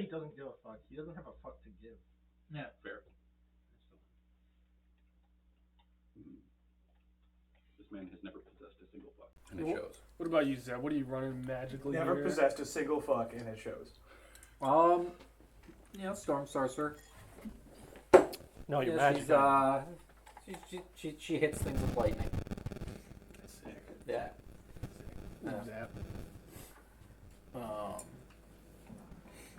he doesn't give a fuck. He doesn't have a fuck to give. Yeah. Fair. This man has never possessed a single fuck, and it shows. What about you, Zeb? What are you running magically? Never here? possessed a single fuck, and it shows. Storm Sorcerer. No, you're She's magic. she hits things with lightning. That's sick. Yeah. Zeb.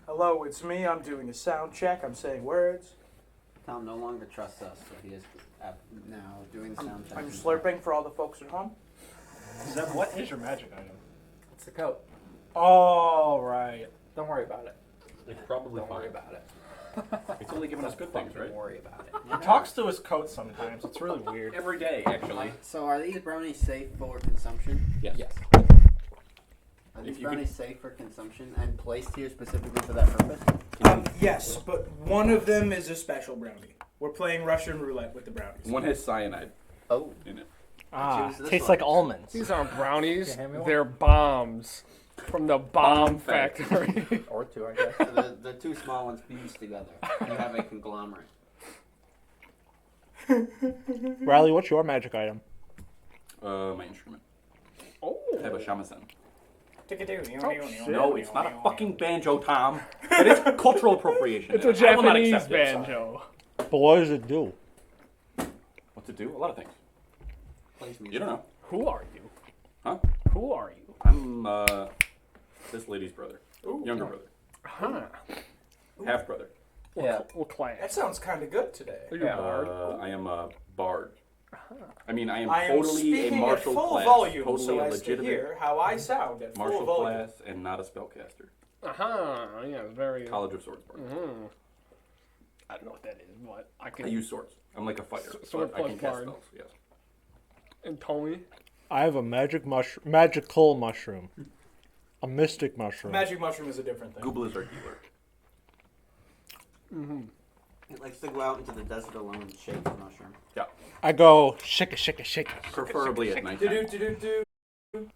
Hello, it's me. I'm doing a sound check. I'm saying words. Tom no longer trusts us, so he is now doing the sound check. I'm slurping for all the folks at home. Zeb, what is your magic item? It's the coat. Oh, right. Don't worry about it. It's probably Don't worry fine. about it. It's only giving us good things, Don't right? worry about it. He talks to his coat sometimes. It's really weird. Every day, actually. So are these brownies safe for consumption? Yes. Are If these you brownies safe for consumption and placed here specifically for that purpose? Yes, but one of them is a special brownie. We're playing Russian roulette with the brownies. One has cyanide Oh. in it. Choose this tastes one. like almonds. These aren't brownies. Okay, hand me one. They're bombs from the bomb Bomb factory. Or two, I guess. So the two small ones fused together. You have a conglomerate. Riley, what's your magic item? My instrument. Oh. I have a shamisen. No, No, it's not a fucking banjo, Tom. It is cultural appropriation. It's a I will not Japanese accept it. banjo. But what does it do? What's it do? A lot of things. Plays music. You don't know. Who are you? Huh? Who are you? I'm this lady's brother. Younger brother. Huh. Half brother. Yeah. What class? That sounds kind of good today. Are you a bard? I am a bard. I mean, I am I am totally a speaking at martial full class. volume Totally so a as to legitimate hear how I sound at full martial volume. class and not a spellcaster. Yeah, very. College of Swords bard. Mhm. I don't know what that is, but I can. I use swords. I'm like a fighter. Sword but I plus can cast bard. spells. Yes. And Tony. I have a magical mushroom. A mystic mushroom. Magic mushroom is a different thing. Google is our healer. It likes to go out into the desert alone and shake the mushroom. Yeah. I go shake it, shake it, shake it. Preferably at night. Do-do-do-do-do.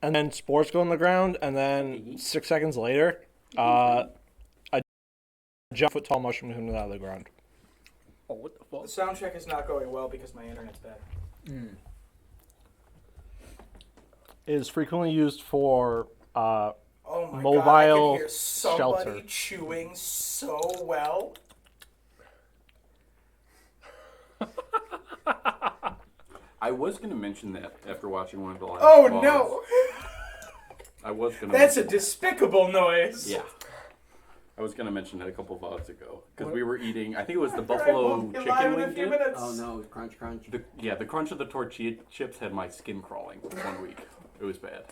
And then spores go on the ground, and then 6 seconds later, a giant foot tall mushroom comes out of the ground. Oh, what the The fuck? sound check is not going well because my internet's bad. It is frequently used for Oh my god, I Mobile can hear somebody shelter. chewing so well. I was going to mention that after watching one of the last Oh vlogs. no! I was going to That's a mention despicable noise. Yeah. I was going to mention that a couple vlogs ago. Because we were eating, I think it was the I buffalo won't be chicken live in wing a few dip. minutes. Oh no, crunch, crunch. The crunch of the tortilla chips had my skin crawling for 1 week. It was bad.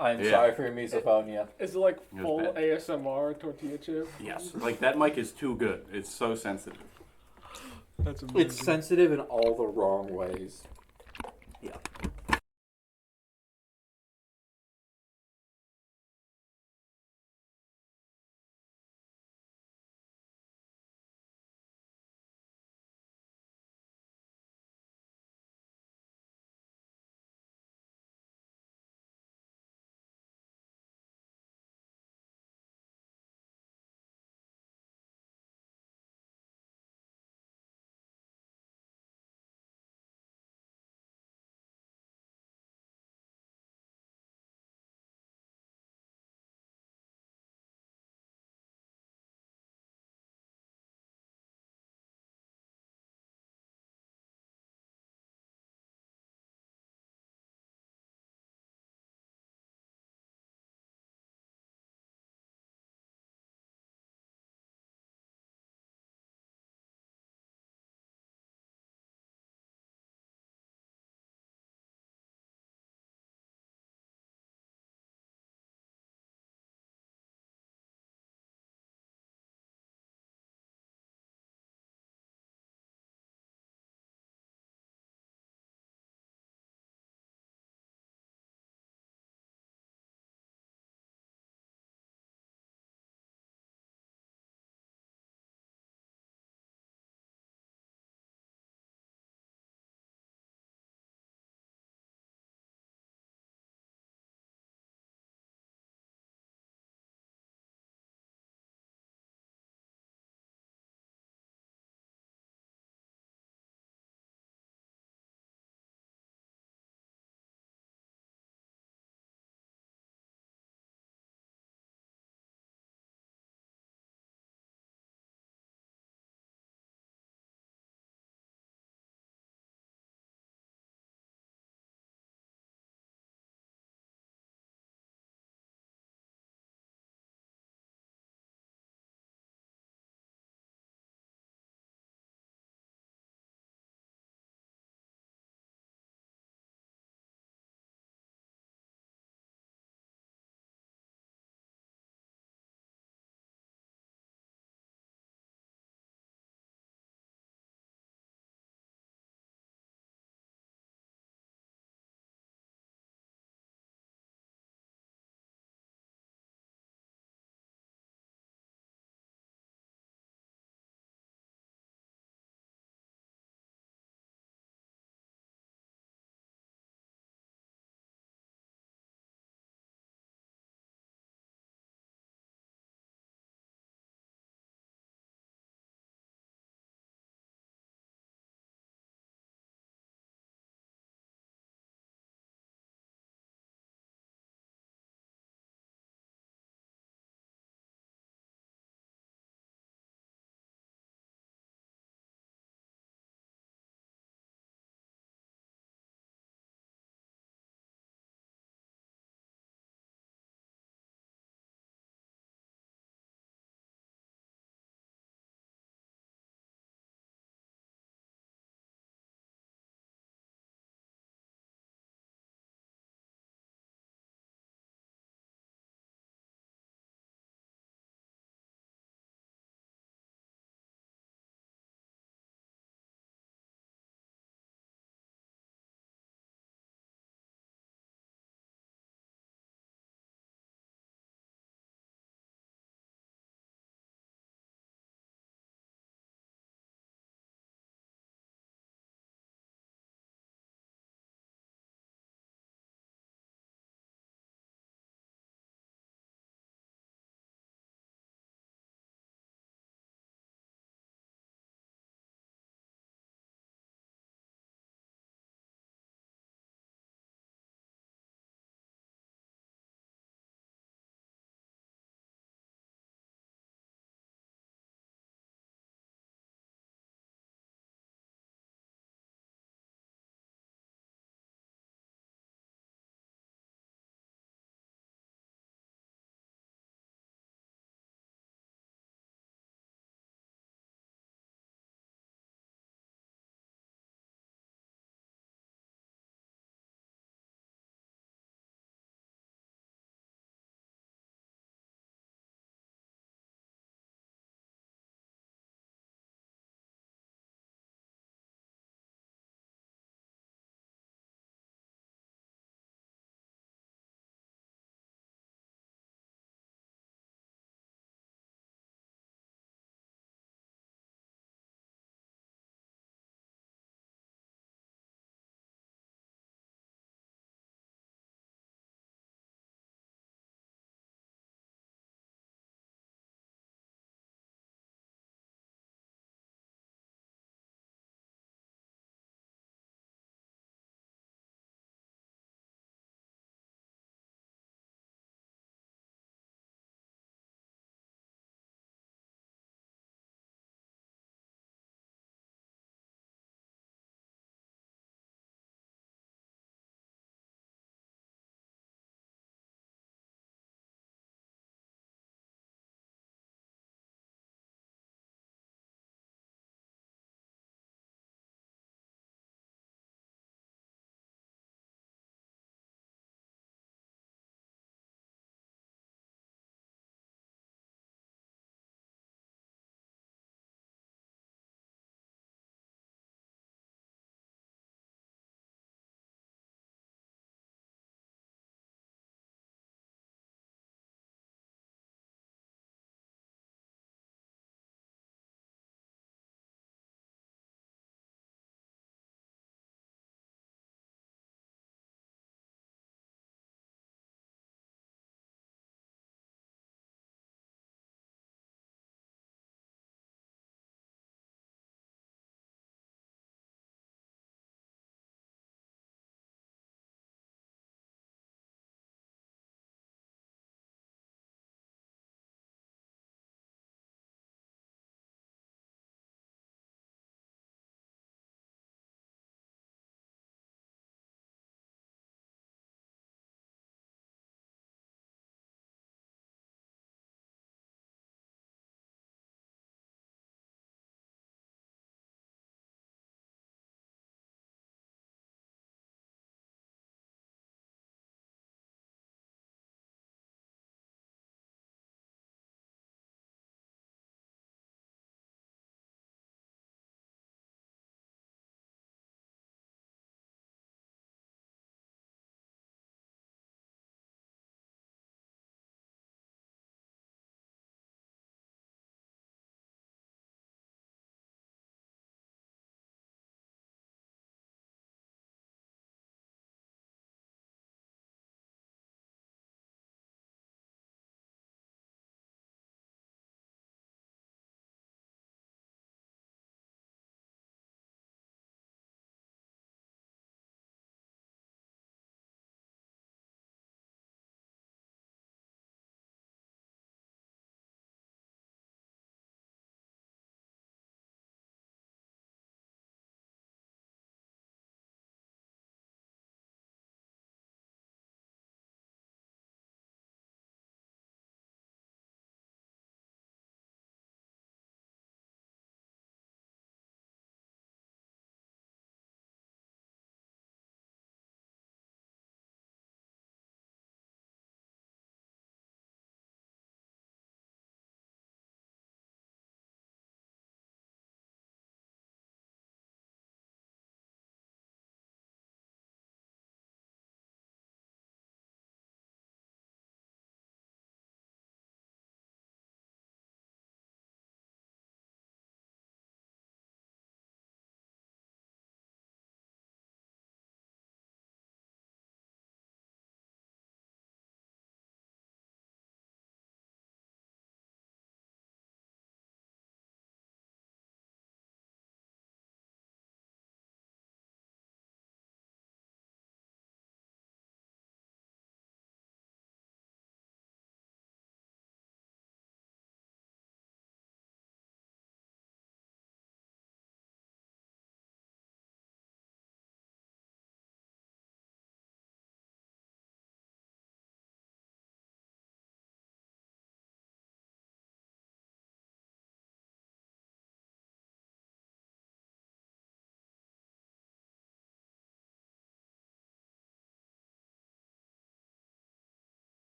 I'm Yeah. sorry for your misophonia. Is it like was full bad. ASMR tortilla chip? Yes. Like, that mic is too good. It's so sensitive. That's amazing. It's sensitive in all the wrong ways. Yeah.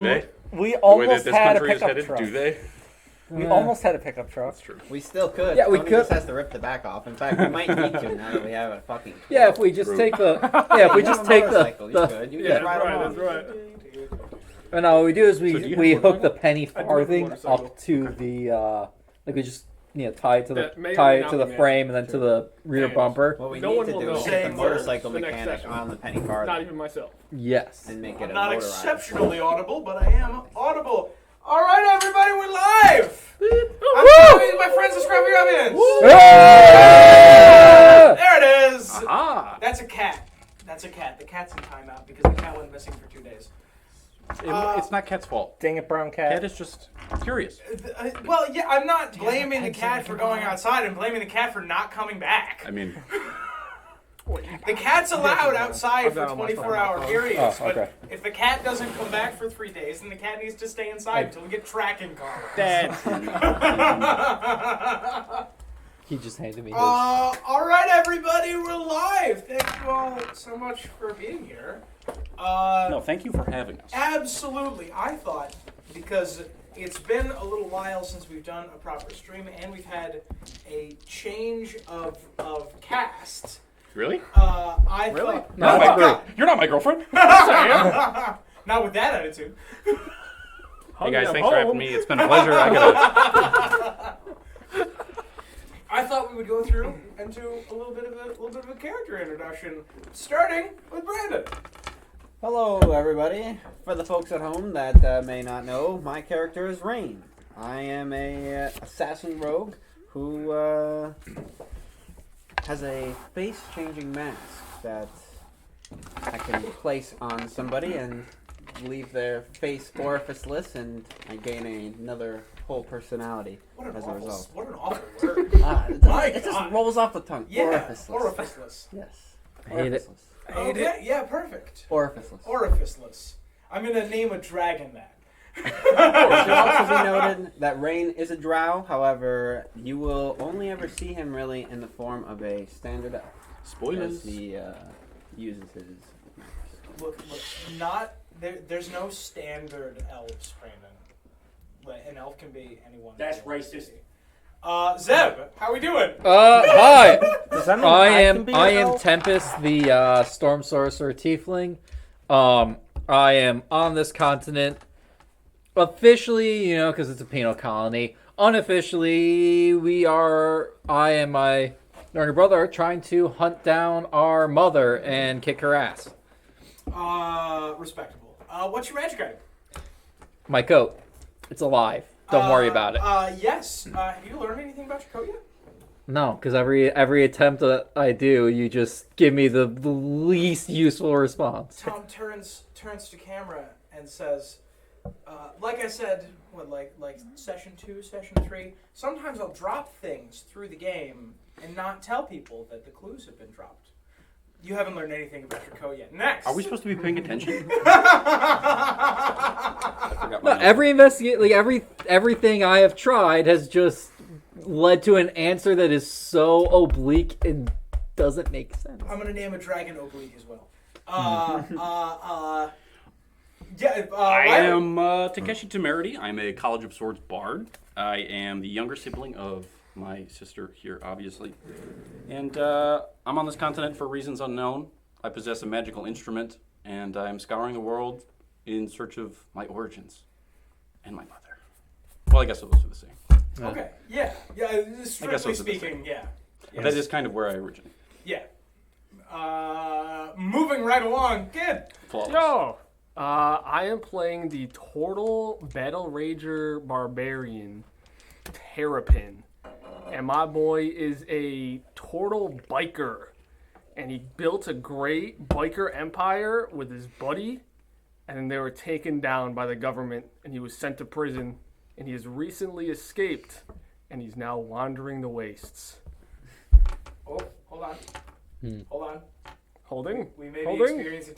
They? We The way that almost this had a country is pickup headed, truck. do they? We almost had a pickup truck. That's true. We still could. Yeah, we Tony could. just has to rip the back off. In fact, we might need to now that we have a fucking. Yeah, if we just True. take the if we You just have a take motorcycle, you the could. You Yeah, just ride that's along. right. and what we do is So do you we have we a hook the motorcycle? penny I do have a farthing motorcycle. up to the like we just tie it to That may the or tie may it not to the be frame and then to the rear Fair bumper. What we No need one to will do know. is get the Same motorcycle the next mechanic session. on the penny car Not even myself. Yes. and make it I'm a not motor ride. exceptionally audible, but I am audible. All right, everybody, we're live. I'm Tommy, my friends, the Scruffy Ruffians. There it is. Ah! That's a cat. That's a cat. The cat's in timeout because the cat went missing for 2 days. It's not Cat's fault. Dang it, brown cat. Cat is just curious. Well, yeah, I'm not blaming the cat for going outside. I'm blaming the cat for not coming back. I mean, The cat's allowed outside I've for got it on my phone. 24-hour periods, Oh, okay. but if the cat doesn't come back for 3 days, then the cat needs to stay inside until we get tracking collars. Dad. He just handed me his. All right, everybody, we're live. Thank you all so much for being here. no, thank you for having us. Absolutely. I thought, because it's been a little while since we've done a proper stream, and we've had a change of cast. Really? I Really? thought. No, Oh my that's great. God. You're not my girlfriend. Not with that attitude. Hey guys, thanks for having me. It's been a pleasure. I gotta. I thought we would go through and do a little bit of a character introduction, starting with Brandon. Hello, everybody. For the folks at home that may not know, my character is Rain. I am a assassin rogue who has a face-changing mask that I can place on somebody and leave their face orificeless, and I gain another whole personality What an as a awful, result. what an awful word. It just God. rolls off the tongue. Yeah, Orificeless. orificeless. Yes. hate it. Orificeless. Oh, yeah, perfect. Orificeless. Orificeless. I'm gonna name a dragon that. It should also be noted that Rain is a drow. However, you will only ever see him really in the form of a standard elf, as Spoilers. he uses his. Look, not there's no standard elves, Brandon. An elf can be anyone. That's they want to racist. be. Zeb, how we doing? Hi. Does that mean I can am be I an am elf? Tempest, the Storm Sorcerer Tiefling. I am on this continent. Officially, because it's a penal colony. Unofficially, I and my younger brother are trying to hunt down our mother and kick her ass. Respectable. What's your magic item? My coat. It's alive. Don't worry about it. Yes. Have you learned anything about your coat yet? No, because every attempt that I do, you just give me the least useful response. Tom turns to camera and says, like I said, like session 2, session 3, sometimes I'll drop things through the game and not tell people that the clues have been dropped. You haven't learned anything about your code yet. Next. Are we supposed to be paying attention? I forgot No, my everything I have tried has just led to an answer that is so oblique and doesn't make sense. I'm gonna name a dragon oblique as well. I am Takeshi Temerity. I'm a College of Swords bard. I am the younger sibling of my sister here, obviously. And I'm on this continent for reasons unknown. I possess a magical instrument, and I'm scouring the world in search of my origins and my mother. Well, I guess those are the same. Okay. Yeah. Strictly those are the speaking, yeah. But that is kind of where I originate. Yeah. Moving right along, kid. Flawless. Yo, I am playing the Turtle Battle Rager Barbarian, Terrapin. And my boy is a turtle biker. And he built a great biker empire with his buddy. And then they were taken down by the government. And he was sent to prison. And he has recently escaped. And he's now wandering the wastes. Oh, hold on. Hold on. Holding? We may be Holding? experiencing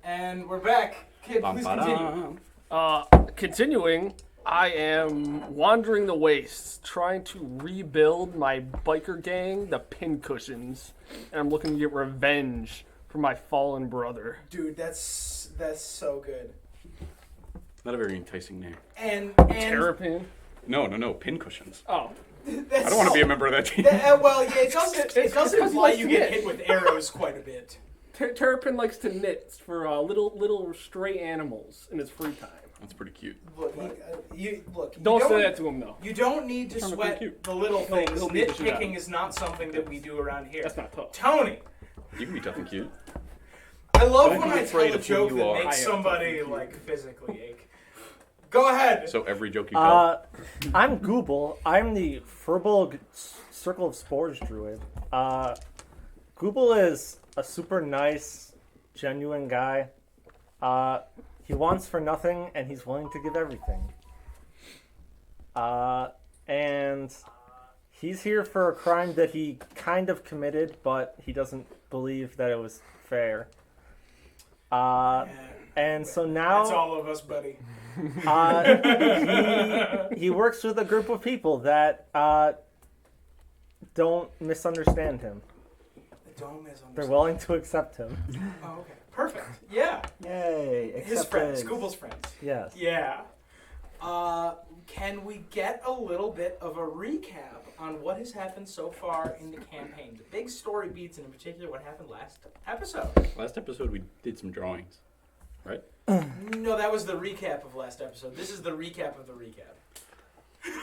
And we're back. Kid, please continue. Continuing, I am wandering the wastes, trying to rebuild my biker gang, the Pincushions, and I'm looking to get revenge for my fallen brother. Dude, that's so good. Not a very enticing name. And Terrapin? No, pincushions. Oh. I don't want to be a member of that team. Well, yeah, it doesn't imply you get hit with arrows quite a bit. Terrapin likes to knit for little stray animals in his free time. That's pretty cute. Look, Don't say that to him, though. You don't need to sweat cute. the little things. he'll beat the shit out of Nitpicking is not something that we do around here. That's not tough. Tony, You can be tough and cute. I love Don't when be I afraid tell a of who joke you that are. makes somebody like physically ache. Go ahead. So every joke you tell. I'm Gooble. I'm the Furbolg Circle of Spores druid. Gooble is a super nice, genuine guy. He wants for nothing, and he's willing to give everything. And he's here for a crime that he kind of committed, but he doesn't believe that it was fair. And so now... That's all of us, buddy. He works with a group of people that don't misunderstand him. Don't misunderstand. They're willing to accept him. Oh, okay. Perfect. Yeah. Yay! His friends. acceptance. Google's friends. Yes. Yeah. Can we get a little bit of a recap on what has happened so far in the campaign? The big story beats, and in particular, what happened last episode. Last episode we did some drawings, right? No, that was the recap of last episode. This is the recap of the recap.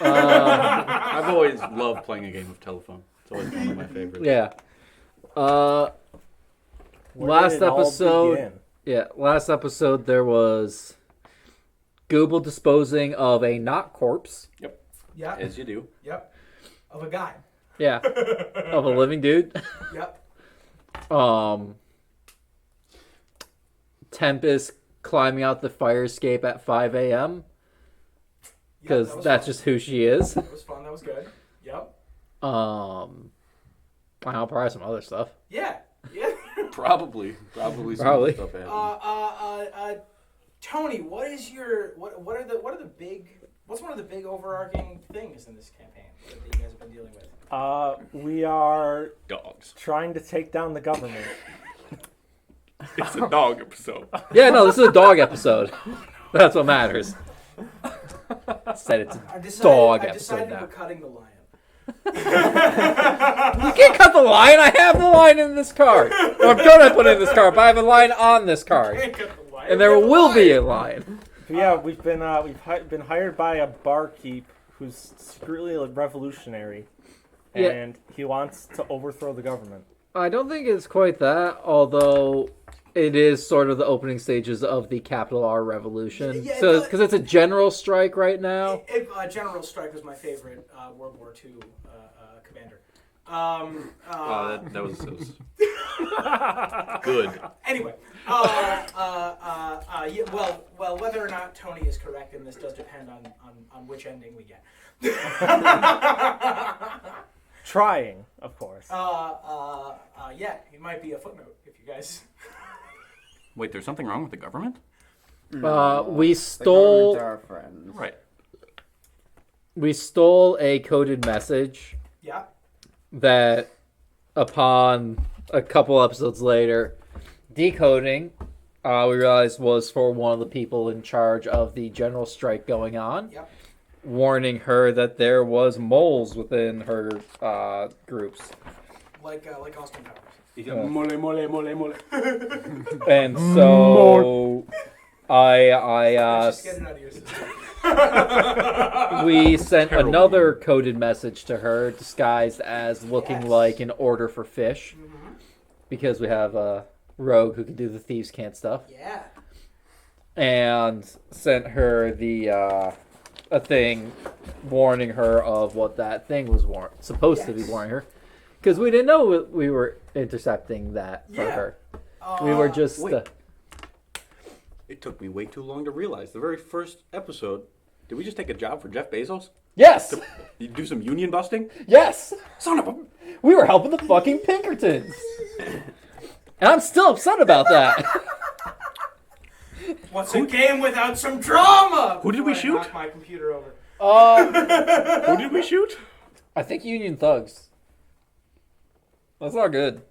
I've always loved playing a game of telephone. It's always one of my favorites. Yeah. Where Last did it all episode. begin? Yeah, last episode there was Google disposing of a not corpse. Yeah. As you do. Yep. Of a guy. Yeah. Of a living dude. Yep. Tempest climbing out the fire escape at 5 a.m. because Yep, that's fun. just who she is. That was fun. That was good. Yep. I'll probably some other stuff. Yeah. Yeah. Probably some Probably. stuff happened. Tony, what's one of the big overarching things in this campaign that you guys have been dealing with? We are Dogs. trying to take down the government. It's a dog episode. Yeah, no, this is a dog episode. That's what matters. Said it's a dog I episode decided now. we're cutting the lion. You can't cut the line. I have the line in this card. Or I'm gonna put it in this card, but I have a line on this card, Can't cut the lion. and there will be a line. But yeah, we've been hired by a barkeep who's secretly a revolutionary, Yeah. and he wants to overthrow the government. I don't think it's quite that, although it is sort of the opening stages of the capital R revolution. Yeah, So, but- because it's a general strike right now. General Strike was my favorite World War II commander. That was good. Anyway, yeah, well, whether or not Tony is correct in this does depend on which ending we get. Trying, of course. Yeah, he might be a footnote if you guys. Wait, there's something wrong with the government? We The stole government are our friends. Right. a coded message Yeah. that, upon a couple episodes later, decoding, we realized was for one of the people in charge of the general strike going on. Yep. Warning her that there was moles within her groups. Like Austin Powers. Mole, mole, mole, mole. And so Just get it out of your system. we sent another coded message to her disguised as looking Yes. like an order for fish, because we have a rogue who can do the thieves can't stuff, Yeah. and sent her the a thing warning her of what that thing was supposed to be Yes. warning her, because we didn't know we were intercepting that for Yeah. her. We were just wait. It took me way too long to realize. The very first episode, did we just take a job for Jeff Bezos? yes, You do some union busting? yes. Son of a... We were helping the fucking Pinkertons. And I'm still upset about that. What's a game without some drama? Who did we Before I shoot? knock my computer over. Who did we shoot? I think Union Thugs. That's not good.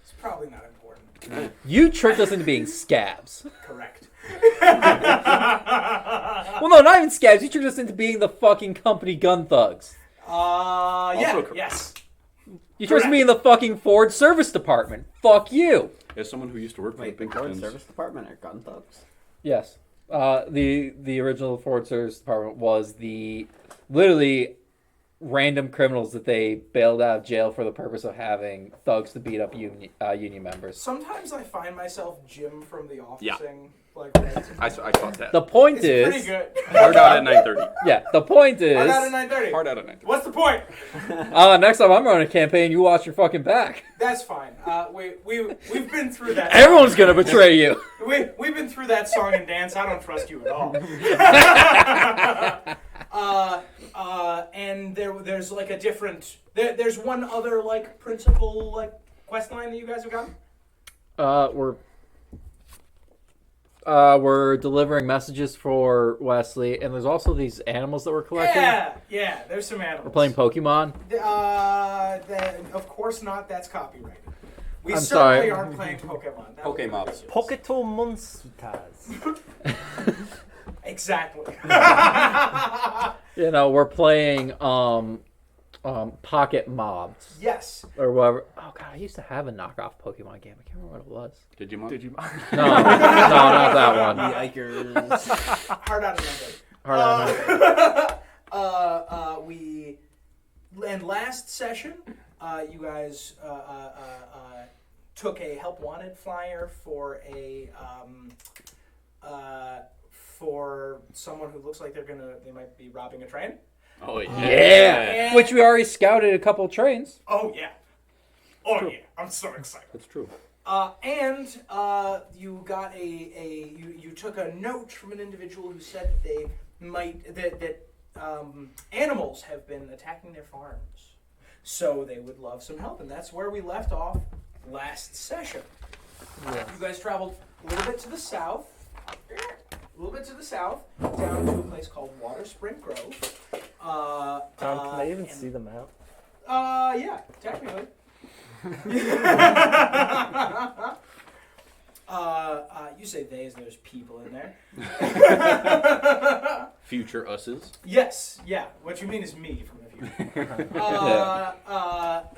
It's probably not important. You tricked us into being scabs. Correct. Well, no, not even scabs. You tricked us into being the fucking company gun thugs. Yeah. correct. Yes. You tricked us into being the fucking Ford service department. Fuck you. As someone who used to work for Wait, the Ford Pinkertons, Service Department or Gun Thugs? Yes. The original Ford service department was the literally random criminals that they bailed out of jail for the purpose of having thugs to beat up union members. Sometimes I find myself Jim from The Yeah. Officing. Like, it's I caught that. The point pretty is, good. Hard out at 9:30. yeah, the point is, Hard out at 9:30. Hard out at 9:30. What's the point? next time I'm running a campaign, you watch your fucking back. That's fine. We've been through that. Everyone's gonna betray you. We've been through that song and dance. I don't trust you at all. And there's like a different. There's one other like principal like quest line that you guys have gotten. We're delivering messages for Wesley, and there's also these animals that we're collecting. Yeah. There's some animals. We're playing Pokemon. Of course not. That's copyrighted. We I'm certainly sorry. are playing Pokemon. That would be Pokemobs. ridiculous. Poketo Monsters. Exactly. You know, we're playing Pocket Mobs Yes. or whatever. Oh god, I used to have a knockoff Pokemon game. I can't remember what it was. Digimon? No, no, not that one. Yikers. Hard out of number. And last session, you guys took a help wanted flyer for for someone who looks like they might be robbing a train. Oh, yeah. Yeah, which we already scouted a couple trains. Oh yeah. Oh yeah. I'm so excited. That's true. And you got you took a note from an individual who said that they might that animals have been attacking their farms, so they would love some help, and that's where we left off last session. Yes. You guys traveled a little bit to the south, down to a place called Water Spring Grove. Tom, can I even see the map? Yeah, technically. You say they as there's people in there. Future us's. Yes, yeah. What you mean is me from the future.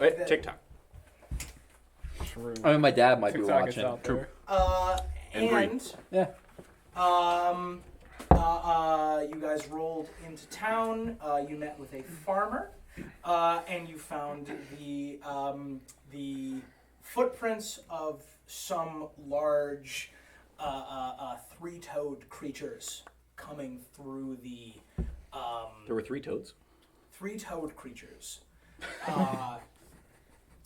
Wait, TikTok. True. I mean, my dad might be TikTok is watching. out there. And and Yeah. you guys rolled into town. You met with a farmer, and you found the footprints of some large three-toed creatures coming through the There were 3 toads. three-toed creatures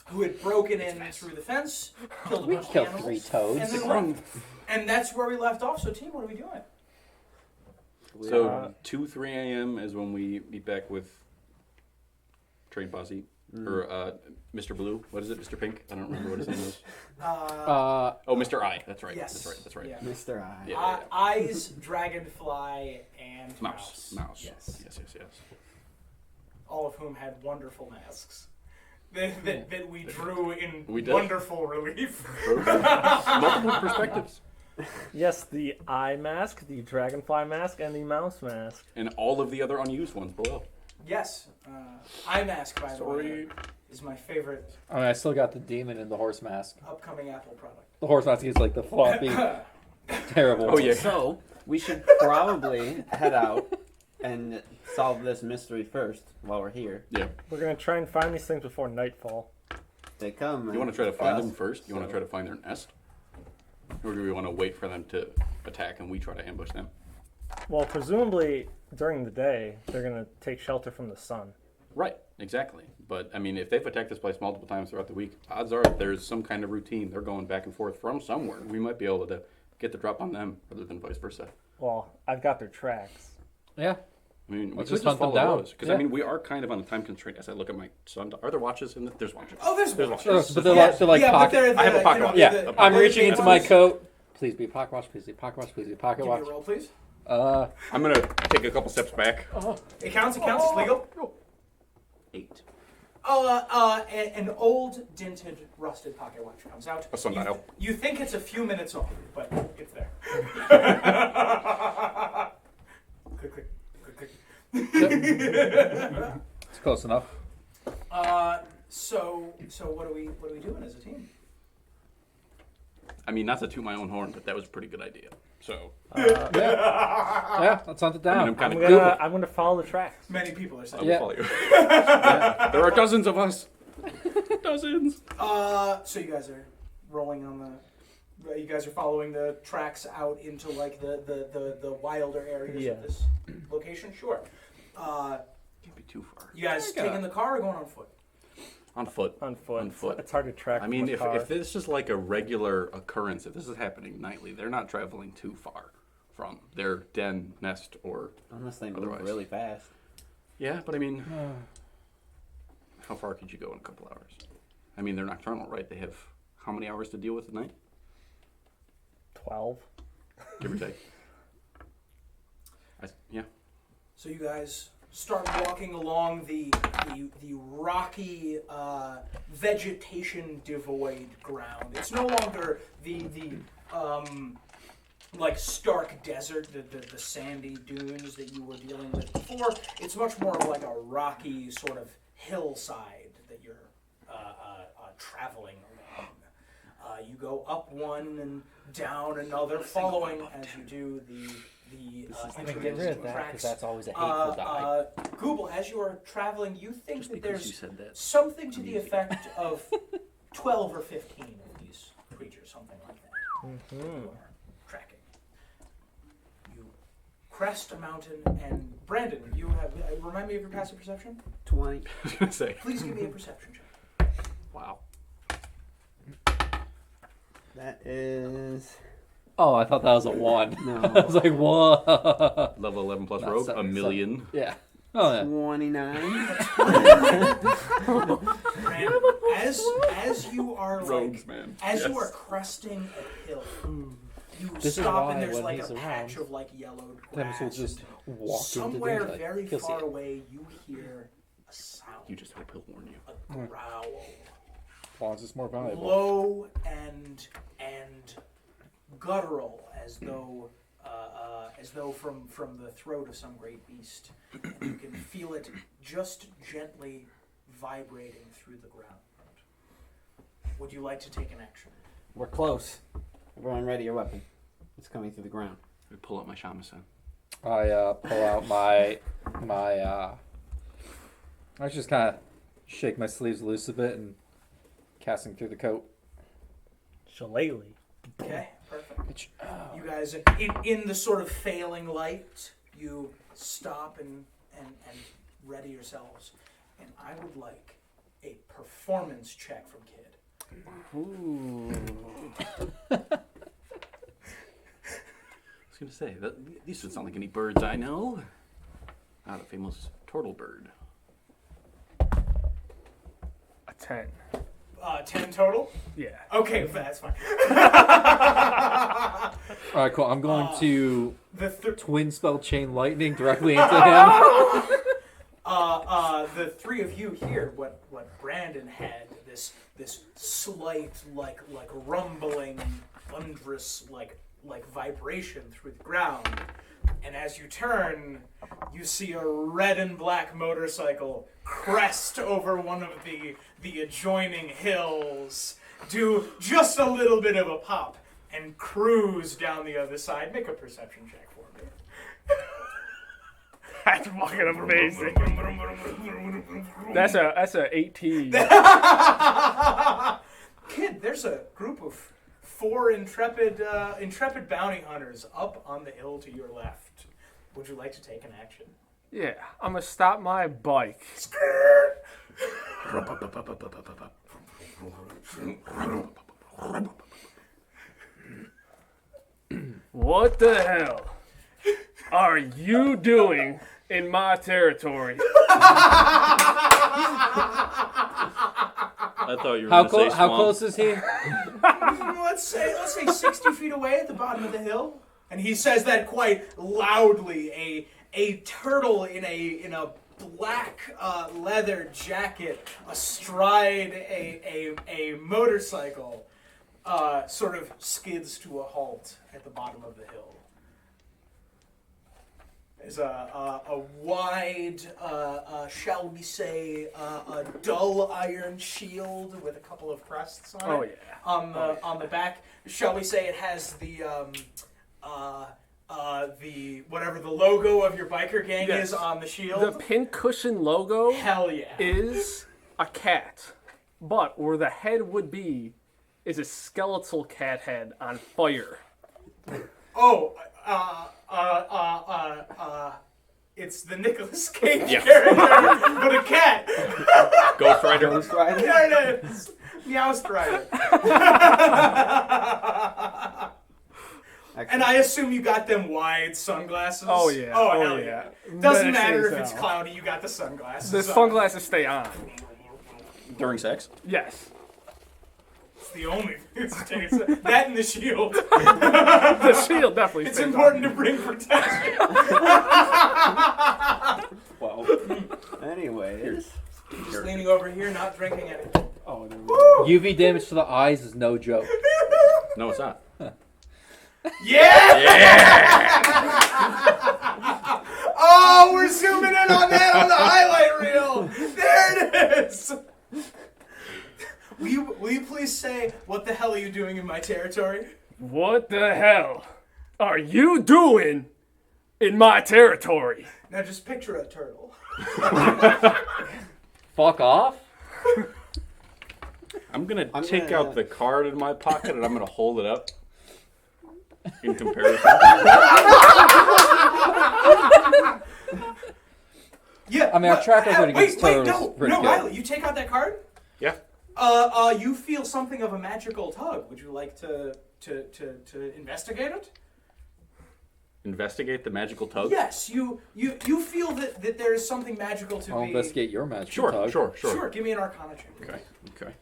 who had broken in through the fence, killed a bunch of Killed animals, 3 toads. and then left. And that's where we left off. So, team, what are we doing? So 2-3 a.m. is when we meet back with Train Posse. Or Mr. Blue. What is it? Mr. Pink? I don't remember what his name was. Oh, Mr. I. That's right. Yes. That's right. Yeah. Mr. I. Yeah. Eyes, Dragonfly, and Mouse. Mouse. Yes. Yes. All of whom had wonderful masks that we drew in We did. wonderful relief. Multiple perspectives. Yes, the eye mask, the dragonfly mask, and the mouse mask. And all of the other unused ones below. Yes. Eye Mask, by the way, Sorry. is my favorite I mean, I still got the demon and the horse mask. upcoming Apple product. The horse mask is like the floppy, terrible. Oh, yeah. So, we should probably head out and solve this mystery first while we're here. Yeah. We're gonna try and find these things before nightfall. They come. You want to try to find us, them first? You want to try to find their nest? Or do we want to wait for them to attack and we try to ambush them? Well, presumably during the day, they're gonna take shelter from the sun. Right, exactly. But, I mean, if they've attacked this place multiple times throughout the week, odds are there's some kind of routine. They're going back and forth from somewhere. We might be able to get the drop on them rather than vice versa. Well, I've got their tracks. Yeah. I mean, we Let's could just just hunt them follow down. those. Because, Yeah. I mean, we are kind of on a time constraint as I look at my son. Are there watches? There's watches. Oh, there's There's watches. watches. But they're like yeah, but pocket. they're I have a you pocket know, watch. Yeah, the- I'm the reaching big into my ones. coat, Please be pocket watch. Please be pocket watch. Please be pocket Give watch. me a roll, please. I'm gonna take a couple steps back. It counts. It's legal. 8. An old, dented, rusted pocket watch comes out. A sundial. You think it's a few minutes off, but it's there. Click, click, click, click. It's close enough. So what are we doing as a team? I mean, not to toot my own horn, but that was a pretty good idea. So, Yeah, let's hunt it I mean, down. I'm kind I'm of gonna I'm gonna follow the tracks. Many people are saying. I will Yeah. follow you. There are dozens of us. Dozens. So you guys are rolling on the. You guys are following the tracks out into like the wilder areas Yeah. of this location. Sure. Can't be too far. You guys taking the car or going on foot? On foot. On foot. On foot. It's hard to track. I mean, from a car. if this is like a regular occurrence, if this is happening nightly, they're not traveling too far from their den, nest, or Unless they move Otherwise. really fast. yeah. But I mean, how far could you go in a couple hours? I mean, they're nocturnal, right? They have how many hours to deal with at night, 12. give or take? Yeah. So you guys start walking along the rocky, vegetation devoid ground. It's no longer the like stark desert, the sandy dunes that you were dealing with before. It's much more of like a rocky sort of hillside that you're traveling along. You go up one and down another, following as you do the Get rid of that tracks. because that's always a hateful die. Google, as you are traveling, you think Just that because there's you said that. something to the effect of 12 or 15 of these creatures, something like that. You are tracking. You crest a mountain, and Brandon, you have. Remind me of your passive perception. 20. I was gonna say. Please give me a perception check. Wow. That is. Oh, I thought that was a 1. No. I was like, what? Level 11 plus Not rogue, seven, a million. Yeah. Oh, yeah. 29. Brandon, as you are Rogues, man. as you Yes. are cresting a hill, you This is stop why and there's when like a he's patch around, of like yellowed Them grass. will just and walk into somewhere things like, very he'll see far it. away, you hear a sound, You just hope he'll warn you. a growl, As long as it's more valuable. low and guttural, as though from the throat of some great beast. And you can feel it just gently vibrating through the ground. Would you like to take an action? We're close. Everyone ready your weapon. It's coming through the ground. I pull out my shamisen. I pull out my I just kind of shake my sleeves loose a bit and casting through the coat. Shillelagh. Okay, perfect. Oh. You guys, in the sort of failing light, you stop and ready yourselves. And I would like a performance check from Kid. Ooh. I was gonna say that these don't sound like any birds I know. Ah, the famous turtle bird. A 10. 10 total? Yeah. Okay, that's fine. All right, cool. I'm going to The twin spell chain lightning directly into him. the three of you hear what Brandon had, this slight like rumbling, thunderous like vibration through the ground. And as you turn, you see a red and black motorcycle crest over one of the adjoining hills, do just a little bit of a pop, and cruise down the other side. Make a perception check for me. That's fucking amazing. That's a 18. Kid, there's a group of 4 intrepid bounty hunters up on the hill to your left. Would you like to take an action? Yeah, I'm gonna stop my bike. What the hell are you doing in my territory? I thought you were How gonna say close? How swamp. close is he? let's say 60 feet away at the bottom of the hill. And he says that quite loudly. A turtle in a black leather jacket astride a motorcycle sort of skids to a halt at the bottom of the hill. There's a wide, shall we say, a dull iron shield with a couple of crests on it. On the back. Shall we say it has the whatever the logo of your biker gang is on the shield? The pincushion logo Hell yeah. is a cat, but where the head would be is a skeletal cat head on fire. Oh, it's the Nicolas Cage character, but a cat. Ghost Rider. Ghost Rider. There it is. Meowstrider. And I assume you got them wide sunglasses. Oh yeah. Oh hell yeah. Doesn't matter if Menacing it's as cloudy. You got the sunglasses. The on. sunglasses stay on. During sex? Yes. It's the only that and the shield. The shield definitely It's stays important to bring protection. Wow. Anyways. Just leaning over here, not drinking anything. on. Oh, there we go. UV damage to the eyes is no joke. No, it's not. Yeah! Oh, we're zooming in on that on the highlight reel. There it is. Will you please say, what the hell are you doing in my territory? What the hell are you doing in my territory? Now just picture a turtle. Fuck off. I'm gonna I'm take gonna- out the card in my pocket and I'm gonna hold it up in comparison. Yeah. I mean, our track record against wait, turtles no, is pretty good. Riley, you take out that card? Yeah. You feel something of a magical tug. Would you like to investigate it? Investigate the magical tug? Yes, you feel that there is something magical to I'll be. investigate your magic Sure, tug. sure. Sure, give me an Arcana check. Okay.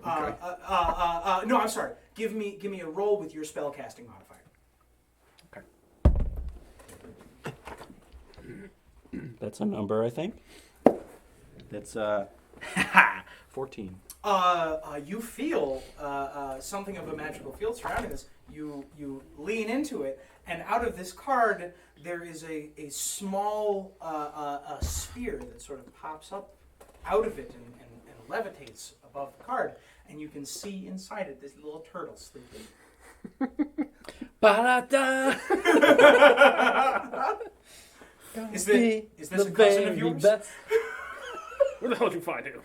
No, I'm sorry. Give me a roll with your spellcasting modifier. That's a number, I think. That's 14. You feel something of a magical field surrounding this. You lean into it, and out of this card there is a small a sphere that sort of pops up out of it and levitates above the card, and you can see inside it this little turtle sleeping. Ba-da-da. Is this a cousin of yours? Where the hell did you find him?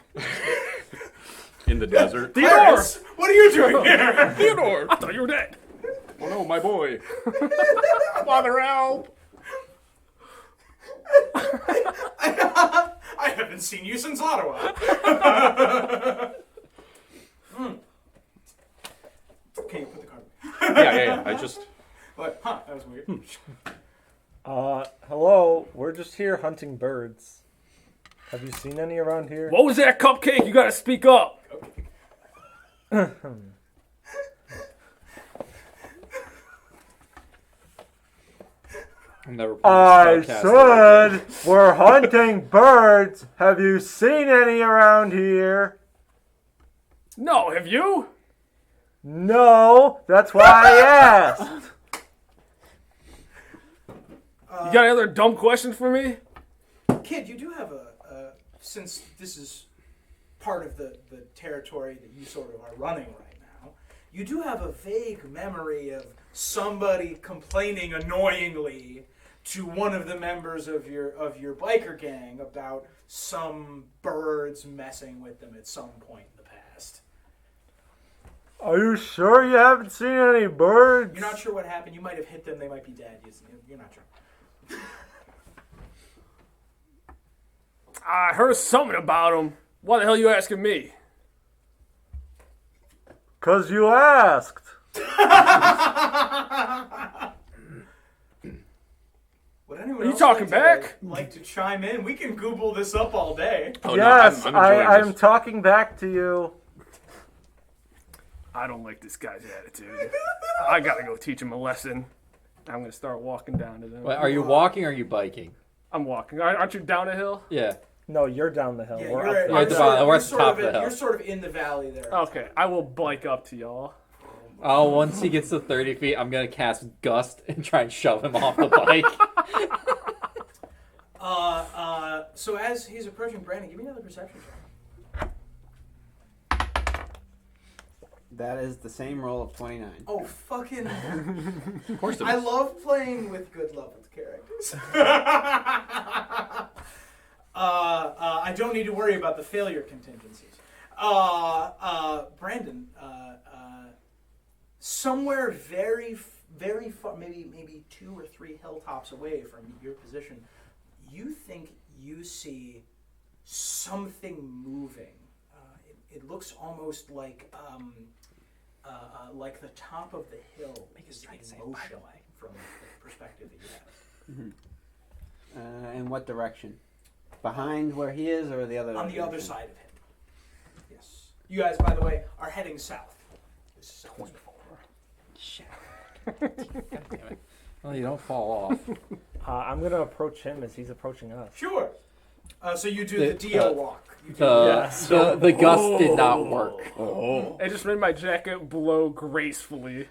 In the desert. Clarence, what are you doing here? Theodore! I thought you were dead. Oh no, my boy. Father, help! I haven't seen you since Ottawa. Okay, you put the card. Yeah. I just. But, that was weird. Hello. We're just here hunting birds. Have you seen any around here? What was that cupcake? You gotta speak up. I'll never I spellcast it. said we're hunting birds. Have you seen any around here? No, have you? No, that's why I asked. You got any other dumb questions for me? Kid, you do have since this is part of the territory that you sort of are running right now, you do have a vague memory of somebody complaining annoyingly to one of the members of your biker gang about some birds messing with them at some point in the past. Are you sure you haven't seen any birds? You're not sure what happened. You might have hit them. They might be dead. You're not sure. I heard something about him. Why the hell are you asking me? 'Cause you asked. Would anyone Are you else talking like back? like to chime in? We can Google this up all day. Oh, Yes, no, I'm enjoying I'm this. talking back to you. I don't like this guy's attitude. I gotta go teach him a lesson. I'm gonna start walking down to them. Wait, are you walking or are you biking? I'm walking. Aren't you down a hill? Yeah. No, you're down the hill. Yeah, We're you're, up We're at the the bottom. We're at the sort top of of the hill. You're sort of in the valley there. Okay, I will bike up to y'all. Oh, once he gets to 30 feet, I'm going to cast Gust and try and shove him off the bike. So as he's approaching Brandon, give me another perception check. That is the same roll of 29. Oh, fucking... Of course, I love playing with good leveled characters. I don't need to worry about the failure contingencies. Brandon, somewhere very far, maybe 2 or 3 hilltops away from your position, you think you see something moving. It looks almost like the top of the hill is in motion from the perspective that you have. In what direction? Behind where he is, or the other? On the direction? other side of him. Yes. You guys, by the way, are heading south. This is Well, you don't fall off. I'm gonna approach him as he's approaching us. Sure. So you do the Dio walk. You do The Gust did not work. I just made my jacket blow gracefully.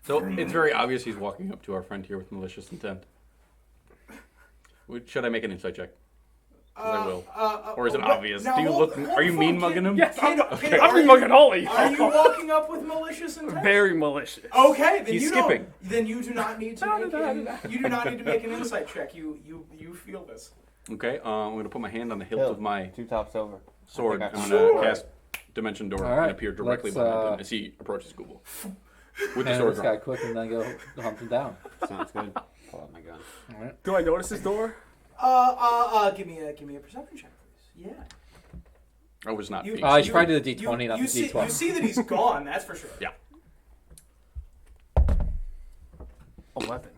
So it's very obvious he's walking up to our friend here with malicious intent. Should I make an insight check? 'Cause I will. Or is it obvious? now Do you hold- look? hold Are you the mean phone, mugging kid. him? Yes, Kid, kid, I'm are mugging Holly. Are you walking up with malicious intent? Very malicious. Okay, then He's you skipping. Don't, then you do not need to you do not need to make an insight check. You feel this. Okay. I'm going to put my hand on the hilt of my 2 tops over. sword. I think I I'm can- going to cast Dimension Door All right, and appear directly let's, behind him as he approaches Google. With the And sword this drawn. guy quick and then go hunt him down. Sounds good. Pull out my gun. All right. Do I notice this door? Give me a perception check, please. Yeah. I was not. You- being I should stupid. probably do the D20, not you the see, D12. You see that he's gone. That's for sure. Yeah. 11.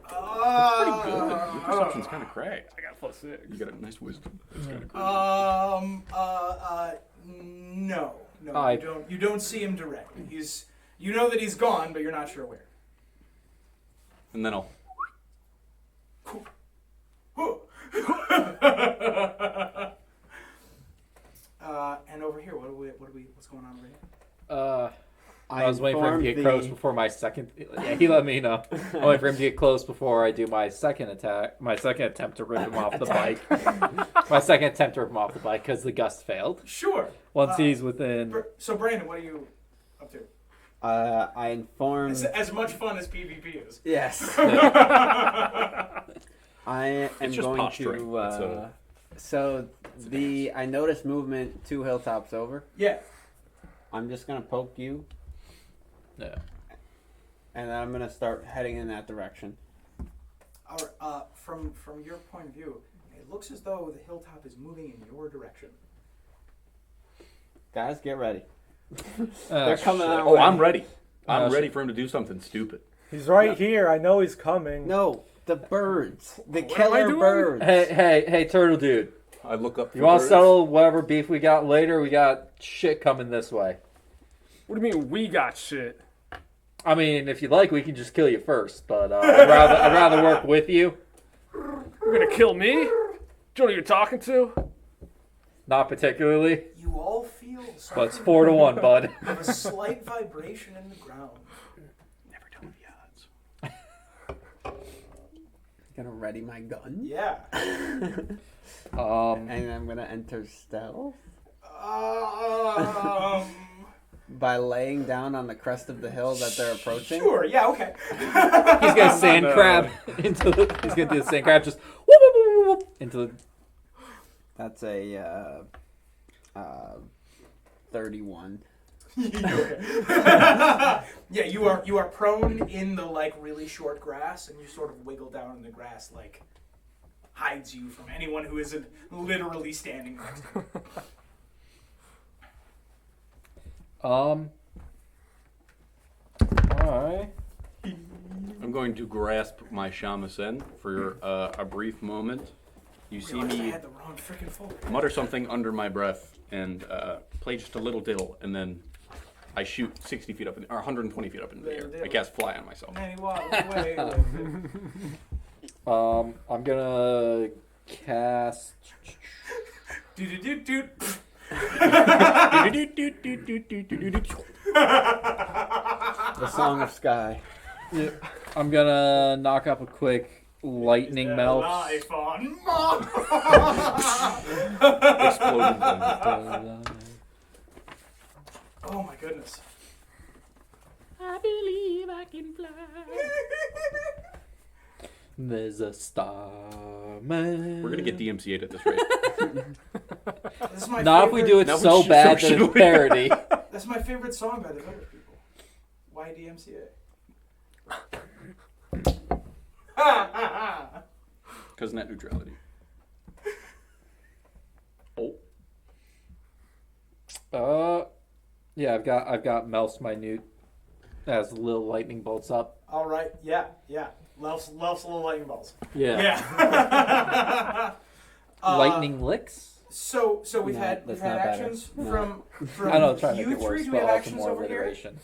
Pretty good. Your perception's kind of cracked. I got +6. You got a nice wisdom. That's kind of cool. No, I- you don't see him directly. You know that he's gone, but you're not sure where. And then I'll. And over here, what's going on over here? I was waiting for him to get close before my second. Yeah, he let me know. I waited for him to get close before I do my second attack. My second attempt to rip him off the bike. My second attempt to rip him off the bike because the Gust failed. Sure. Once he's within. So Brandon, what are you up to? I informed. It's as much fun as PvP is. Yes. I am It's just going posturing. to. It's a- So I noticed movement 2 hilltops over. Yeah. I'm just gonna poke you, Yeah. and then I'm gonna start heading in that direction. From your point of view, it looks as though the hilltop is moving in your direction. Guys, get ready. Oh, They're coming shit. our Oh, way. I'm ready. I'm Oh, ready shit. for him to do something stupid. He's right here. I know he's coming. No, the birds. The What am I killer doing? birds. Hey, turtle dude. I look up. You for want to birds. settle whatever beef we got later? We got shit coming this way. What do you mean we got shit? I mean, if you like, we can just kill you first. But I'd rather work with you. You're gonna kill me? Do you know who you're talking to? Not particularly, You all feel but it's 4-1, bud. a slight vibration in the ground. Never tell me the odds. Gonna ready my gun. Yeah. And I'm gonna enter stealth Um. by laying down on the crest of the hill that they're approaching. Sure. Yeah. Okay. He's gonna sand crab into the. He's gonna do the sand crab just whoop, whoop, whoop, whoop, into the. That's a 31. Yeah, you are prone in the like really short grass, and you sort of wiggle down in the grass, like hides you from anyone who isn't literally standing next to you. Alright. I'm going to grasp my shamisen for a brief moment. You see Realized I me had the wrong freaking folder. mutter something under my breath and play just a little diddle, and then I shoot 60 feet up or 120 feet up into the air. There. I cast fly on myself. Manny Watt, wait. I'm gonna cast. Do. The Song of Sky. I'm gonna knock up a quick lightning melt. Life on Exploded them. Oh my goodness. I believe I can fly. There's a star man. We're gonna get DMCA'd at this rate. This is my Not if we do it Now we so should- bad should that it's we? parody. That's my favorite song by the Village People. YDMCA. Because net neutrality. Oh. Yeah, I've got Mel's minute as little lightning bolts up. All right. Yeah. Loves little lightning balls. Yeah. Yeah. Lightning licks. So we've No, had that's not better. actions No. from I know, I'm trying to you make it three. worse, Do we but have also actions more over here? alliteration.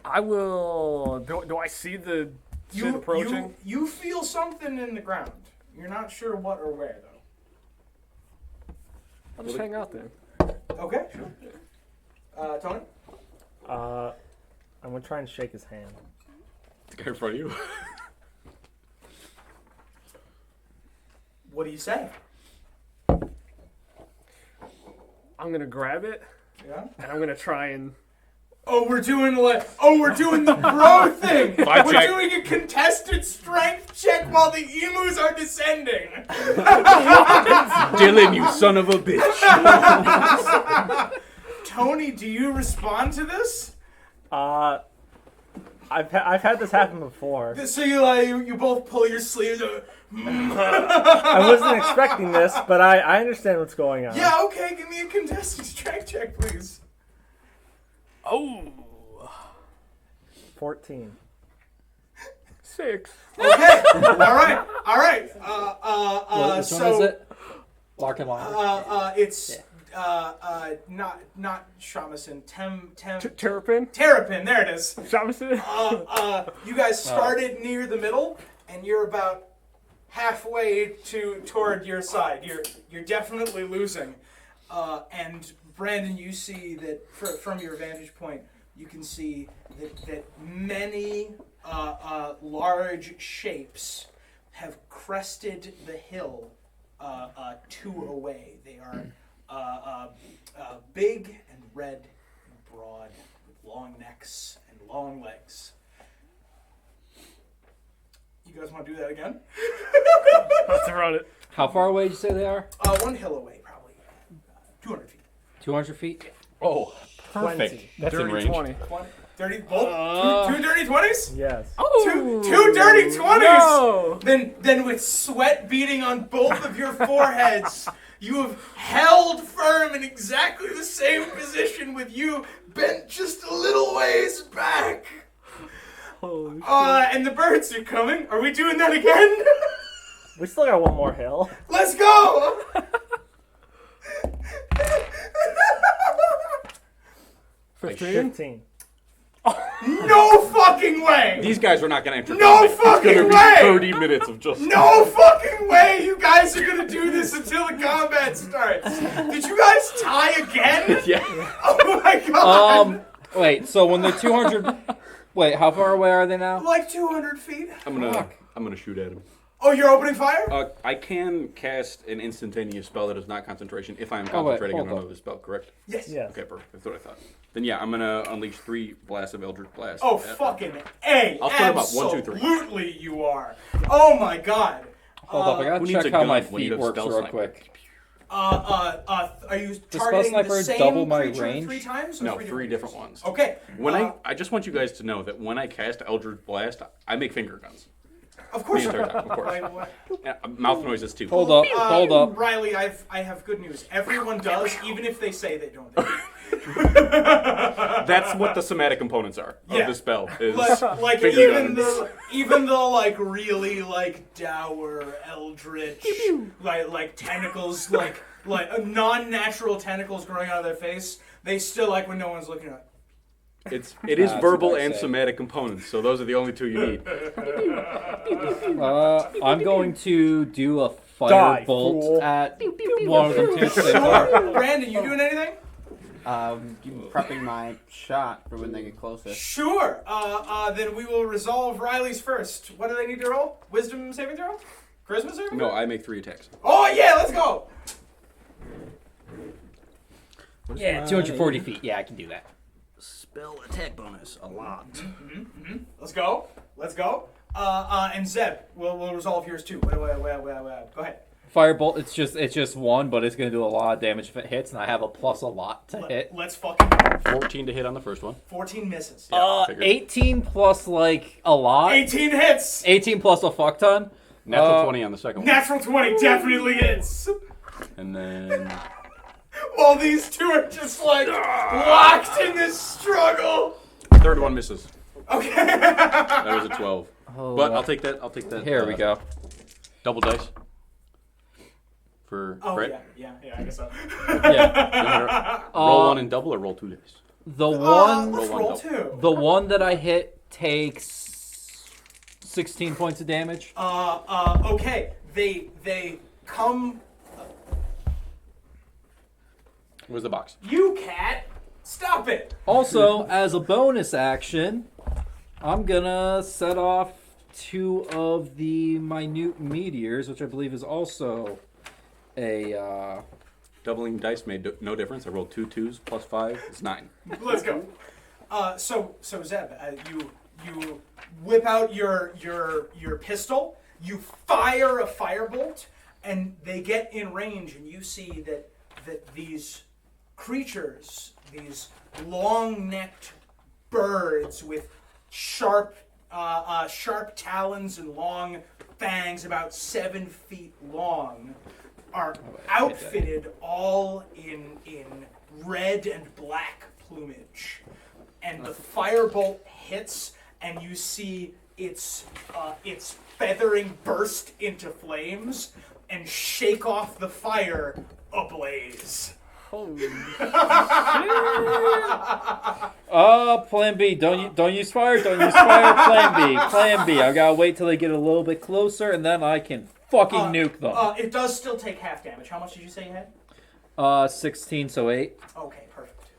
I will. Do I see the shit approaching? You feel something in the ground. You're not sure what or where though. I'll just hang out there. Okay. Sure. Tony. I'm gonna try and shake his hand. The guy in front of you. What do you say? I'm gonna grab it Yeah. and I'm gonna try and. We're doing the bro thing. Five We're check. doing a contested strength check while the emus are descending. Dylan, you son of a bitch. Tony, do you respond to this? I've had this happen before. So you both pull your sleeves. I wasn't expecting this, but I understand what's going on. Yeah, okay. Give me a contested strength check, please. Oh, 14. 6. Okay. All right. Which So one is it? Lock and lock. it's not Shamisen. Terrapin? Terrapin. There it is. Shamisen? You guys started near the middle, and you're about halfway toward your side. You're definitely losing. And Brandon, you see that from your vantage point, you can see that many large shapes have crested the hill two away. They are big and red and broad, with long necks and long legs. You guys want to do that again? Let's run it. How far away did you say they are? One hill away, probably 200 feet. 200 feet? Oh, perfect. 20. That's in Dirty range. 20. 20, 30, both? Two dirty 20s? Yes. Two dirty 20s! No! Then with sweat beating on both of your foreheads, you have held firm in exactly the same position with you bent just a little ways back. Holy And the birds are coming. Are we doing that again? We still got one more hill. Let's go! 15? 15. No fucking way! These guys are not going to enter. No combat. fucking It's gonna way! be 30 minutes of just. No fucking way you guys are gonna do this until the combat starts. Did you guys tie again? Yeah. Oh my god! Wait, so when they're 200... Wait, how far away are they now? Like 200 feet. I'm gonna shoot at him. Oh, you're opening fire? I can cast an instantaneous spell that is not concentration if I am Oh, wait, concentrating on hold on. another spell, correct? Yes. Yes. Okay, perfect. That's what I thought. Then yeah, I'm gonna unleash 3 blasts of Eldritch Blast. Oh, at- fucking A. I'll count 'em up. 1, 2, 3. Absolutely you are. Oh my god. Hold up, I Who gotta needs check a how gun my when you feet have works Spell real Sniper? quick. Are you Spell targeting Sniper the same double my creature range? 3 times? Or No, 3 different ones. Okay. When I just want you guys to know that when I cast Eldritch Blast, I make finger guns. Of course The you entire time, of course. Like, what? Mouth noises too. Hold up. Riley, I have good news. Everyone does, even if they say they don't. That's what the somatic components are of Yeah. the spell. Is Like finger even guns. the like really like dour eldritch like tentacles like non-natural tentacles growing out of their face, they still like when no one's looking at. It is That's verbal what I and say. somatic components, so those are the only two you need. I'm going to do a Die, firebolt fool. at one of them too. So they fire. Sure. Brandon, you doing anything? Prepping my shot for when they get closer. Sure. Then we will resolve Riley's first. What do they need to roll? Wisdom saving throw? Charisma saving No, throw? I make 3 attacks. Oh yeah, let's go. Yeah, 240 feet. Yeah, I can do that. Spell attack bonus, a lot. Let's go. Let's go. And Zeb, we'll resolve yours too. Wait. Go ahead. Firebolt. It's just one, but it's gonna do a lot of damage if it hits, and I have a plus a lot to hit. Let's fucking go. 14 to hit on the first one. 14 misses. figured. 18 plus like a lot. 18 hits. 18 plus a fuck ton. Natural 20 on the second one. Natural 20 definitely hits. And then While these two are just like locked in this struggle. third one misses. Okay. That was a 12. Oh, But I'll take that. Here we go. Double dice. For Oh Brett. yeah, I guess so. Yeah. Roll 1 and double or roll 2 dice? The one, Let's Roll one roll double. 2. the one that I hit takes 16 points of damage. Okay. They come. Where's the box? You cat, stop it. Also, as a bonus action, I'm gonna set off 2 of the minute meteors, which I believe is also a. Doubling dice made no difference. I rolled 2 2s plus 5. It's 9. Let's go. So Zeb, you whip out your pistol. You fire a firebolt, and they get in range, and you see that these creatures, these long-necked birds with sharp talons and long fangs, about 7 feet long, are outfitted all in red and black plumage. And the firebolt hits, and you see its feathering burst into flames and shake off the fire ablaze. Plan B. Don't use fire. Don't use fire. Plan B. Plan B. I gotta wait till they get a little bit closer, and then I can fucking nuke them. It does still take half damage. How much did you say you had? 16, so 8. Okay, perfect.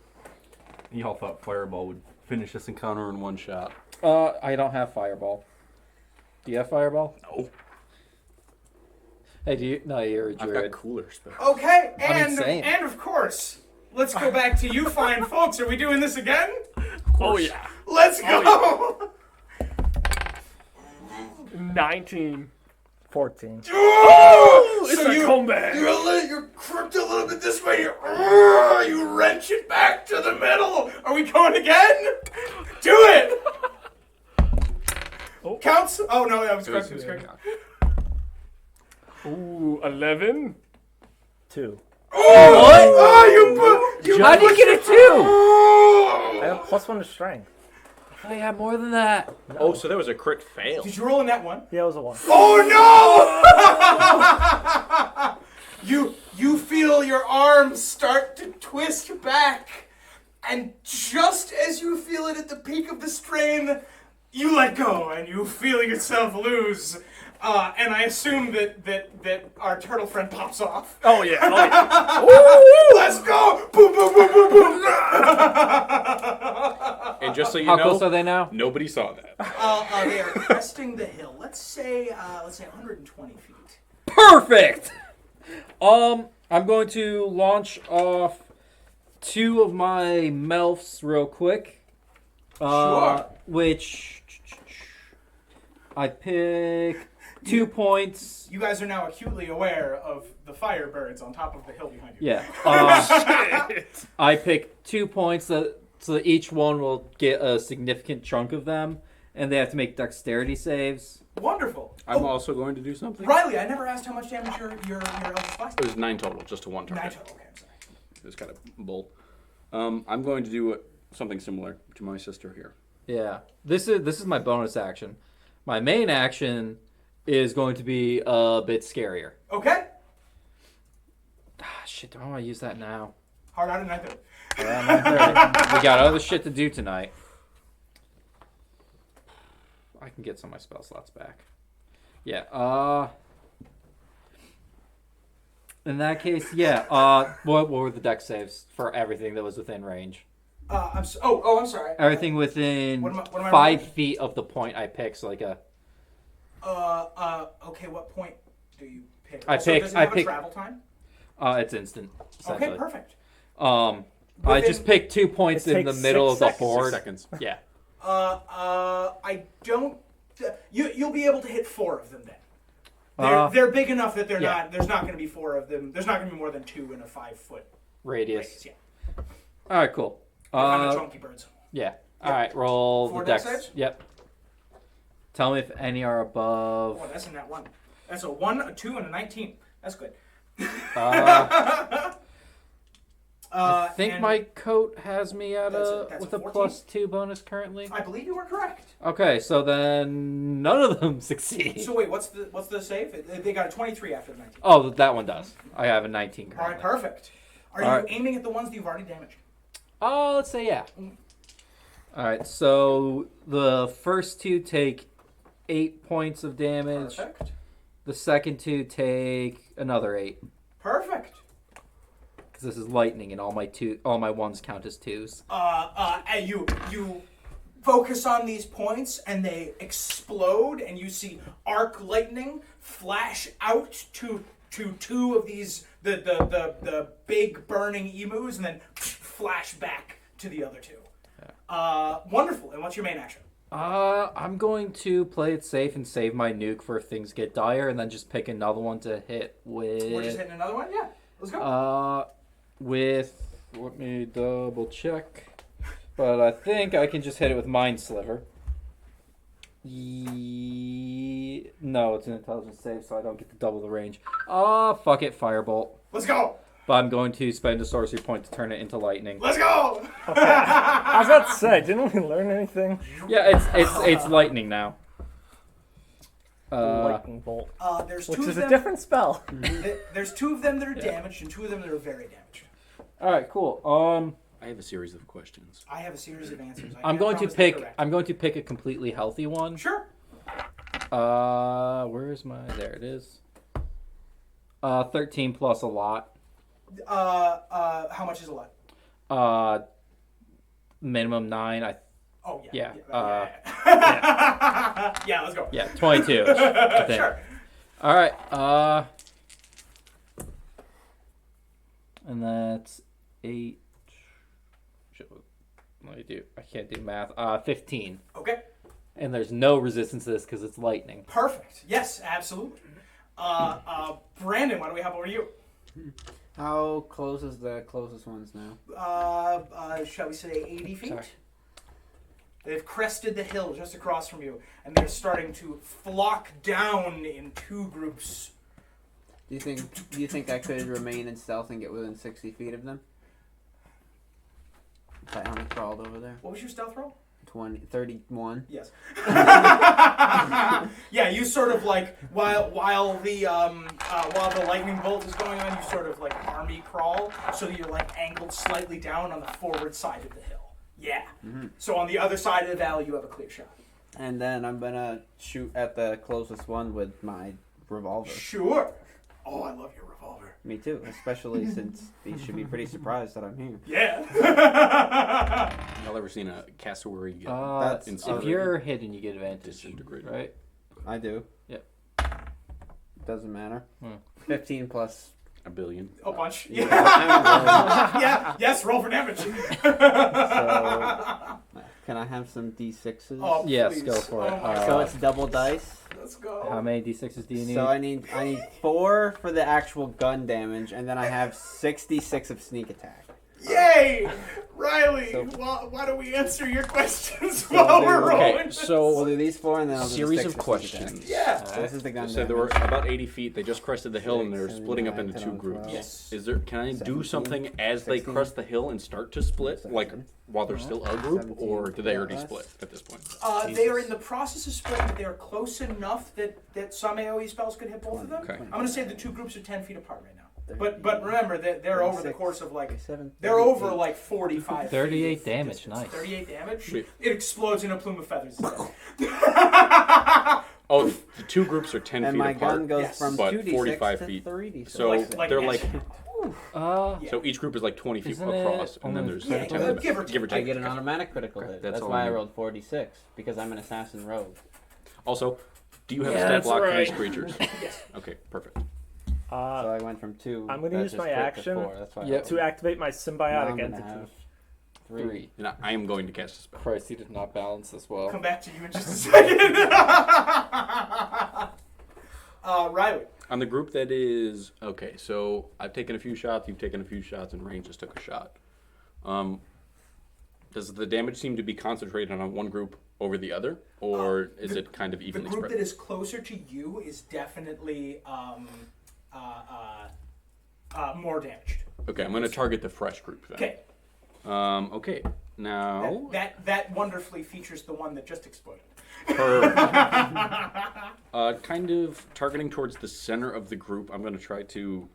Y'all thought Fireball would finish this encounter in one shot. I don't have fireball. Do you have fireball? No. Hey, do you? No, you're a I've got druid. cooler spells. Okay, I'm insane. and of course, let's go back to you fine folks. Are we doing this again? Oh, yeah. Let's go! 19. 14. So you comeback. You're crooked a little bit this way. You wrench it back to the middle. Are we going again? Do it. Oh. Counts? Oh no, that was correct. It was correct. Ooh, 11. 2. Oh, you How did you get a 2? I have +1 to strength. I have more than that. Oh, so that was a crit fail. Did you roll in that one? Yeah, it was a 1. Oh no! You feel your arms start to twist back, and just as you feel it at the peak of the strain, you let go and you feel yourself lose. And I assume that our turtle friend pops off. Oh, yeah. Let's go! Boom, boom, boom, boom, boom! And just so you How know, close are they now? nobody saw that. They are cresting the hill. Let's say 120 feet. Perfect. I'm going to launch off 2 of my melfs real quick. Sure. Which I pick 2 points. You guys are now acutely aware of the firebirds on top of the hill behind you. Yeah. I pick 2 points so that each one will get a significant chunk of them, and they have to make dexterity saves. Wonderful. I'm Oh, also going to do something. Riley, I never asked how much damage your Eldritch Blast It did. was 9 total, just to one target. 9 total. Okay, I'm sorry. It's kind of bull. I'm going to do something similar to my sister here. Yeah. This is my bonus action. My main action is going to be a bit scarier. Okay. Ah, shit, do I want to use that now? Hard out at 9:30. Around 9:30. We got other shit to do tonight. I can get some of my spell slots back. Yeah. In that case, yeah. What were the deck saves for everything that was within range? I'm sorry. Everything within What am I 5 rolling? feet of the point I picked. So like a. Okay, what point do you pick? I Also, pick- Does it I have pick- a travel time? It's instant. Okay, Essentially. perfect. I Within- just picked 2 points It in the takes middle 6 of the seconds. board. 6 seconds. Yeah. I don't. You'll be able to hit 4 of them then. Uh, They're big enough that they're yeah. not. There's not going to be 4 of them. There's not going to be more than 2 in a 5-foot Radius. radius. Yeah. All right. Cool. They're kind of chunky birds. Yeah. All right. Roll 4 the dex dex. saves? Yep. Tell me if any are above. Oh, that's in that one. That's a 1, a 2, and a 19. That's good. I think and my coat has me at That's with a a 14. +2 bonus currently. I believe you are correct. Okay, so then none of them succeed. So wait, what's the save? They got a 23 after the 19. Oh, that one does. I have a 19 All right, currently. perfect. Are you All right. aiming at the ones that you've already damaged? Oh, let's say yeah. All right, so the first 2 take 8 points of damage. Perfect. The second 2 take another 8 Perfect. because this is lightning and all my ones count as 2s. And you focus on these points, and they explode, and you see arc lightning flash out to 2 of these the big burning emus, and then flash back to the other 2. Wonderful. And what's your main action? I'm going to play it safe and save my nuke for if things get dire, and then just pick another one to hit with. We're just hitting another one. Yeah, let's go. Let me double check, but I think I can just hit it with Mind Sliver. No, it's an intelligence save, so I don't get to double the range. Fuck it, Firebolt. Let's go. But I'm going to spend a sorcery point to turn it into lightning. Let's go. I was about to say, didn't we learn anything? Yeah, it's lightning now. Lightning bolt, There's which 2 is of a them. different spell. There's 2 of them that are damaged, and 2 of them that are very damaged. All right, cool. I have a series of questions. I have a series of answers. I I'm can't going to promise they're pick. correct. I'm going to pick a completely healthy one. Sure. Where is my? There it is. 13 plus a lot. How much is a lot? Minimum 9. Oh Yeah, yeah, let's go. Yeah, 22. I think. Sure. All right. And that's 8. Let me do. I can't do math. 15. Okay. And there's no resistance to this because it's lightning. Perfect. Yes, absolutely. Brandon, why don't we hop over to you? How close is the closest ones now? Shall we say 80 feet? Sorry. They've crested the hill just across from you, and they're starting to flock down in 2 groups. Do you think I could remain in stealth and get within 60 feet of them? If I only crawled over there. What was your stealth roll? 31. Yes. Yeah, you sort of like while the lightning bolt is going on, you sort of like army crawl so that you're like angled slightly down on the forward side of the hill. Yeah. Mm-hmm. So on the other side of the valley, you have a clear shot. And then I'm gonna shoot at the closest one with my revolver. Sure. Oh, I love your revolver. Me too, especially since they should be pretty surprised that I'm here. Yeah. Y'all ever seen a cassowary get That's- If incinerated? you're hidden, you get advantage. Disintegrated. Right? I do. Yep. Doesn't matter. Hmm. 15 plus. A billion. A bunch. Yeah. Yeah. Yeah. Yes. Roll for damage. So, can I have some d6s? Oh, Yes, please. go for it. Oh my So God. it's double dice. Let's go. How many d6s do you need? So I need 4 for the actual gun damage, and then I have 66 of sneak attack. Yay! Riley, So- why don't we answer your questions while we're there- rolling? Okay, this? so We'll do these 4, and then I'll do the series 6 of for sneak attack. questions. Yeah. So this is the gun So damage. there were about 80 feet. They just crested the hill and they're 6, splitting up 7, into 9, 2 10, groups. 12. Yes. Is there? Can I do 17, something as they 16, crest the hill and start to split, like 17, while they're still a group, 17, or do they already yes. split at this point? They are in the process of splitting, but they are close enough that some AoE spells could hit both of them. Okay. I'm going to say the 2 groups are 10 feet apart right now. But remember that they're over the 36, course of like 37, they're over 38. like 45. 38 feet of damage, distance. nice. 38 damage. Sweet. It explodes in a plume of feathers. Oh, the two groups are 10 And feet my apart. gun goes Yes. from But 2d6 45 to feet. 3d6. So they're yes. like Uh, Yeah. so each group is like 20 feet Isn't it across, and then only there's Yeah, 10 give or take. I get an automatic critical hit. That's That's all why I I need. rolled 4d6 because I'm an assassin rogue. Also, do you have a Yeah, stat that's block for right. these creatures? Yes. Okay, perfect. So I went from 2. I'm gonna that use just my crit to action 4. That's why I Yep. rolled. to activate my Now symbiotic I'm gonna entity. have 3. And I am going to cast a spell. Christ, he did not balance this well. Come back to you in just a second. Riley. On the group that is okay, so I've taken a few shots, you've taken a few shots, and Rain just took a shot. Does the damage seem to be concentrated on one group over the other, or is it kind of The evenly group spread? that is closer to you is definitely more damaged. Okay, I'm going to target the fresh group then. Okay. Okay. Now, That wonderfully features the one that just exploded. kind of targeting towards the center of the group, I'm going to try to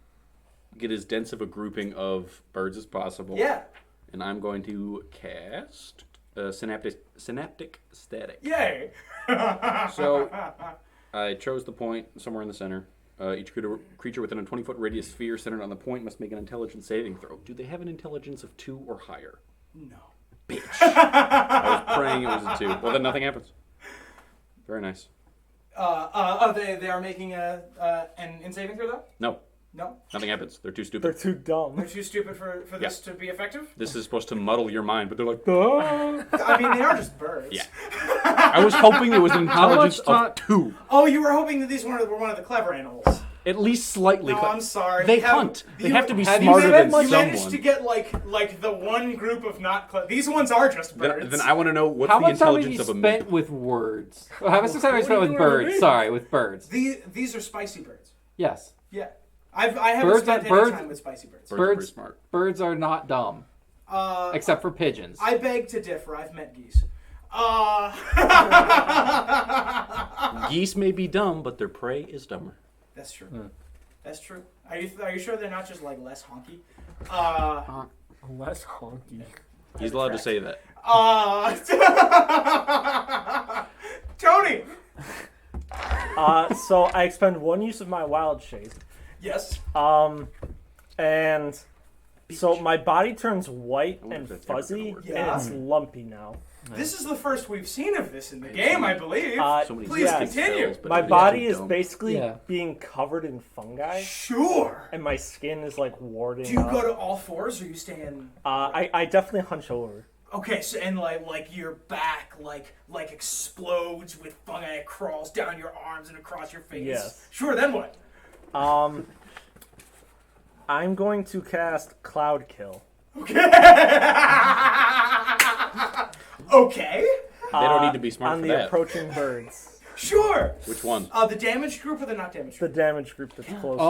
get as dense of a grouping of birds as possible. Yeah. And I'm going to cast synaptic static. Yay. So I chose the point somewhere in the center. Each creature within a 20-foot radius sphere centered on the point must make an intelligence saving throw. Do they have an intelligence of 2 or higher? No. I was praying it was a 2. Well, then nothing happens. Very nice. They are making an saving throw though? No, No. nothing happens. They're too They're stupid. too dumb. They're too stupid for this to be effective? This is supposed to muddle your mind, but they're like, duh. I mean, they are just birds. Yeah. I was hoping it was an intelligence much of 2. Oh, you were hoping that these were one of the clever animals. At least slightly. No, I'm sorry. They You have- hunt. They you- have to be have you smarter spent than much- You managed to someone. get like the one group of not clever. These ones are just birds. Then I want to know what's How the much time have you intelligence of a spent mink. with words? How much time have you What spent are with you doing over birds? me? Sorry, with birds. These are spicy birds. Yes. Yeah. I haven't Birds spent are- any birds- time with spicy birds. Birds are pretty Birds- smart. Birds are not dumb, except for pigeons. I beg to differ. I've met geese. Geese may be dumb, but their prey is dumber. That's true. That's true. Are you sure they're not just like less honky? Less honky. He's allowed to say that. Tony. So I expend one use of my wild shape. Yes. And so my body turns white I wonder and if that's ever fuzzy, gonna work. and Yeah. it's lumpy now. This is the first we've seen of this in the game, I believe. So many Please stupid continue. spells, but My they're body too is dumb. basically Yeah. being covered in fungi, Sure. and my skin is like warding Do you up. go to all fours or you stand? I definitely hunch over. Okay, so and like your back like explodes with fungi. It crawls down your arms and across your face. Yes. Sure. Then what? I'm going to cast Cloud Kill. Okay. They don't need to be smart on for the that. approaching birds. Sure. Which one? The damaged group or the not damaged The group? damage group that's closer.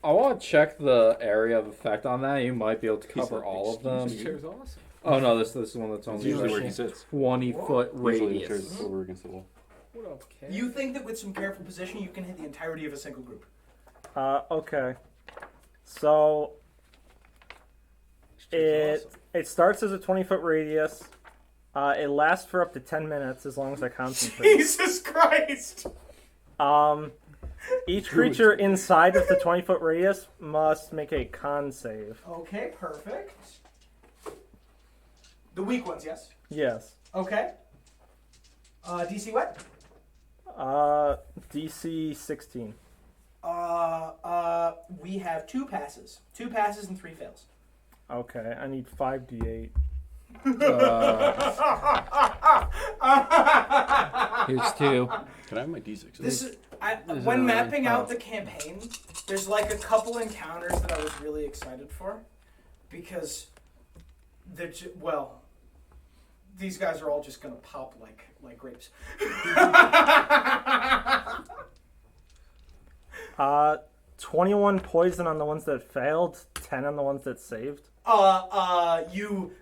I want to check the area of effect on that. You might be able to cover like, all of them. "Excuse me." Chair's awesome. Oh no, this is one that's It's only usually where like he sits. 20-foot Usually the chair's radius. over against the wall. What up, Ken? You think that with some careful positioning, you can hit the entirety of a single group? Okay. So it starts as a 20-foot radius. It lasts for up to 10 minutes as long as I concentrate. Jesus Christ! Each creature inside of the 20-foot radius must make a con save. Okay, perfect. The weak ones, yes. Yes. Okay. DC what? DC 16. We have 2 passes. 2 passes and 3 fails. Okay, I need 5d8. Here's 2. Can I have my d6? This is Is when it mapping alright? out the campaign. There's like a couple encounters that I was really excited for, because they're these guys are all just gonna pop like grapes. 21 poison on the ones that failed, 10 on the ones that saved.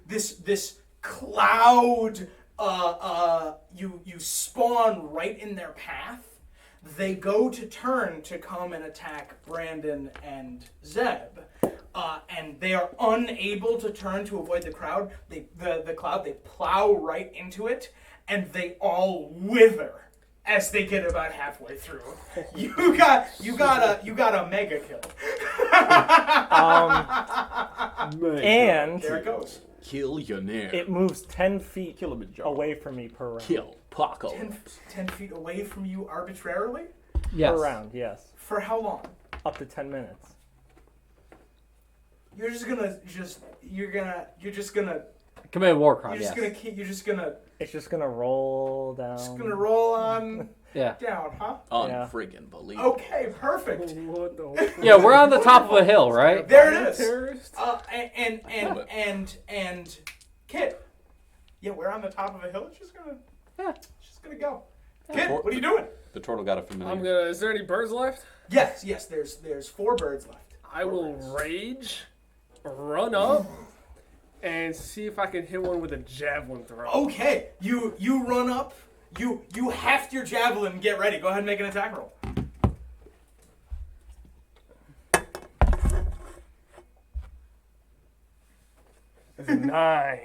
This cloud, you spawn right in their path. They go to turn to come and attack Brandon and Zeb. And they are unable to turn to avoid the crowd. The cloud. They plow right into it, and they all wither as they get about halfway through. You got a mega kill. And There it goes. Kill your name. it moves 10 feet Kilimanjaro. away from me per round. Kill Paco. 10 feet away from you arbitrarily? Yes. Per round, yes. For how long? Up to 10 minutes. You're just gonna Commit a war crime. You're just gonna It's just gonna roll down. roll on Yeah. down, huh? Unfriggin' believable. Okay, perfect. What the? Yeah, we're on the top of a hill, right? There it is. Terrorist? And Kid. Yeah, we're on the top of a hill. It's just gonna go. Kid, what are you doing? The turtle got a familiar. I'm gonna. Is there any birds left? Yes. There's 4 birds left. I will rage, run up, and see if I can hit one with a javelin throw. Okay, you run up. You heft your javelin. And get ready. Go ahead and make an attack roll. It's 9.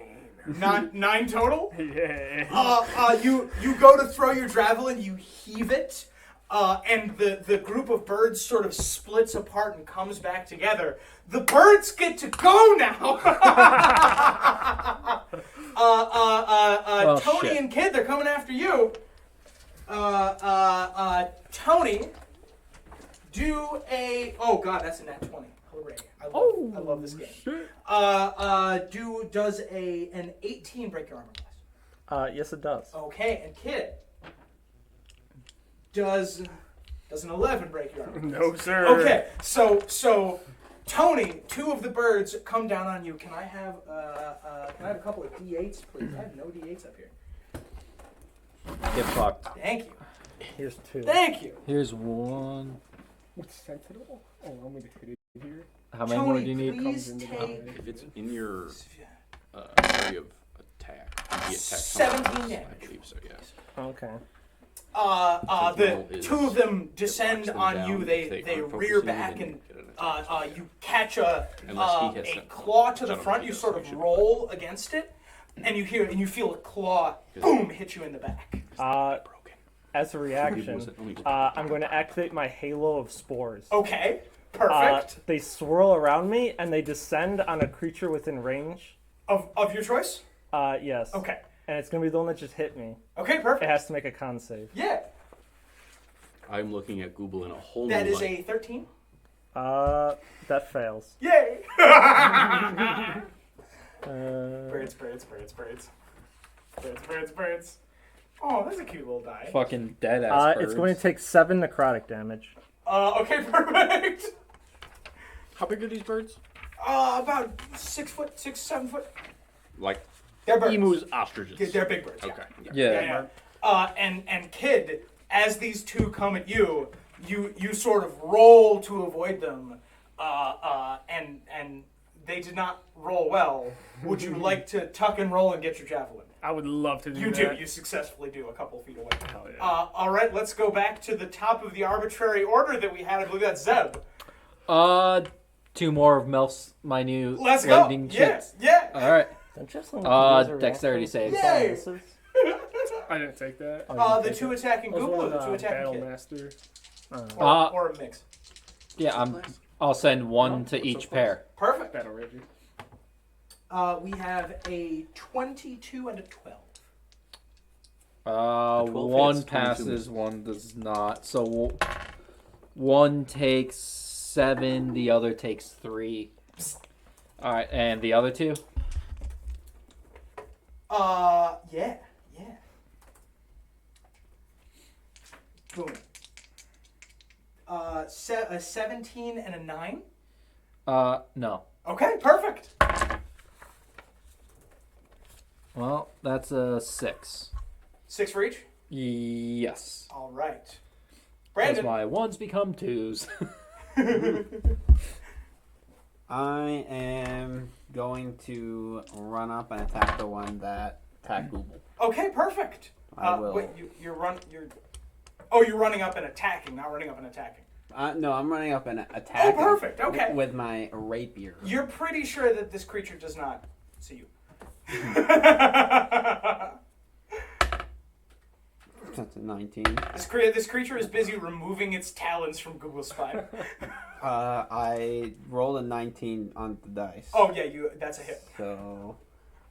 9 total. Yeah. You go to throw your javelin, you heave it, and the group of birds sort of splits apart and comes back together. The birds get to go now. Tony shit. and Kid, they're coming after you. Tony, do a. Oh God, that's a nat 20. Hooray! I love this game. Shit. Does an 18 break your armor class? Yes, it does. Okay, and Kid, does an 11 break your armor? No, sir. Okay, so Tony, 2 of the birds come down on you. Can I have a couple of D8s, please? I have no D8s up here. Get fucked. Thank you. Here's 2. Thank you. Here's 1. What's sentinel? Oh, I'm gonna hit it here. How many more Tony, do you need? please Comes into take If it's in your area of attack, you attack 17 something. damage. I believe so, yes. Okay. The 2 of them descend them on down you. if They they aren't rear focusing, back then and you get an attack. you catch a Unless he hits them. claw to I the don't front. think You he sort does, so of he roll against it, and you feel a claw boom hit you in the back. Broken. As a reaction, Was it only- I'm going to activate my halo of spores. Okay, perfect. They swirl around me and they descend on a creature within range. Of your choice. Yes. Okay. And it's going to be the one that just hit me. Okay, It perfect. has to make a con save. Yeah, I'm looking at Google in a whole that new is light. a 13. That fails. Yay! Birds. Birds. Oh, that's a cute little die. Fucking dead ass. It's going to take 7 necrotic damage. Okay, perfect. How big are these birds? About 6 foot, 7 foot. Like They're birds. emus, ostriches. They're big birds. Okay. Yeah. And Kid, as these 2 come at you, you sort of roll to avoid them, and they did not roll well. Would you like to tuck and roll and get your javelin? I would love to do You that. do. You successfully do a couple feet away. Hell yeah. All right, let's go back to the top of the arbitrary order that we had. I believe that's Zeb. 2 more of Melf's my new Let's go. lightning Yes. shit. Yeah. All right. Don't you have something with laser Dexterity reaction? saves. Yay! Bonuses? I didn't take that. Oh, you The take 2 it. attacking I was Google one or the of 2 attacking Battle Kid? Master. Or a mix. Yeah, I'll send 1 to each pair. Perfect. Battle Reggie. We have a 22 and a 12. The 12 1 hits, 22 passes, misses. 1 does not. So 1 takes 7, the other takes 3. All right, and the other 2? Yeah. Boom. A 17 and a 9. No. Okay, perfect. Well, that's a 6. 6 for each. Yes. All right. That's Brandon. why 1s become 2s. I am going to run up and attack the one that attacked Google. Okay, perfect. I will. Wait, you're Oh, you're running up and attacking, not running up and attacking. No, I'm running up and attacking. Oh, perfect. Okay. With my rapier. You're pretty sure that this creature does not see you. That's a 19. This creature is busy removing its talons from Google's spine. I rolled a 19 on the dice. Oh yeah, that's a hit. So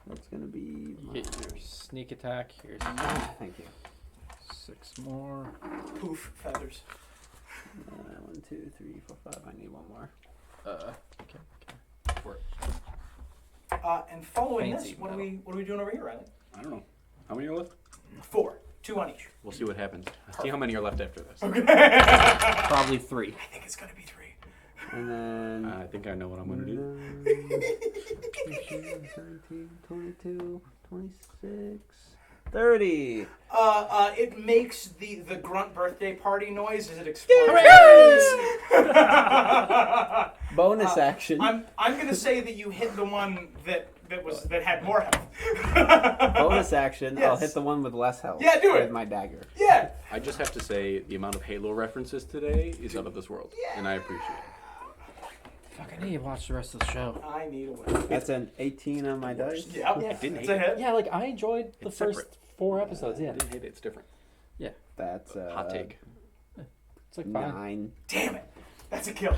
that's gonna be. Hit your sneak attack. Here's Thank you. 6 more. Poof, feathers. 1, 2, 3, 4, 5. I need one more. Okay. And following Fancy this, what are we doing over here, Riley? I don't know. How many are left? 4, 2 on each. We'll see what happens. See how many are left after this. Probably 3. I think it's gonna be 3. And then. I think I know what I'm going to do. 17, 22, 26, 30. It makes the grunt birthday party noise as it explodes. Bonus action. I'm gonna say that you hit the one that had more health. Bonus action. Yes. I'll hit the one with less health. Yeah, do it. With my dagger. Yeah. I just have to say the amount of Halo references today is out of this world, and I appreciate it. Fuck, I need to watch the rest of the show. I need a win. That's an 18 on my dice. Yeah. I didn't It's hate a hit. Yeah, like I enjoyed the It's first separate. 4 episodes. I Yeah, didn't hate it. It's different. That's Hot take. it's like fine. 9. Damn it. That's a kill.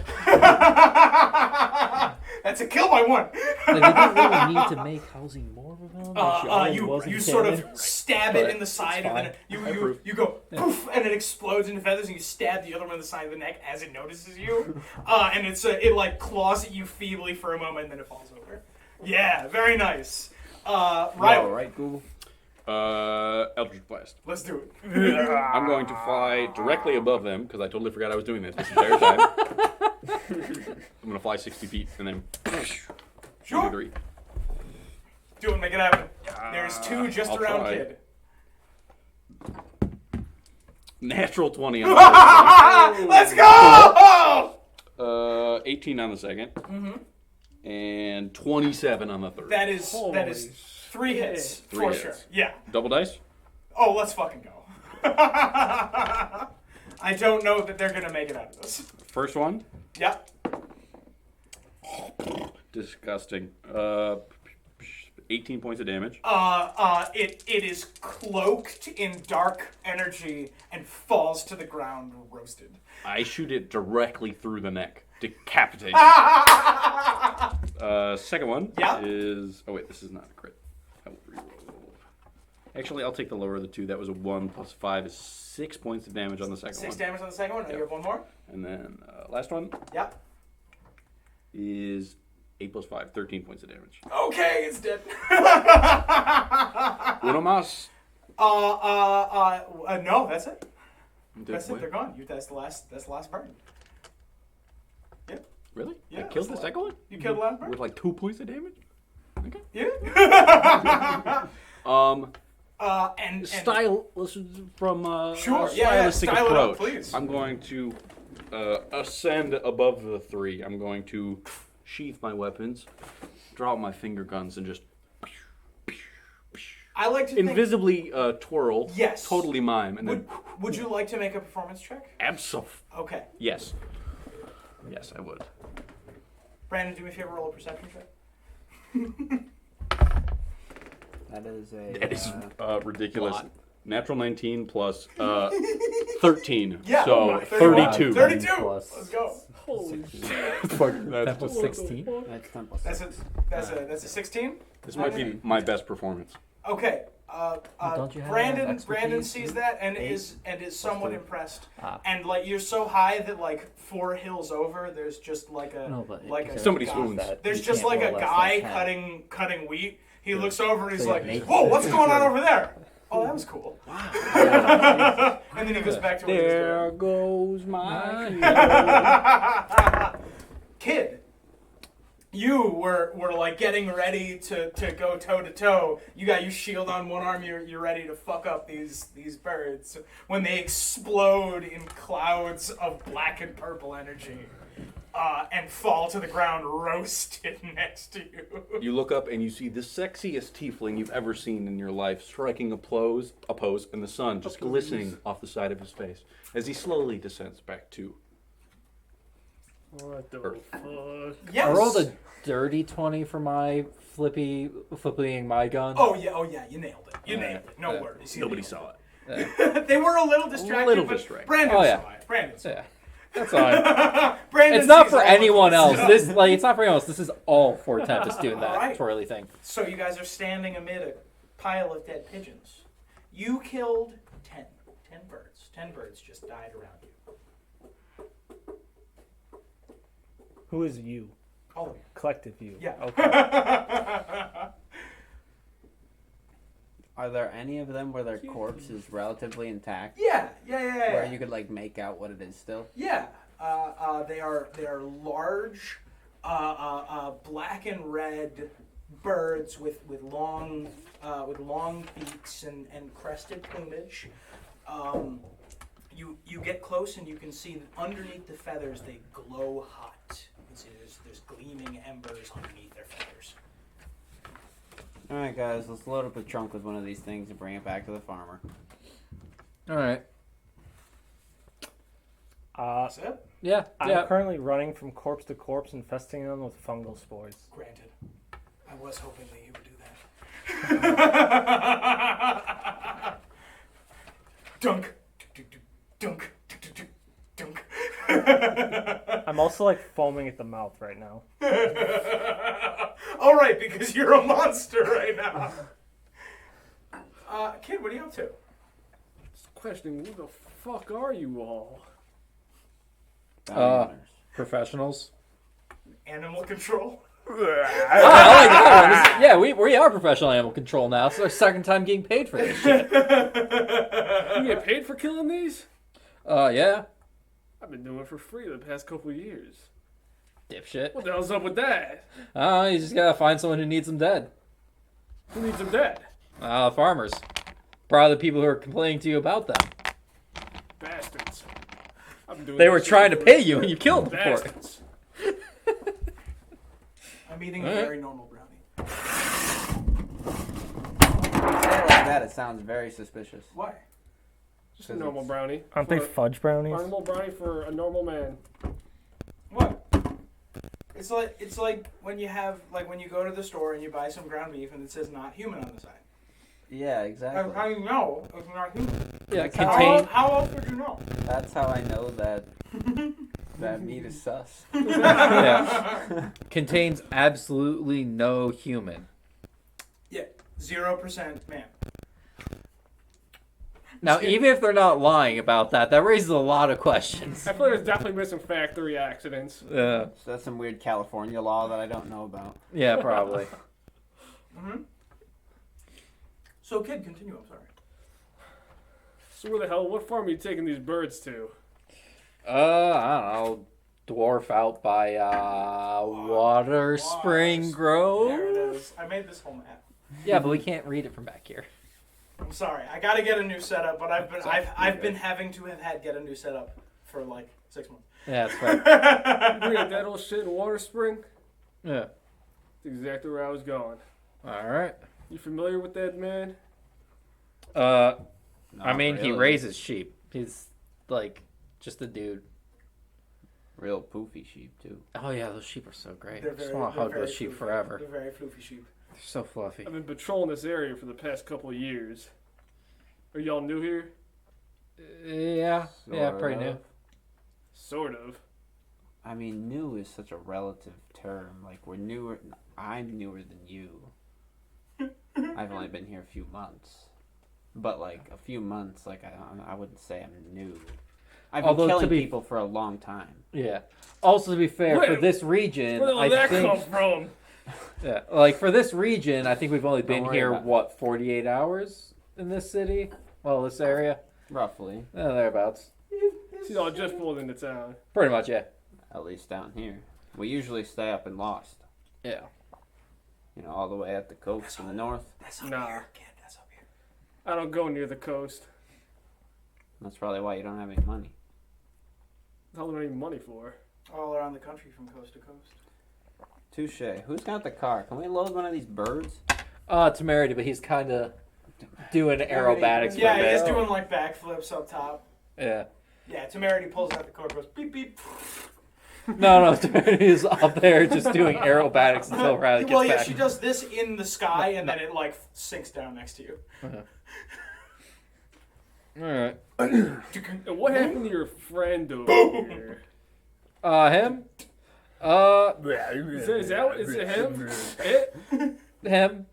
That's a kill by 1. Like, they didn't really need to make housing more of a villain. Like, she always was in You sort of canon. stab it in the side, and then you go poof, and it explodes into feathers, and you stab the other one in the side of the neck as it notices you, and it like claws at you feebly for a moment, and then it falls over. Yeah, very nice. Right. All right, Google. Eldritch Blast. Let's do it. I'm going to fly directly above them because I totally forgot I was doing this entire time. I'm going to fly 60 feet and then Sure. 3. Do it. Make it happen. There's 2 just I'll around, try. kid. Natural 20 on the first Let's go! one. 18 on the second. And 27 on the third. That is 3 hits for hits. sure. Yeah. Double dice? Oh, let's fucking go. I don't know that they're gonna make it out of this. First one? Yep. Disgusting. 18 points of damage. It is cloaked in dark energy and falls to the ground roasted. I shoot it directly through the neck. Decapitate. Second one is... Oh, wait, this is not a crit. I will reroll. Actually, I'll take the lower of the 2. That was a 1 plus 5 is 6 points of damage on the second 6 one. damage on the second one. You have 1 more. And then last one Yep. is 8 plus 5, 13 points of damage. Okay, it's dead. Uno más. No, that's it. That's it. Wait, They're gone. That's the last part. Really? Yeah, I killed the that's second one? You killed the last part. With like 2 points of damage? Okay. Yeah. And Style from Sure, stylistic style it up, approach. please. I'm going to ascend above the 3. I'm going to sheath my weapons, draw out my finger guns, and just I like to think, invisibly twirl. Yes. Totally mime, and then would you like to make a performance check? Okay. Yes. Yes, I would. Brandon, do me a favor, roll a perception check. That is a. That is ridiculous. lot. Natural 19 plus 13. Yeah, So 31. 32. 32. Plus- Let's go. That was 16. That's 10 plus. That's a 16. This might be my best performance. Okay. Don't you have Brandon expertise? sees that and 8 is somewhat two. impressed. Ah. And like you're so high that like 4 hills over, there's just like a No, but like a Somebody guy- swoons. There's You just can't like a roll less guy than 10. cutting wheat. He looks over and he's So you like, have an 8. "Whoa, what's going on over there?" Oh, that was cool. And then he goes back to what he was doing. There goes my Kid, you were like getting ready to go toe to toe. You got your shield on one arm. You're ready to fuck up these birds when they explode in clouds of black and purple energy. and fall to the ground roasted next to you. You look up and you see the sexiest tiefling you've ever seen in your life striking a pose in the sun, just glistening off the side of his face as he slowly descends back to What the Earth. fuck? Yes. I rolled a dirty 20 for my flipping my gun. Oh yeah, you nailed it. You nailed it. No worries. You Nobody nailed saw it. it. They were a little distracted. Little but distracted. Brandon Oh, yeah. saw it. Brandon saw it. Yeah, that's fine. Brandon It's not sees for all of anyone this else. stuff. It's not for anyone else. This is all for Tempest doing that Alright. twirly thing. So you guys are standing amid a pile of dead pigeons. You killed 10 birds. 10 birds just died around you. Who is you? All of you. Collective you. Yeah. Okay. Are there any of them where their corpse is relatively intact? Yeah. Where you could like make out what it is still? Yeah, they are large, black and red birds with long beaks and crested plumage. You get close and you can see that underneath the feathers they glow hot. You can see there's gleaming embers underneath their feathers. All right, guys, let's load up a trunk with one of these things and bring it back to the farmer. All right. That's it. Yeah. I'm Yeah. currently running from corpse to corpse, infesting them with fungal spores. Granted, I was hoping that you would do that. Dunk, dunk, dunk. I'm also like foaming at the mouth right now. All right, because you're a monster right now. Kid, what are you up to? Just questioning, who the fuck are you all? Bounty hunters. Professionals. Animal control. I like that one. Yeah, we are professional animal control now. It's our second time getting paid for this shit. You get paid for killing these? Yeah. I've been doing it for free the past couple of years. Dipshit. What the hell's up with that? You just gotta find someone who needs them dead. Who needs them dead? Farmers. Probably the people who are complaining to you about them. Bastards. I've been doing They this were shit trying to for- pay you and you killed them for it. Bastards. I'm eating a Alright. very normal brownie. Like that, it sounds very suspicious. Why? Just a normal brownie. Aren't they For- fudge brownies? Normal brownie for a normal man. What? It's like when you go to the store and you buy some ground beef and it says not human on the side. Yeah, exactly. How do you know it's not human? Yeah, That's how contain. How else would you know? That's how I know that that meat is sus. Yeah. Contains absolutely no human. Yeah, 0% man. Now, even if they're not lying about that, that raises a lot of questions. I feel like there's definitely been some factory accidents. Yeah. So that's some weird California law that I don't know about. Yeah, probably. So, kid, continue. I'm sorry. So where the hell, what farm are you taking these birds to? I don't know. Dwarf out by Water Spring There it Grove. is. I made this whole map. Yeah, but we can't read it from back here. I'm sorry. I gotta get a new setup, but I've been having to get a new setup for like 6 months. Yeah, that's right. Bring up that old shit in Water Spring? Yeah. That's exactly where I was going. All right. You familiar with that man? I Not mean, he really. raises sheep. He's like just a dude. Real poofy sheep too. Oh yeah, those sheep are so great. They're I just very, want to they're hug very those sheep floofy. forever. They're very floofy sheep. They're so fluffy. I've been patrolling this area for the past couple of years. Are y'all new here? Yeah, yeah, Sort pretty of. new. Sort of. I mean, new is such a relative term. Like, we're newer. I'm newer than you. I've only been here a few months. But, like, a few months, like, I wouldn't say I'm new. I've been Although, to killing be- people for a long time. Yeah. Also, to be fair, for Wait, this region, Where the hell I did that think, come from? yeah, like for this region, I think we've only been worry here about it. what 48 hours in this city. Well, this area, Roughly. thereabouts. See, y'all just pulled into town. Pretty much, yeah. At least down here. We usually stay up in Lost. Yeah. You know, all the way at the coast in the north. That's up Nah. here, kid. That's up here. I don't go near the coast. That's probably why you don't have any money. What the hell do I need money for? All around the country from coast to coast. Touche. Who's got the car? Can we load one of these birds? Temerity, but he's kind of doing aerobatics for a Yeah, bit. he's doing like backflips up top. Yeah. Yeah, Temerity pulls out the cord, goes beep beep. No, Temerity is up there just doing aerobatics until Riley gets Well, yeah, back. she does this in the sky, and then it like sinks down next to you. All right. And what happened to your friend over here? Him? Is it him? It? Him?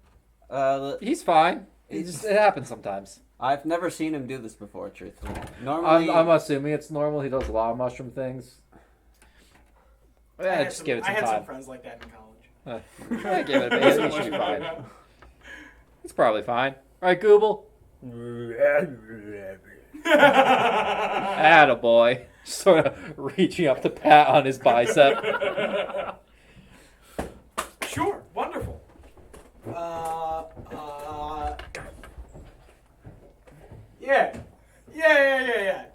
He's fine. It happens sometimes. I've never seen him do this before, truthfully. Normally, I'm assuming it's normal. He does a lot of mushroom things. Yeah, just give it I some had some time. friends like that in college. Yeah, give it a bit. He should be fine. It's probably fine. All right, Google. Attaboy. Sort of reaching up to pat on his bicep. Sure, wonderful. Yeah.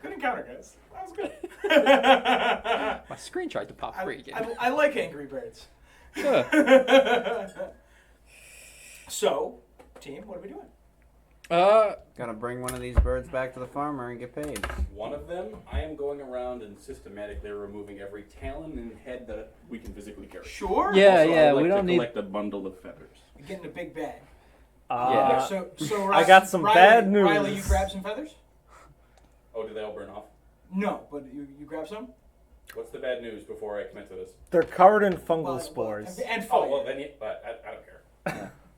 Good encounter, guys. That was good. My screen tried to pop free again. I like Angry Birds. Yeah. So, team, what are we doing? gotta bring one of these birds back to the farmer and get paid. One of them, I am going around and systematically removing every talon and head that we can physically carry. Sure. Yeah, Also, yeah, I would like we to don't need. collect a bundle of feathers. You're getting a big bag. Yeah. So I got some bad news. Riley, you grab some feathers? Oh, do they all burn off? No, but you grab some? What's the bad news before I commit to this? They're covered in fungal Well, spores. And Oh, fire. well, then I don't care.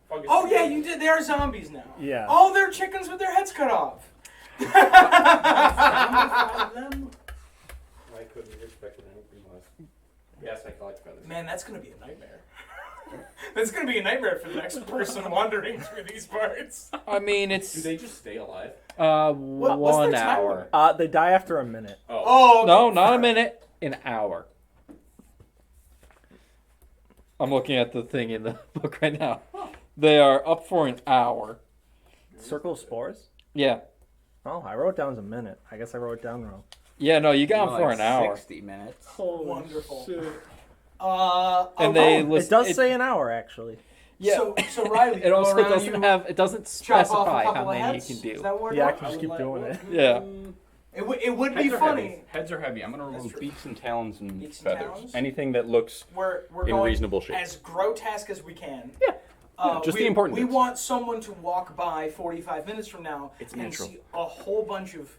Fungus Oh is yeah, good. you did. They are zombies now. Yeah. Oh, they're chickens with their heads cut off. Zombify them? I couldn't have expected anything less. Yes, I collect feathers. Man, that's gonna be a nightmare. That's gonna be a nightmare for the next person wandering through these parts. I mean, Do it's they just stay alive? what's their 1 time hour. limit? They die after a minute. Oh No, not a minute. An hour. I'm looking at the thing in the book right now. They are up for an hour. Circle of spores? Yeah. Oh, I wrote down as a minute. I guess I wrote it down wrong. Yeah, no, you got them More for like an hour. 60 minutes. Wonderful. Shit. And they It list, does say an hour, actually. Yeah. So Riley, It also go around, doesn't you have. It doesn't chop off a specify couple how of many heads? you can Is do. that what Yeah, I it can was? just keep doing it. Yeah. It would be Heads are funny. heavy. Heads are heavy. I'm going to That's remove true. beaks and talons and Beaks and feathers. talons? Anything that looks We're in going reasonable shape. as grotesque as we can. Yeah. Just we, the important We bits. want someone to walk by 45 minutes from now It's and natural. see a whole bunch of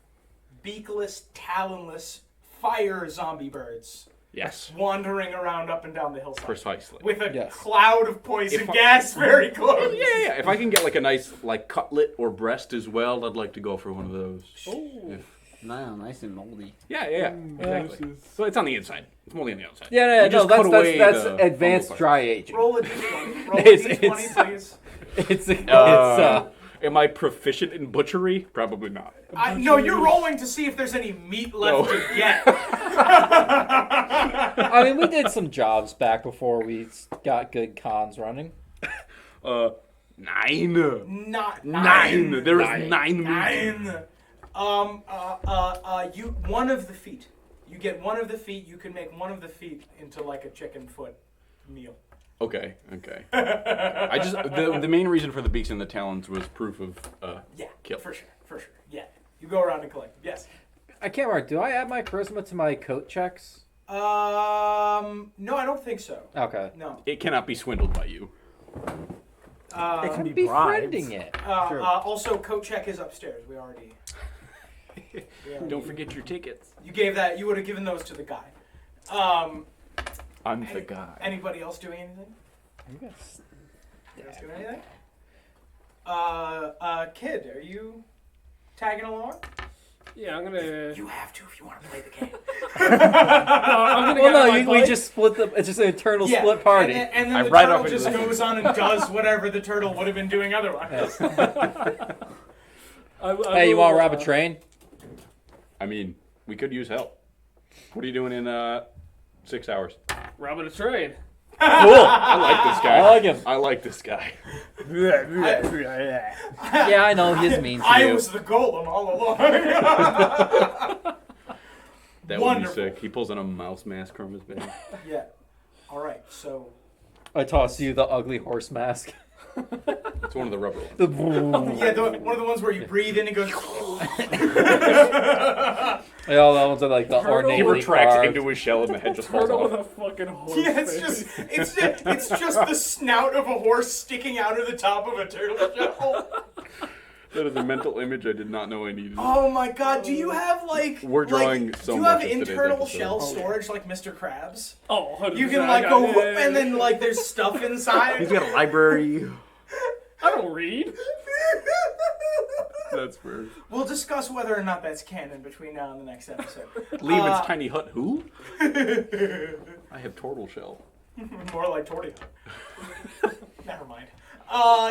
beakless, talonless fire zombie birds Yes. wandering around up and down the hillside Precisely. with a Yes. cloud of poison If I- gas very close. Yeah. If I can get like a nice like cutlet or breast as well, I'd like to go for one of those. If- No, nice and moldy. Yeah. Exactly. So it's on the inside. It's only on the outside. Yeah, You no, just that's cut away that's the advanced fungal dry aging. Roll a d20. Roll a It's- d20, it's- please. Am I proficient in butchery? Probably not. No, you're rolling to see if there's any meat left No. to get. I mean, we did some jobs back before we got good cons running. 9. Not Nine. There is Nine. 9 meat. Nine. You one of the feet. You get one of the feet. You can make one of the feet into like a chicken foot meal. Okay. I just the main reason for the beaks and the talons was proof of Yeah, kill. for sure. Yeah, you go around and collect. Yes. I can't remember. Do I add my charisma to my coat checks? No, I don't think so. Okay. No. It cannot be swindled by you. It can be Befriending bribed. it. Also, coat check is upstairs. We already. Don't forget your tickets. You gave that. You would have given those to the guy. I'm the guy. Anybody else doing anything? You guys- You guys doing anything? Kid, are you tagging along? Yeah, I'm gonna. You have to if you want to play the game. I'm gonna Well, get on no, my we bike. just split the. It's just an eternal split party. And then I the ride turtle off into just the- goes on and does whatever the turtle would have been doing otherwise. I Hey, you will, want to rob a train? I mean, we could use help. What are you doing in 6 hours? robbing a train. Cool. I like this guy. I like him. I like this guy. Yeah, I know he's mean to I you. was the golem all along. That would Wonderful. be sick. He pulls on a mouse mask from his bag. Yeah. All right. So. I toss you the ugly horse mask. It's one of the rubber ones. Yeah, one of the ones where you breathe in and goes. Yeah, all the ones are like the Turtle. ornate. He retracts into his shell and the head just falls Turtle with off. a fucking horse Yeah, it's face. just the snout of a horse sticking out of the top of a turtle shell. That is a mental image I did not know I needed. Oh my god, do you have like We're drawing so do you much have of today's internal episode. shell storage like Mr. Krabs? Oh, 100%. You can like go whoop and then like there's stuff inside. He's got a library. I don't read. That's fair. We'll discuss whether or not that's canon between now and the next episode. Leland's tiny hut. Who? I have turtle shell. More like Torty. Never mind.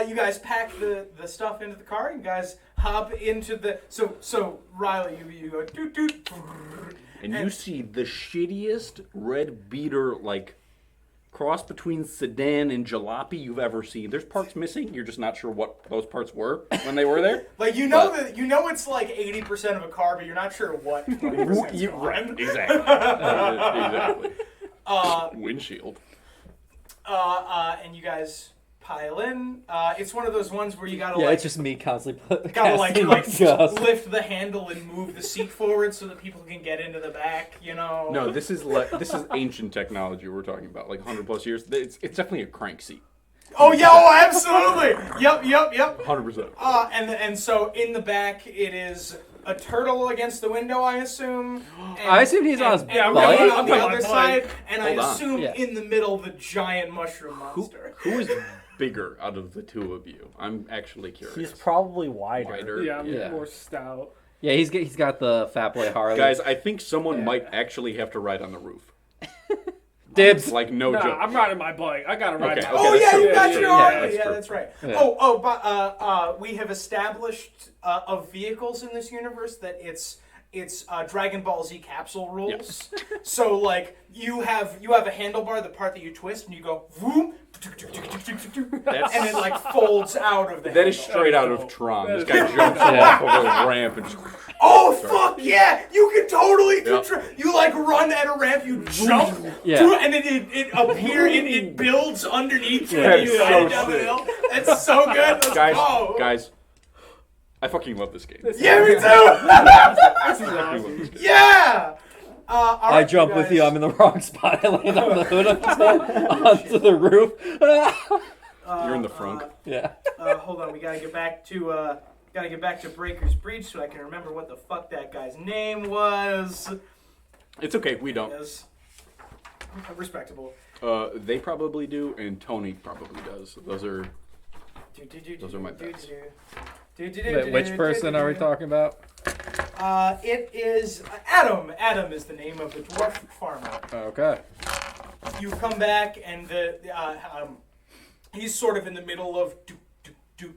You guys pack the stuff into the car. You guys hop into the so Riley, you go doot doot. And you see the shittiest red beater like cross between sedan and jalopy you've ever seen. There's parts missing. You're just not sure what those parts were when they were there. Like that it's like 80% of a car, but you're not sure what 20% is gone. Right, exactly. Exactly. Windshield. And you guys pile in. It's one of those ones where you gotta Yeah, like it's just me constantly gotta casting dust. lift the handle and move the seat forward so that people can get into the back. You know. No, this is ancient technology we're talking about, like 100 plus years. It's definitely a crank seat. Oh yeah, oh absolutely. Yep. 100%. And so in the back it is a turtle against the window, I assume. And, I assume he's on his and butt. Ray on the I'm other on side, and Hold I on. assume Yeah. in the middle the giant mushroom monster. Who is bigger out of the two of you? I'm actually curious. He's probably wider. Wider. Yeah, I'm Yeah. more stout. Yeah, he's got the Fat Boy Harley. Guys, I think someone might actually have to ride on the roof. Dibs. Like no Nah, joke. I'm riding my bike. I gotta ride Okay, my okay. Oh bike. yeah, true. you got Yeah, your yeah, Harley. that's Yeah, true. that's right. Yeah. But we have established of vehicles in this universe that it's Dragon Ball Z capsule rules. So like you have a handlebar, the part that you twist, and you go vroom, and it like folds out of the. That is handle. straight out of Tron. This That guy is- jumps off of a ramp and just... Oh fuck yeah! You can totally Yep. you like run at a ramp, you jump, Yeah. through, and then it appears, it builds underneath you, and That's you ride so it down the sick. hill. That's so good. Let's go. Guys, I fucking love this game. Yeah, me too. This is I fucking love awesome. this game. Yeah. All I right, jump with you. I'm in the wrong spot. I land on the hood of his head onto the roof. You're in the front. Yeah. Hold on, we gotta get back to Breaker's Breach so I can remember what the fuck that guy's name was. It's okay, we don't. Yes. Respectable. They probably do, and Tony probably does. Those are my bets. Wait, which person are we talking about? It is Adam. Adam is the name of the dwarf farmer. Okay. You come back and he's sort of in the middle of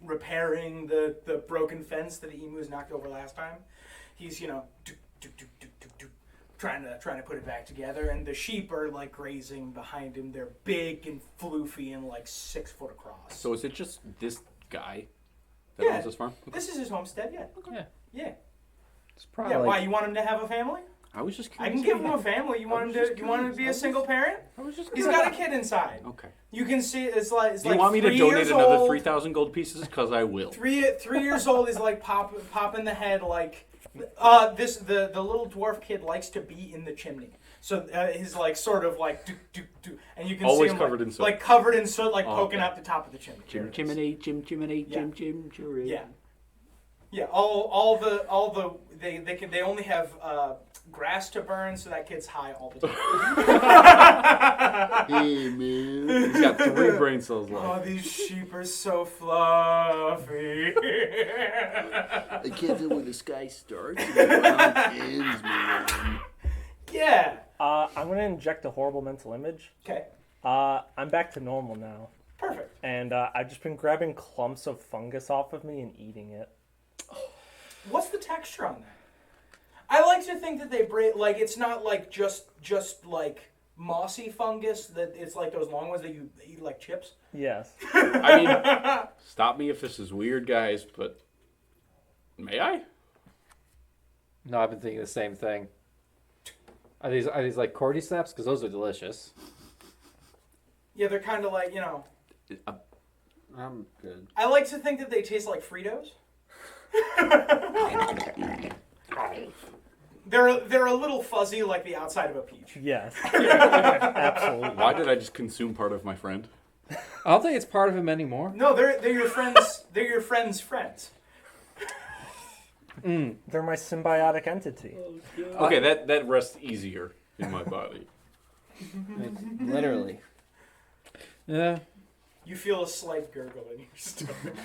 repairing the broken fence that the emus knocked over last time. He's trying to put it back together, and the sheep are like grazing behind him. They're big and floofy and like 6 foot across. So is it just this guy that Yeah. owns this farm? Okay. This is his homestead, yeah. Yeah. Yeah. It's probably Yeah. Why you want him to have a family? I was just I curious. can give him a family. You want him to be a single parent? I was just He's got a kid inside. Okay. You can see it's like Do you want me to 3 donate years another old. 3,000 gold pieces? Because I will. 3 years old is like popping the head like the little dwarf kid likes to be in the chimney. So he's like sort of like do, and you can Always see him covered like, in soot. like covered in soot, like Oh, poking yeah. out the top of the chimney. There it is. Chimney, chimney, Yeah. chimney. Yeah. Yeah, all the they only have grass to burn, so that kid's high all the time. Hey man, he's got 3 brain cells Oh, left. these sheep are so fluffy. I can't tell where the sky starts and the ground ends, man. Yeah. I'm gonna inject a horrible mental image. Okay. I'm back to normal now, Perfect. and I've just been grabbing clumps of fungus off of me and eating it. What's the texture on that? I like to think that they break like it's not like just like mossy fungus, that it's like those long ones that you eat like chips. Yes. I mean, stop me if this is weird, guys, but may I? No, I've been thinking the same thing. Are these like cordyceps? Because those are delicious. Yeah, they're kind of like, I'm good. I like to think that they taste like Fritos. They're a little fuzzy like the outside of a peach. Yes. Absolutely. Why did I just consume part of my friend? I don't think it's part of him anymore. No, they're your friends. They're your friends' friends. They're my symbiotic entity. Okay, that rests easier in my body. Literally. Yeah. You feel a slight gurgle in your stomach.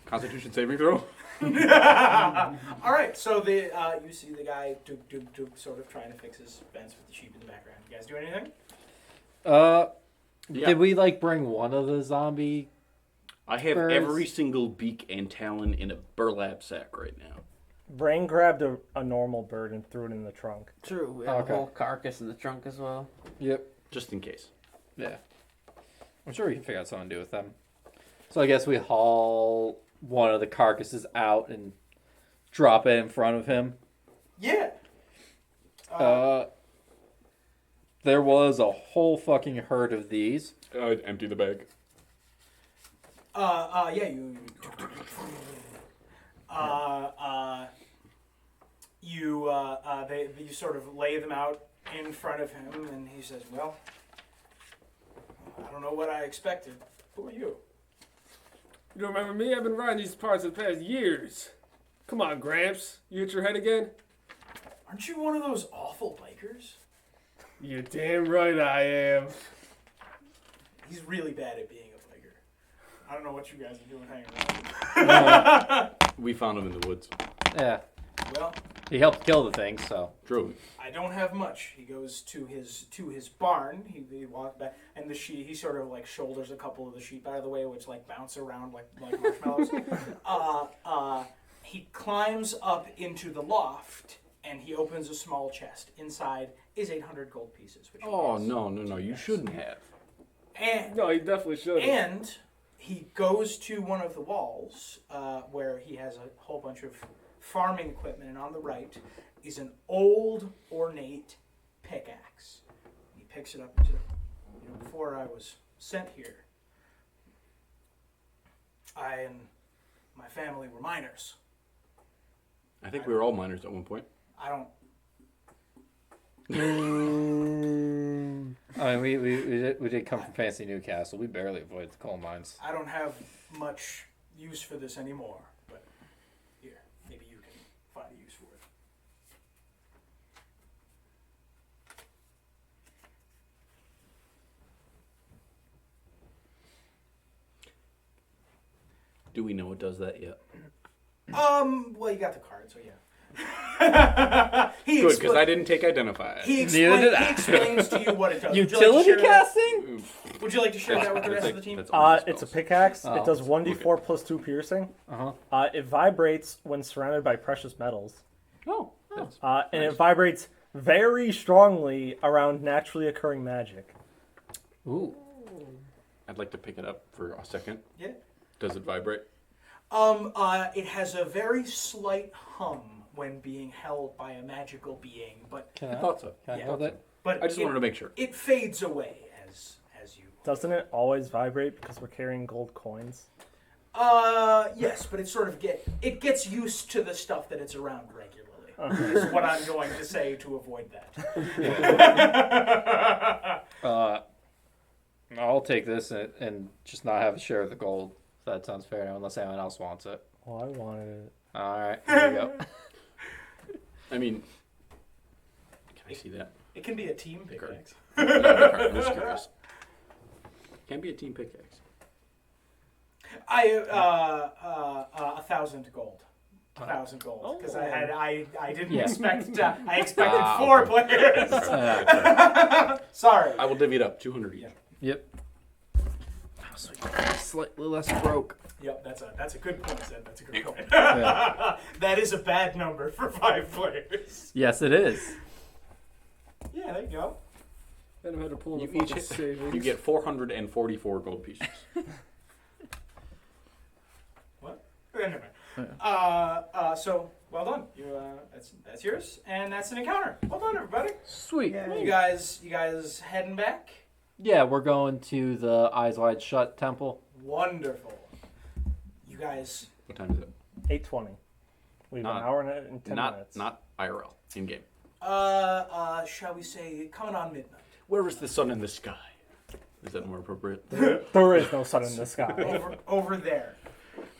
Constitution saving throw? All right, so you see the guy sort of trying to fix his fence with the sheep in the background. You guys do anything? Yeah. Did we like bring one of the zombie? I have Birds. every single beak and talon in a burlap sack right now. Brain grabbed a normal bird and threw it in the trunk. True. We have Okay. a whole carcass in the trunk as well. Yep. Just in case. Yeah. I'm sure we can figure out something to do with them. So I guess we haul one of the carcasses out and drop it in front of him. Yeah. There was a whole fucking herd of these. I'd empty the bag. Yeah, you sort of lay them out in front of him, and he says, "Well, I don't know what I expected. Who are you?" You don't remember me? I've been riding these parts the past years. Come on, Gramps. You hit your head again? Aren't you one of those awful bikers? You're damn right I am. He's really bad at being a biker. I don't know what you guys are doing hanging around. We found him in the woods. Yeah. Well, He helped kill the thing, so. True. I don't have much. He goes to his barn. He walks back, and he sort of like shoulders a couple of the sheep out of the way, which like bounce around like marshmallows. He climbs up into the loft, and he opens a small chest. Inside is 800 gold pieces. Which he Oh, gives no. to You guys. shouldn't have. And No, he definitely should. And he goes to one of the walls where he has a whole bunch of farming equipment, and on the right is an old, ornate pickaxe. He picks it up and says, before I was sent here, I and my family were miners. I think we were all miners at one point. I don't... I mean, we did come from fancy Newcastle. We barely avoided the coal mines. I don't have much use for this anymore, but here, maybe you can find a use for it. Do we know it does that yet? Well, you got the card, so yeah. Good, because I didn't take identify. He Neither did I. explains to you what it does. Utility casting? Would you like to share that with the rest of the team? That's all the It's a spells. pickaxe. Oh. It does 1d4 plus 2 piercing. Uh-huh. It vibrates when surrounded by precious metals. Oh, that's And it vibrates very strongly around naturally occurring magic. Ooh. I'd like to pick it up for a second. Yeah. Does it vibrate? It has a very slight hum when being held by a magical being, but Can I thought so. Can I Yeah. hold it? I just wanted to make sure. it fades away as you. Doesn't it always vibrate because we're carrying gold coins? Yes, but it sort of gets used to the stuff that it's around regularly. Is what I'm going to say to avoid that. I'll take this and just not have a share of the gold. That sounds fair, unless anyone else wants it. Well, I wanted it. All right, here you go. I mean, can I see that? It can be a team pickaxe. I'm just curious. Can be a team pickaxe. 1,000 gold. 1,000 gold because I didn't Yeah. expect I expected 4 players. Sorry. I will divvy it up. 200 each. Yep. So slightly less broke. Yep, that's a good point, Zed. That's a good point. Yeah. That is a bad number for 5 players. Yes, it is. Yeah, there you go. Then I had to pull the You fucking each savings. you get 444 gold pieces. What? Never mind. So Well done. That's yours, and that's an encounter. Well done, everybody. Sweet. You guys heading back? Yeah, we're going to the Eyes Wide Shut temple. Wonderful. You guys. What time is it? 8:20. We have an hour and 10 minutes. Not IRL, in-game. Shall we say coming on midnight? Where is the sun in the sky? Is that more appropriate? There is no sun in the sky. Over there.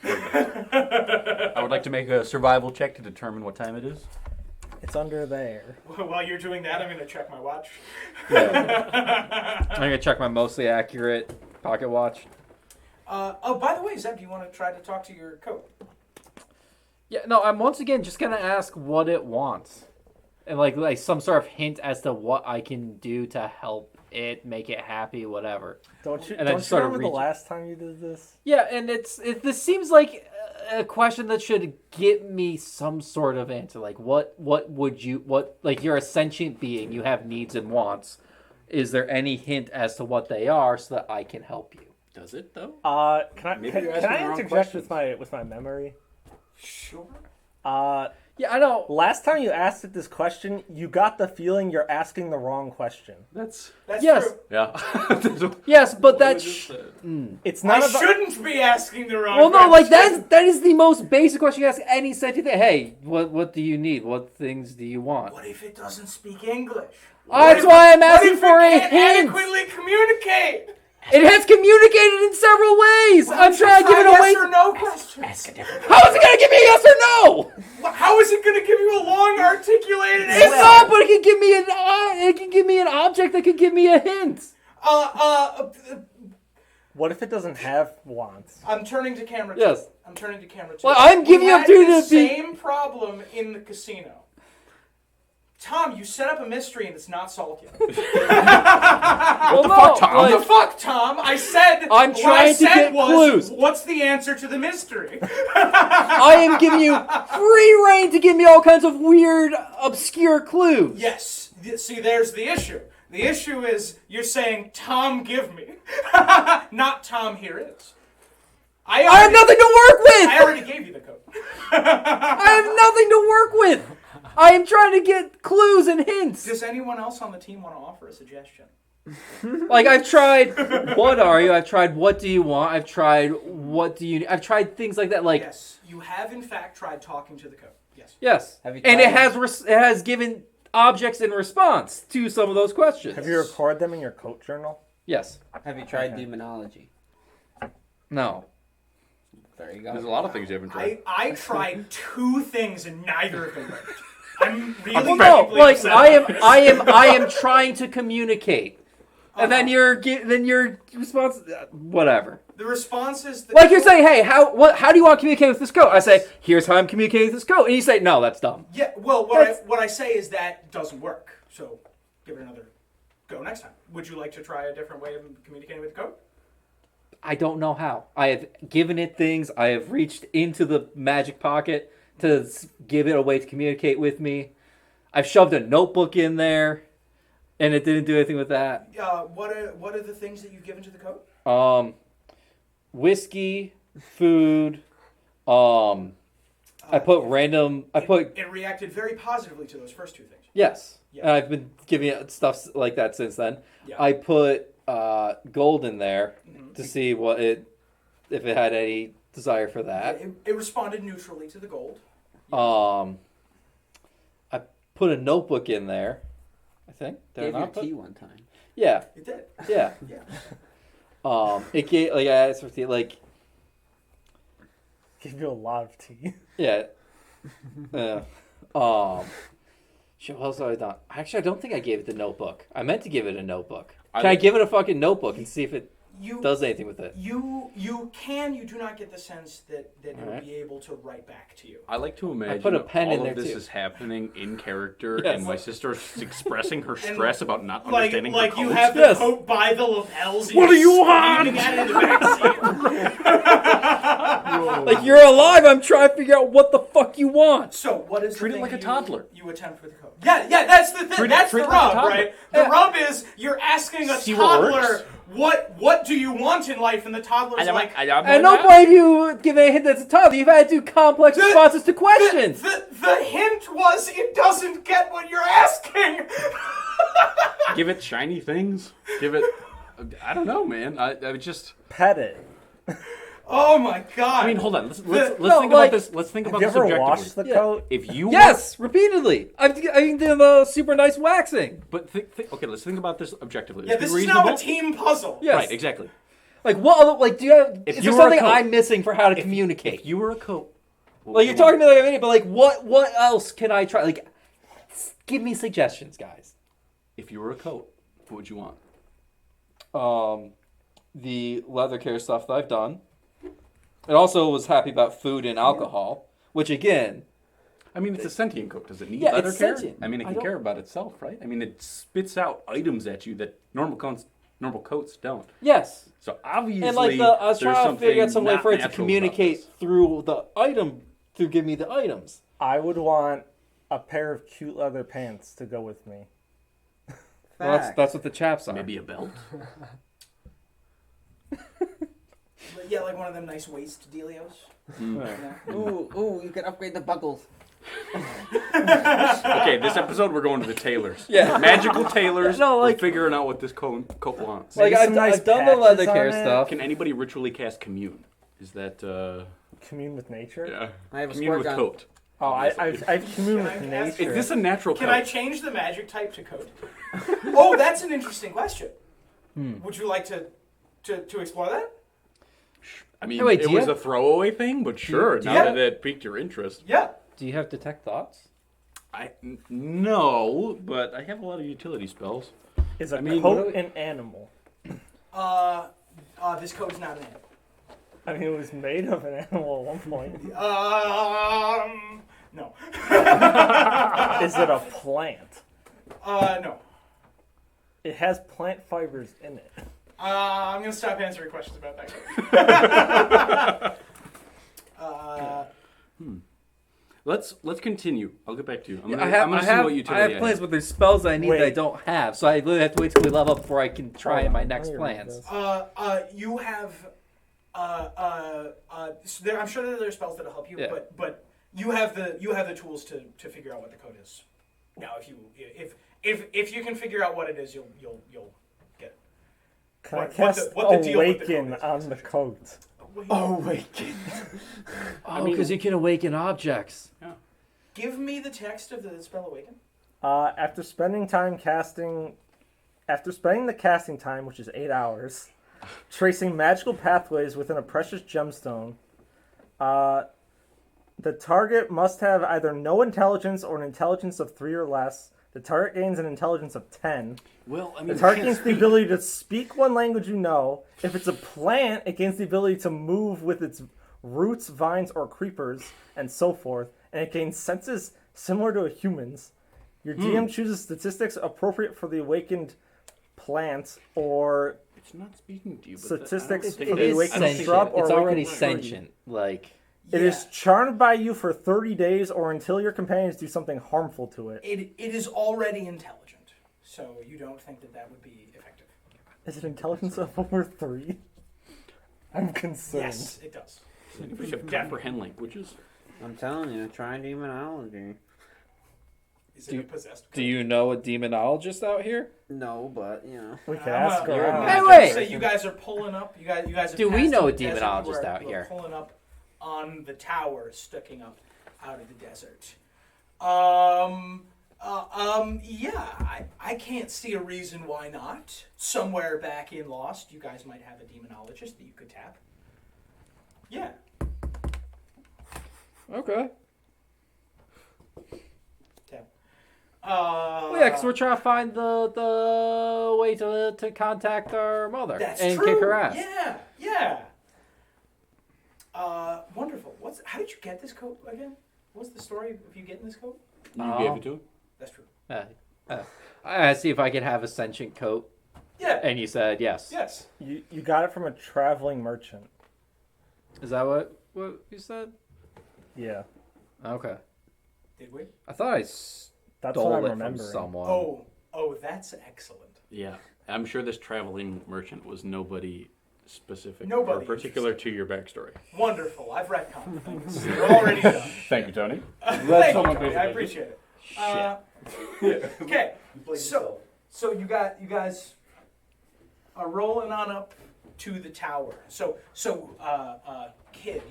I would like to make a survival check to determine what time it is. It's under there. While you're doing that, I'm going to check my watch. I'm gonna check my mostly accurate pocket watch. By the way, Zeb, do you want to try to talk to your coat? Yeah, no, I'm once again just gonna ask what it wants, and like some sort of hint as to what I can do to help it make it happy, whatever. Don't you And I just remember started the reaching. last time you did this? Yeah, and this seems like a question that should get me some sort of answer. Like, what would you, like, you're a sentient being, you have needs and wants. Is there any hint as to what they are so that I can help you? Does it, though? Can Maybe I you're asking the wrong interject with questions. my memory? Sure. Yeah, I know. Last time you asked it this question, you got the feeling you're asking the wrong question. That's Yes. true. yeah. Yes, but What that. we just said. It's I not about. shouldn't be asking the wrong Well, no, like question. that is the most basic question you ask any sentient thing. Hey, what do you need? What things do you want? What if it doesn't speak English? That's why I'm What asking if for a it can't hint. adequately communicate? It has communicated in several ways. I'm trying to give it a yes way. or no question. How is it gonna give me a yes or no? How is it going to give you a long articulated It's answer? not, but it can give me an object that can give me a hint. What if it doesn't have wants? I'm turning to camera two. Yes. I'm turning to camera two. Well, I'm giving We up had to the the same problem in the casino. Tom, you set up a mystery and it's not solved yet. What the fuck, Tom? What the fuck, Tom? I said. I'm what trying I to said get was, clues. What's the answer to the mystery? I am giving you free reign to give me all kinds of weird, obscure clues. Yes. See, there's the issue. The issue is you're saying, Tom, give me. Not Tom, here is. I have nothing to work with. I already gave you the code. I have nothing to work with. I am trying to get clues and hints. Does anyone else on the team want to offer a suggestion? Like, I've tried, what are you? I've tried, what do you want? I've tried, what do you need? I've tried things like that. Like, Yes, you have in fact tried talking to the code. Yes. yes. Have you And it tried- has given objects in response to some of those questions. Have you recorded them in your coat journal? Yes. Have you tried demonology? No. There you go. There's a lot of things you haven't tried. I tried 2 things and neither of them worked. I'm really Well, no, deeply like upset I about this. am trying to communicate, and then your response, whatever. The response is that Like you're saying, hey, how do you want to communicate with this code? I say, here's how I'm communicating with this code, and you say, no, that's dumb. Yeah, well, what I say is that doesn't work. So give it another go next time. Would you like to try a different way of communicating with the code? I don't know how. I have given it things. I have reached into the magic pocket to give it a way to communicate with me. I've shoved a notebook in there, and it didn't do anything with that. What are the things that you've given to the code? Whiskey, food. I put random. I put It reacted very positively to those first 2 things. yes. Yeah. And I've been giving it stuff like that since then. Yeah. I put gold in there to see if it had any desire for that. It responded neutrally to the gold. I put a notebook in there. I think. Did I Gave you not put? tea one time. Yeah. It did. Yeah. Yeah. It gave like I asked for tea. Like Give you a lot of tea. yeah. Shit, what else have I done? Actually, I don't think I gave it the notebook. I meant to give it a notebook. Can I give it a fucking notebook and see if it You does anything with it? You do not get the sense that it'll Alright. be able to write back to you. I like to imagine put a pen all in of there, this too. is happening in character, Yes. and my sister is expressing her stress about not Like understanding her you codes. have the Yes. coat by the lapels. and What you're do you want? screaming at it in the backseat. Like, you're alive. I'm trying to figure out what the fuck you want. So what is Treat the it thing like a you- toddler. You attempt with the code. Yeah, that's the thing. Treat it That's the like a rub, toddler. right? The rub is you're asking a See what toddler what do you want in life, and the toddler's like. And nobody of you give a hint that's a toddler. You've had to do complex responses to questions. The hint was it doesn't get what you're asking. Give it shiny things. Give it. I don't know, man. I just. Pet it. Oh my god. I mean, hold on. Let's No, think like- about this. Let's think Have about you this ever objectively. washed the Yeah. coat? If you Yes, repeatedly. I've done the super nice waxing. but okay, let's think about this objectively. yeah, Let's this be is now a reasonable. team puzzle. Yes. Right, exactly. Like, what other, like, do you have, If is you there were a something coat- I'm missing for how to communicate? If you were a coat, what Like, would you're you talking want? to me like a minute, but like, what else can I try? Like, give me suggestions, guys. If you were a coat, what would you want? The leather care stuff that I've done. It also was happy about food and alcohol, which again, I mean, it's a sentient coat. Does it need Yeah, leather it's care? sentient. I mean, it I can don't- care about itself, right? I mean, it spits out items at you that normal coats don't. yes. So obviously, And like I was there's trying to figure out something some way not for it to natural about communicate this. through the item, through give me the items. I would want a pair of cute leather pants to go with me. Well, Fact. that's what the chaps are. Maybe a belt. Yeah, like one of them nice waist dealios. Ooh, you can upgrade the buckles. Okay, this episode we're going to the tailors. Yeah. Magical tailors. No, like- we're figuring out what this coat wants. Like, Maybe I've, some nice I've done the leather patches care on it. stuff. Can anybody ritually cast commune? Is that Commune with nature? yeah? I have a Commune squirt with gun. coat. Oh, I've commune with Can I ask- nature. Is this a natural Can coat? I change the magic type to code? Oh, that's an interesting question. Would you like to explore that? I mean, Hey, wait, it do you was have- a throwaway thing, but sure. do you Now have- that it piqued your interest, Yeah. Do you have detect thoughts? No, but I have a lot of utility spells. Is a I mean, coat what- an animal? This code is not an animal. I mean, it was made of an animal at one point. No. Is it a plant? No. It has plant fibers in it. I'm gonna stop answering questions about that code. Let's continue. I'll get back to you. I'm gonna, I have, I'm gonna I see have, what I utility have plans, have. but there's spells I need that I Wait. don't have. So I literally have to wait till we level up before I can try in my Hold on, next let me read plans. this. You have, so I'm sure that there are spells that'll help you, Yeah. but you have the tools to figure out what the code is. Now, if you can figure out what it is, you'll get it. Can What- I what cast the- what the deal with the Awaken code is. on the coat? Awaken. Oh, because you can awaken objects. Give me the text of the spell Awaken. After spending the casting time, which is 8 hours, tracing magical pathways within a precious gemstone, the target must have either no intelligence or an intelligence of 3 or less. The target gains an intelligence of 10. Well, I The mean, target gains the ability to speak one language you know. If it's a plant, it gains the ability to move with its roots, vines, or creepers, and so forth. And it gains senses similar to a human's. Your DM chooses statistics appropriate for the awakened plant or it's not speaking to you. But statistics I for don't the think awakened it is. shrub or It's already awakened tree. sentient. Like, It is charmed by you for 30 days or until your companions do something harmful to it. It is already intelligent, so you don't think that would be effective. Is it intelligence of over 3? I'm concerned. Yes, it does. Anybody should comprehend languages. I'm telling you, try demonology. Is it a possessed? do you know a demonologist out here? No, but you know. We can ask you're around. Hey, wait! So you guys are pulling up. You guys. Have Do we passed know the a desert, demonologist you are- out you are here? Pulling up on the tower, sticking up out of the desert. Yeah. I can't see a reason why not. Somewhere back in Lost, you guys might have a demonologist that you could tap. Yeah. Okay. Tap. Well, yeah, because we're trying to find the way to contact our mother That's and true. kick her ass. Yeah. Wonderful. How did you get this coat again? What's the story of you getting this coat? You gave it to him. That's true. I asked you if I could have a sentient coat, Yeah. and you said yes. Yes. You got it from a traveling merchant. Is that what? what you said? Yeah, Okay. Did we? I thought I that's what stole I'm it from remembering. someone. Oh, that's excellent. Yeah, I'm sure this traveling merchant was nobody specific Nobody or particular to your backstory. Wonderful. I've retconned things. They're already done. Thank you, Tony. Thank you, someone Tony. pay I attention. appreciate it. Okay, so you guys are rolling on up to the tower. So kid,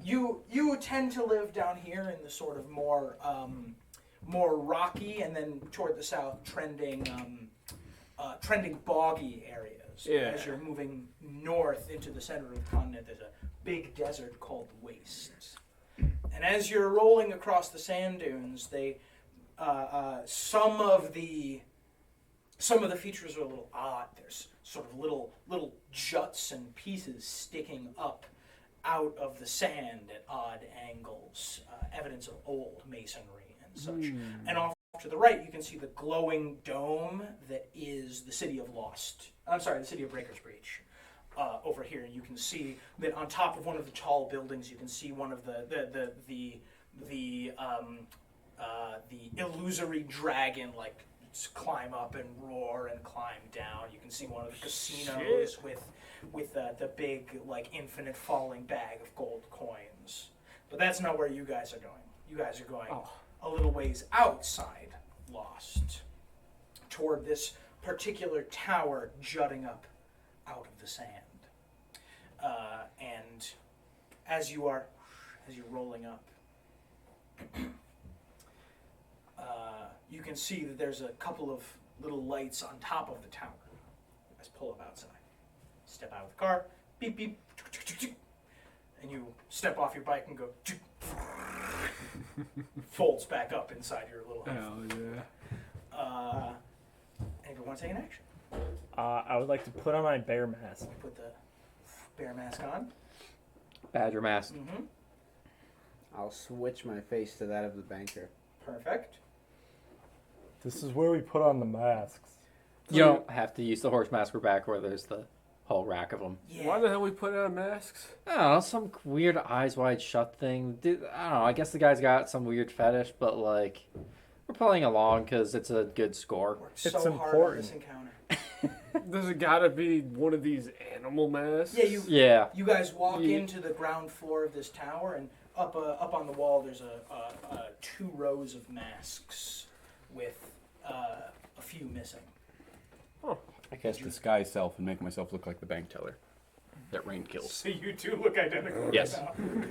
you tend to live down here in the sort of more rocky and then toward the south trending boggy areas. Yeah. As you're moving north into the center of the continent, there's a big desert called Waste. And as you're rolling across the sand dunes, some of the features are a little odd. There's sort of little juts and pieces sticking up out of the sand at odd angles, evidence of old masonry and such. And off to the right, you can see the glowing dome that is the city of the city of Breaker's Breach. Over here, you can see that on top of one of the tall buildings, you can see one of the illusory dragon climb up and roar and climb down. You can see one of the casinos with the big infinite falling bag of gold coins. But that's not where you guys are going. You guys are going a little ways outside Lost, toward this particular tower jutting up out of the sand. And as you're rolling up, you can see that there's a couple of little lights on top of the tower. You guys pull up outside, step out of the car, beep beep, and you step off your bike and go. Folds back up inside your little house. Hell yeah. Anyone want to take an action? I would like to put on my bear mask. Put the bear mask on. Badger mask. Mm-hmm. I'll switch my face to that of the banker. Perfect. This is where we put on the masks. You don't have to use the horse mask. We're back where there's the whole rack of them. Yeah. Why the hell we put on masks? I don't know, some weird eyes wide shut thing. Dude, I don't know. I guess the guy's got some weird fetish, but we're playing along because it's a good score. Worked It's so hard on important. this encounter. Does it gotta be one of these animal masks? Yeah, Yeah. you guys walk Yeah. into the ground floor of this tower, and up on the wall there's a 2 rows of masks with a few missing. I cast disguise self and make myself look like the bank teller that Rain kills. So you two look identical. Yes.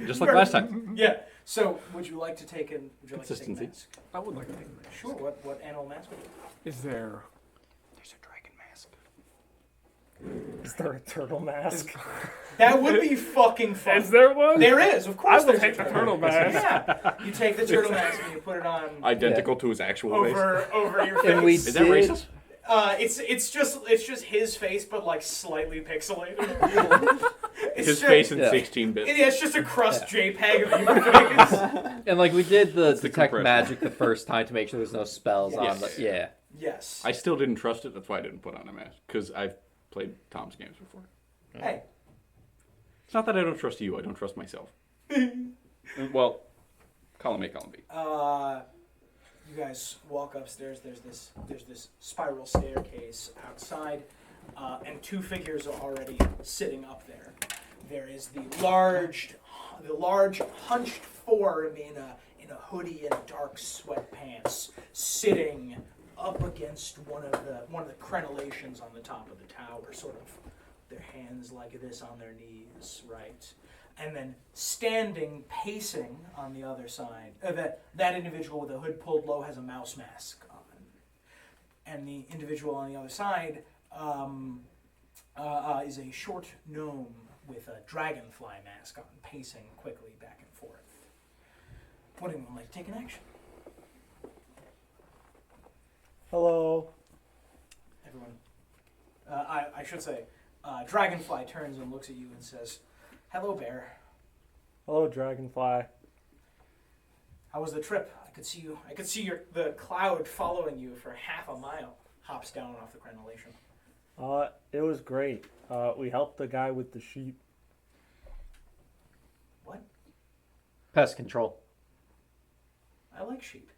Just like last time. Yeah. So would you like to take a Consistency. mask? I would like to take a mask. Sure. What animal mask would you? Is there? There's a dragon mask. Is there a turtle mask? That would be fucking fun. Is there one? There is, of I course. will there's take a the turtle mask. Yeah. You take the turtle mask and you put it on Identical to his actual face. over your face. And we Is that racist? It's just his face, but slightly pixelated. It's His just, face in Yeah. 16-bit. It's just a crust JPEG of your face. And we did the the detect compression. magic the first time to make sure there's no spells on Yes. the. Yeah. Yes. I still didn't trust it. That's why I didn't put on a mask. Because I've played Tom's games before. Hey, It's not that I don't trust you. I don't trust myself. Well, column A, column B. you guys walk upstairs. There's this spiral staircase outside, and 2 figures are already sitting up there. There is the large hunched form in a hoodie and dark sweatpants, sitting up against one of the crenellations on the top of the tower, sort of their hands like this on their knees, right? And then standing, pacing on the other side, that individual with the hood pulled low has a mouse mask on. And the individual on the other side is a short gnome with a dragonfly mask on, pacing quickly back and forth. Would anyone like to take an action? Hello. Everyone. I should say, Dragonfly turns and looks at you and says, "Hello, Bear. Hello, Dragonfly. How was the trip? I could see the cloud following you for half a mile." Hops down off the crenellation. It was great. We helped the guy with the sheep. What? Pest control. I like sheep.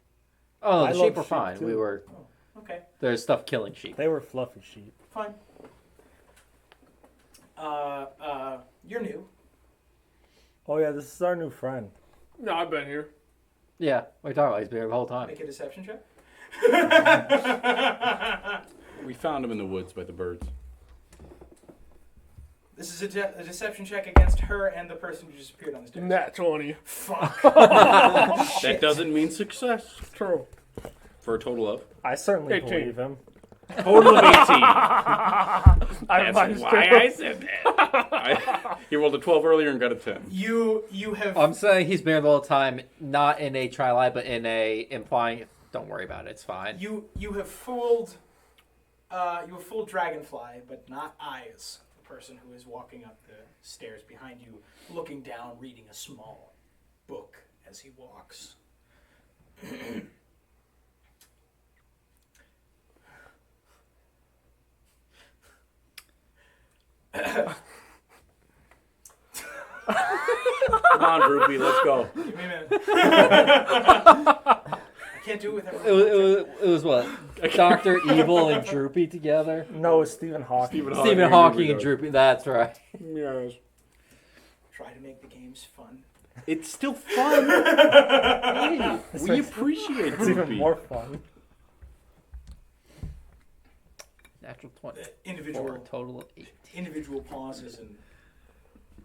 Oh, I the love sheep were sheep, fine. too. We were. Okay, There's stuff killing sheep. They were fluffy sheep. fine. You're new. Oh yeah, this is our new friend. No, I've been here. Yeah, what are you talking about? He's been here the whole time. Make a deception check. We found him in the woods by the birds. This is a deception check against her and the person who just appeared on the stairs. Nat 20. Fuck. That doesn't mean success. True. For a total of? I certainly 18. believe him. Total of 18. I That's why I said that. He rolled a 12 earlier and got a 10. You have I'm saying he's been here the whole time, not in a try lie, but in a implying. Don't worry about it. It's fine. you have fooled Dragonfly, but not Eyes, the person who is walking up the stairs behind you, looking down, reading a small book as he walks. Come on, Droopy, let's go. Give me a minute. I can't do it with everyone. It was what? Dr. Evil and Droopy together? No, it's Stephen Hawking. Stephen Hawking and Droopy. That's right. Yes. Try to make the games fun. It's still fun. Hey, we makes- appreciate It's even Droopy. more fun. Natural 20. The For individual a total of 8. individual pauses and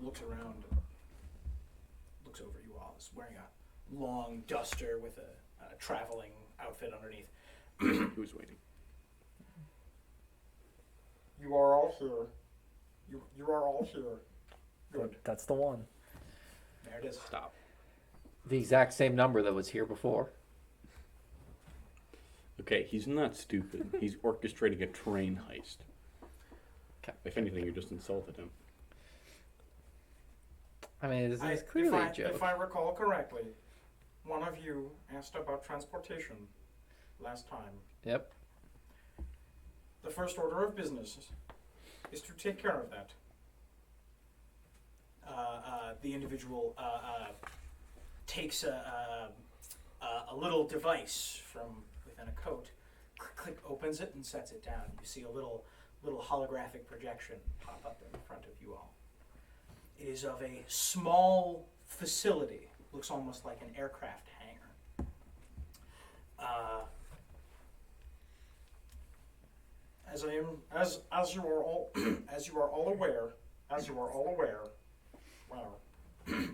looks around, looks over you all. Is wearing a long duster with a traveling outfit underneath. Who's waiting? You are all here. You are all here. Good. That's the one. There it is. Stop. The exact same number that was here before. Okay, he's not stupid. He's orchestrating a train heist. Okay. If anything, you just insulted him. I mean, this is clearly a joke. If I recall correctly, one of you asked about transportation last time. Yep. The first order of business is to take care of that. The individual takes a little device from within a coat, click, opens it and sets it down. You see a little holographic projection pop up in front of you all. It is of a small facility. Looks almost like an aircraft hangar. As you are all aware, well, it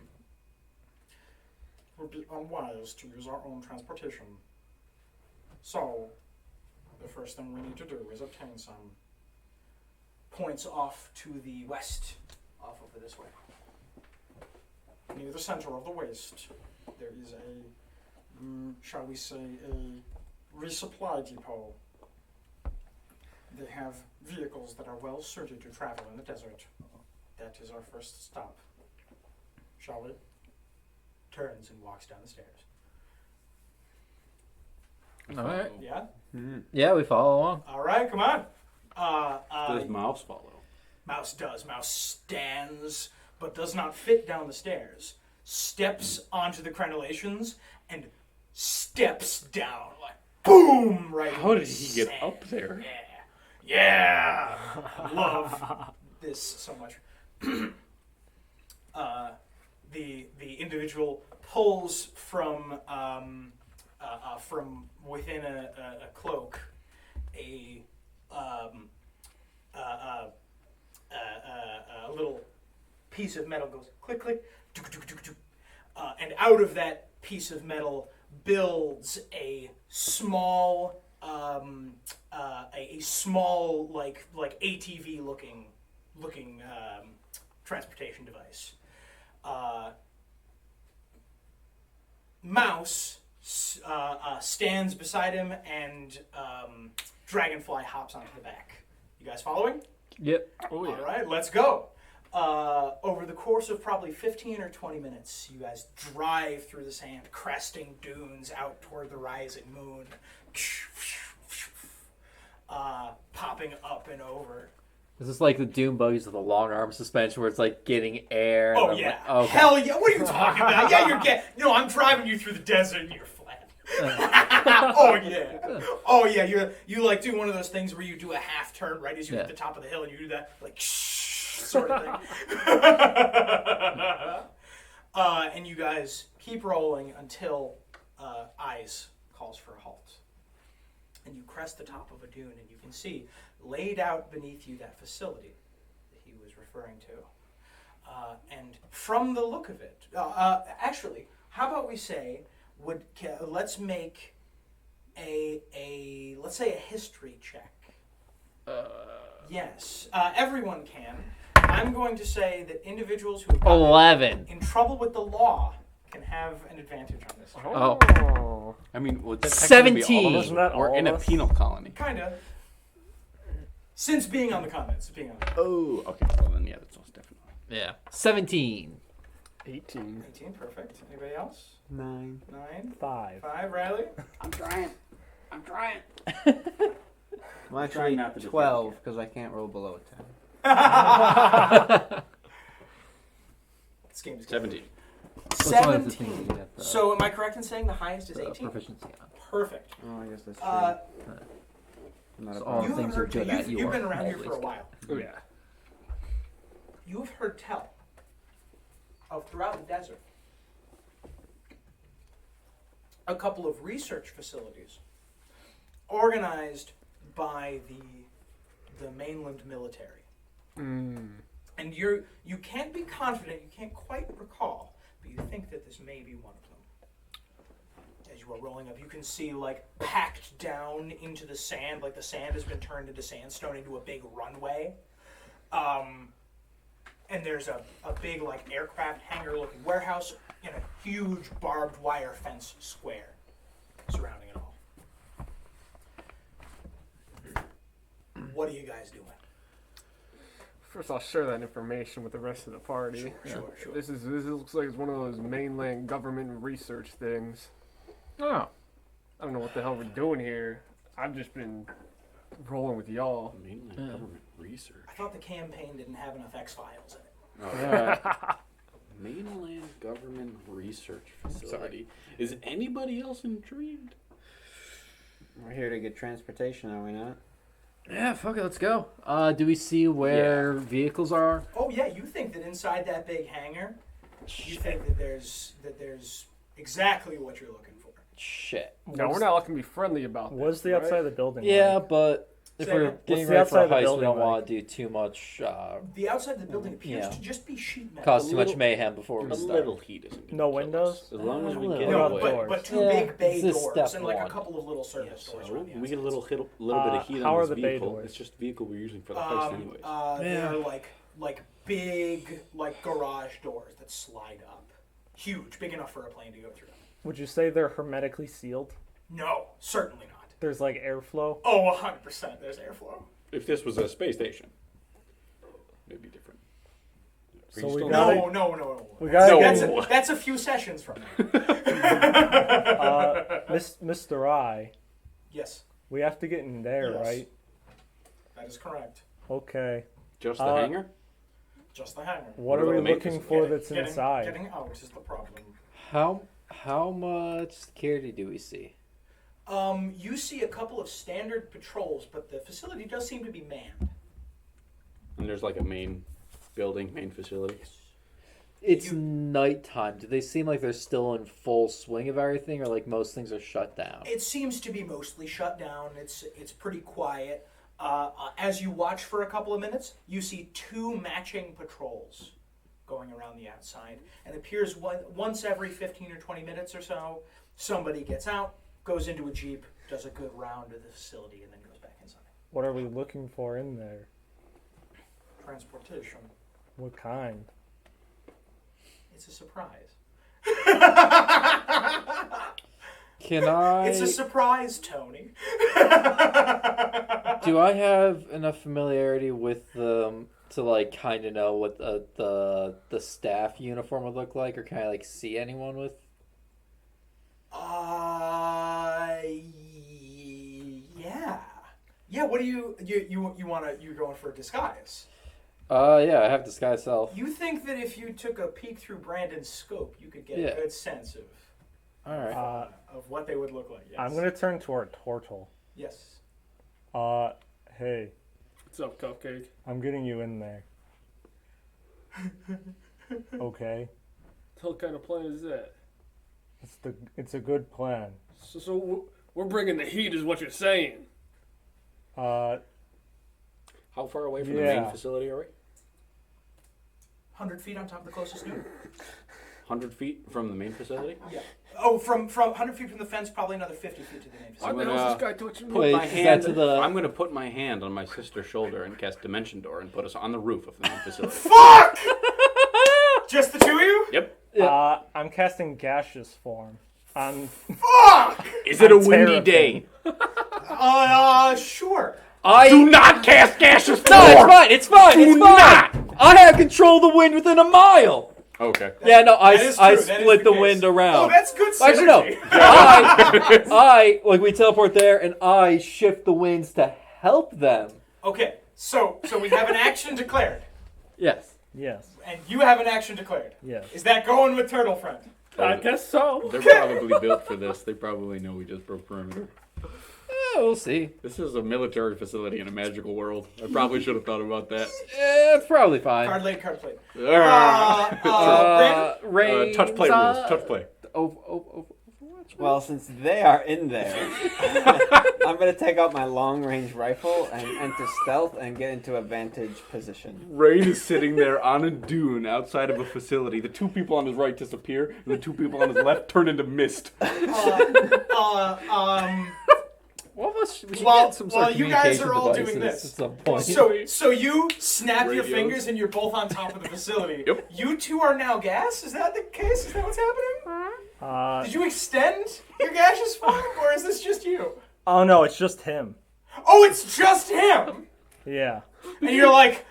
would be unwise to use our own transportation. So, the first thing we need to do is obtain some points off to the west, off over this way. Near the center of the waste, there is a, shall we say, a resupply depot. They have vehicles that are well suited to travel in the desert. That is our first stop. Shall we? Turns and walks down the stairs. All right. Yeah? Yeah, we follow along. All right, come on. Does Mouse follow? Mouse does. Mouse stands, but does not fit down the stairs. Steps onto the crenellations and steps down like boom right. How into did the he get sand. up there? Yeah. I love this so much. The individual pulls from within a cloak a little piece of metal goes click click, and out of that piece of metal builds a small like ATV looking transportation device. Mouse stands beside him, and Dragonfly hops onto the back. You guys following? Yep. Oh, yeah. All right, let's go. Over the course of probably 15 or 20 minutes, you guys drive through the sand, cresting dunes out toward the rising moon, popping up and over Is this like the Doom buggies with the long arm suspension where it's like getting air? Oh, and then, yeah. like, okay. Hell yeah. What are you talking about? Yeah, you're getting... You know, I'm driving you through the desert and you're flat. Oh, yeah. Oh, yeah. You like do one of those things where you do a half turn right as you hit the top of the hill and you do that, like, sort of thing. And you guys keep rolling until Eyes calls for a halt. And you crest the top of a dune and you can see laid out beneath you that facility that he was referring to. And from the look of it, actually, how about we say, let's make let's say a history check. Yes, everyone can. I'm going to say that individuals who have gotten 11. in trouble with the law can have an advantage on this. Oh. I mean, well, that's technically 17. all of us. Isn't that We're all in of a us? penal colony. Kind of. Since being on the continent. Oh, okay. Well, then, yeah, that's most definitely. Yeah. 17. 18. 18, perfect. Anybody else? 9. 9. 5. 5, Riley? I'm trying. Well, Try actually, not to defend 12 because I can't roll below 10. This game is good. 17. What's one of the things 17. you get the- So am I correct in saying the highest is the 18? proficiency on? Perfect. Oh, I guess that's true. I'm not So a all pro. the things you're good at, you've been around here always for a good. while. Oh, yeah. You've heard tell of throughout the desert a couple of research facilities organized by the mainland military. And you can't be confident, you can't quite recall, but you think that this may be one of them. As you are rolling up, you can see like packed down into the sand, like the sand has been turned into sandstone into a big runway. And there's a big like aircraft hangar looking warehouse and a huge barbed wire fence square surrounding it all. What are you guys doing? First, I'll share that information with the rest of the party. Sure. This looks like it's one of those mainland government research things. Oh. I don't know what the hell we're doing here. I've just been rolling with y'all. Mainland government research. I thought the campaign didn't have enough X-Files in it. Oh, Mainland government research facility. Is anybody else intrigued? We're here to get transportation, are we not? Yeah, fuck it, let's go. Do we see where vehicles are? Oh yeah, you think that inside that big hangar, you think that there's exactly what you're looking for. Shit. No, we're not looking to be friendly about this. What's the right? outside of the building? Yeah, like? but if Say we're again? getting What's the ready for outside a of the heist, we building don't like? want to do too much, The outside of the building appears Yeah. to just be sheet metal. cause too much little- mayhem before A we start. little heat isn't gonna No kill windows? us. As long as we No, get No, What away. about but two Yeah, big bay this is doors step and like one. a couple of little service So doors around the we get a outside. little bit of heat how on are this the bay vehicle. doors? It's just the vehicle we're using for the heist anyways. They're like big like garage doors that slide up, huge, big enough for a plane to go through. Would you say they're hermetically sealed? No, certainly not. There's like airflow. Oh, 100%. There's airflow. If this was a space station, it'd be different. Are So you we still- got- No. We gotta That's a few sessions from now. Mr. I. Yes, We have to get in there, Yes. right? that is correct. Okay. Just the Uh, hangar? Just the hangar. What are about we the main looking facility? for that's inside? Getting out is the problem. How much security do we see? You see a couple of standard patrols, but the facility does seem to be manned. And there's like a main building, main facility. It's nighttime. Do they seem like they're still in full swing of everything, or like most things are shut down? It seems to be mostly shut down. It's pretty quiet. As you watch for a couple of minutes, you see two matching patrols going around the outside. And it appears once every 15 or 20 minutes or so, somebody gets out, goes into a Jeep, does a good round of the facility, and then goes back inside. What are we looking for in there? Transportation. What kind? It's a surprise. Can I? It's a surprise, Tony. Do I have enough familiarity with them to like kind of know what the staff uniform would look like, or can I like see anyone with? Yeah. Yeah. What do you you're going for a disguise? Yeah, I have disguise self. You think that if you took a peek through Brandon's scope, you could get Yeah. a good sense of All right. of what they would look like? Yes. I'm gonna turn toward Tortle. Yes. Hey, What's up, Cupcake? I'm getting you in there. Okay, What kind of plan is that? it's a good plan. So we're bringing the heat, is what you're saying. Uh, How far away from the Yeah. main facility are we? 100 feet on top of the closest node. 100 feet from the main facility? Yeah. Oh, from 100 feet from the fence, probably another 50 feet to the main Why facility. the hell's this guy touching me? Wait, My is hand, that to the? I'm going to put my hand on my sister's shoulder and cast Dimension Door and put us on the roof of the main facility. Fuck! Just the two of you? Yep. I'm casting gaseous form. Fuck! Is it a I'm windy terrified. day? Sure. Do not cast gaseous No, form! it's fine. It's fine. Do It's not! fine. I have control of the wind within a mile. Okay. Yeah, no, That is I true, that is split the case. wind around. Oh, that's good synergy. Actually, no. I like we teleport there, and I shift the winds to help them. Okay, so we have an action declared, Yes. Yes, and you have an action declared. yes. Is that going with Turtle Friend? I guess so. They're probably built for this. They probably know we just broke perimeter. We'll see. This is a military facility in a magical world. I probably should have thought about that. It's probably fine. Card laid, card played. Ah. Brandon? Reigns, Touch play rules. Touch play. Well, since they are in there, I'm going to take out my long-range rifle and enter stealth and get into a vantage position. Rain is sitting there on a dune outside of a facility. The two people on his right disappear, and the two people on his left turn into mist. Well, we should While- get some sort while of you guys communication are all devices doing this. at some point. So you snap your Radios. fingers and you're both on top of the facility. Yep. You two are now gas? Is that the case? Is that what's happening? Did you extend your gaseous form, or is this just you? Oh no, it's just him. Oh, it's just him! Yeah. And you're like,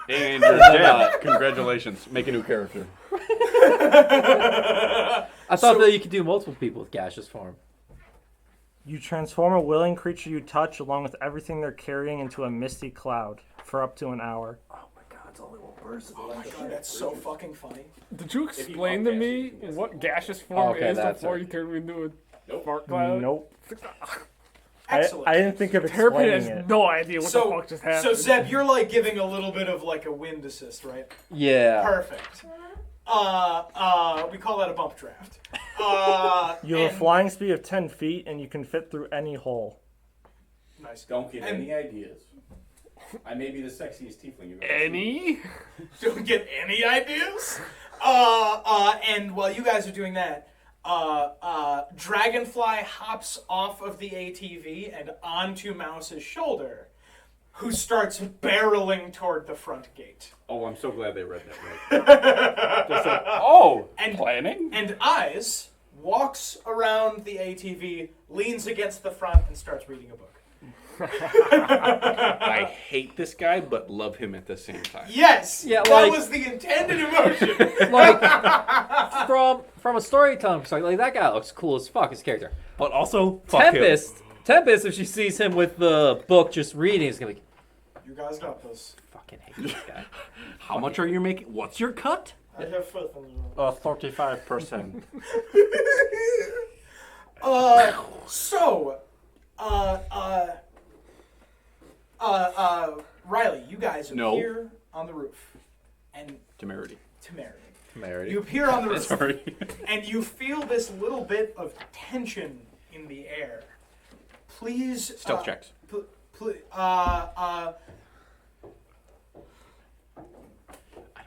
And you're dead. Congratulations. Make a new character. I thought that you could do multiple people with gaseous form. You transform a willing creature you touch along with everything they're carrying into a misty cloud for up to an hour. oh my god, that's so fucking funny. Did you explain to me what gaseous form Okay, is that's before it. you turned me into a fart cloud? Nope. Excellent. I didn't think of Terrapin explaining has it. no idea what the fuck just happened. So Zeb, you're like giving a little bit of like a wind assist, right? Yeah. Perfect. We call that a bump draft. You have a and- flying speed of 10 feet and you can fit through any hole. Nice. Don't get And- any ideas. I may be the sexiest tiefling you've ever Any? Don't get any ideas. And while you guys are doing that, Dragonfly hops off of the ATV and onto Mouse's shoulder, who starts barreling toward the front gate. Oh, I'm so glad they read that right. Oh, And- planning? And Eyes walks around the ATV, leans against the front, and starts reading a book. I hate this guy, but love him at the same time. Yes, Yeah, that like- was the intended emotion. Like from a storytelling perspective, like that guy looks cool as fuck. His character. But also, fuck him. Tempest, if she sees him with the book just reading, is gonna be You guys got this. fucking hate this guy. How much are you making? What's your cut? I have faith in you. 35%. Riley, you guys No. appear on the roof, and Temerity. Temerity. You appear on the roof, Sorry. and you feel this little bit of tension in the air. Please, Stealth checks. I don't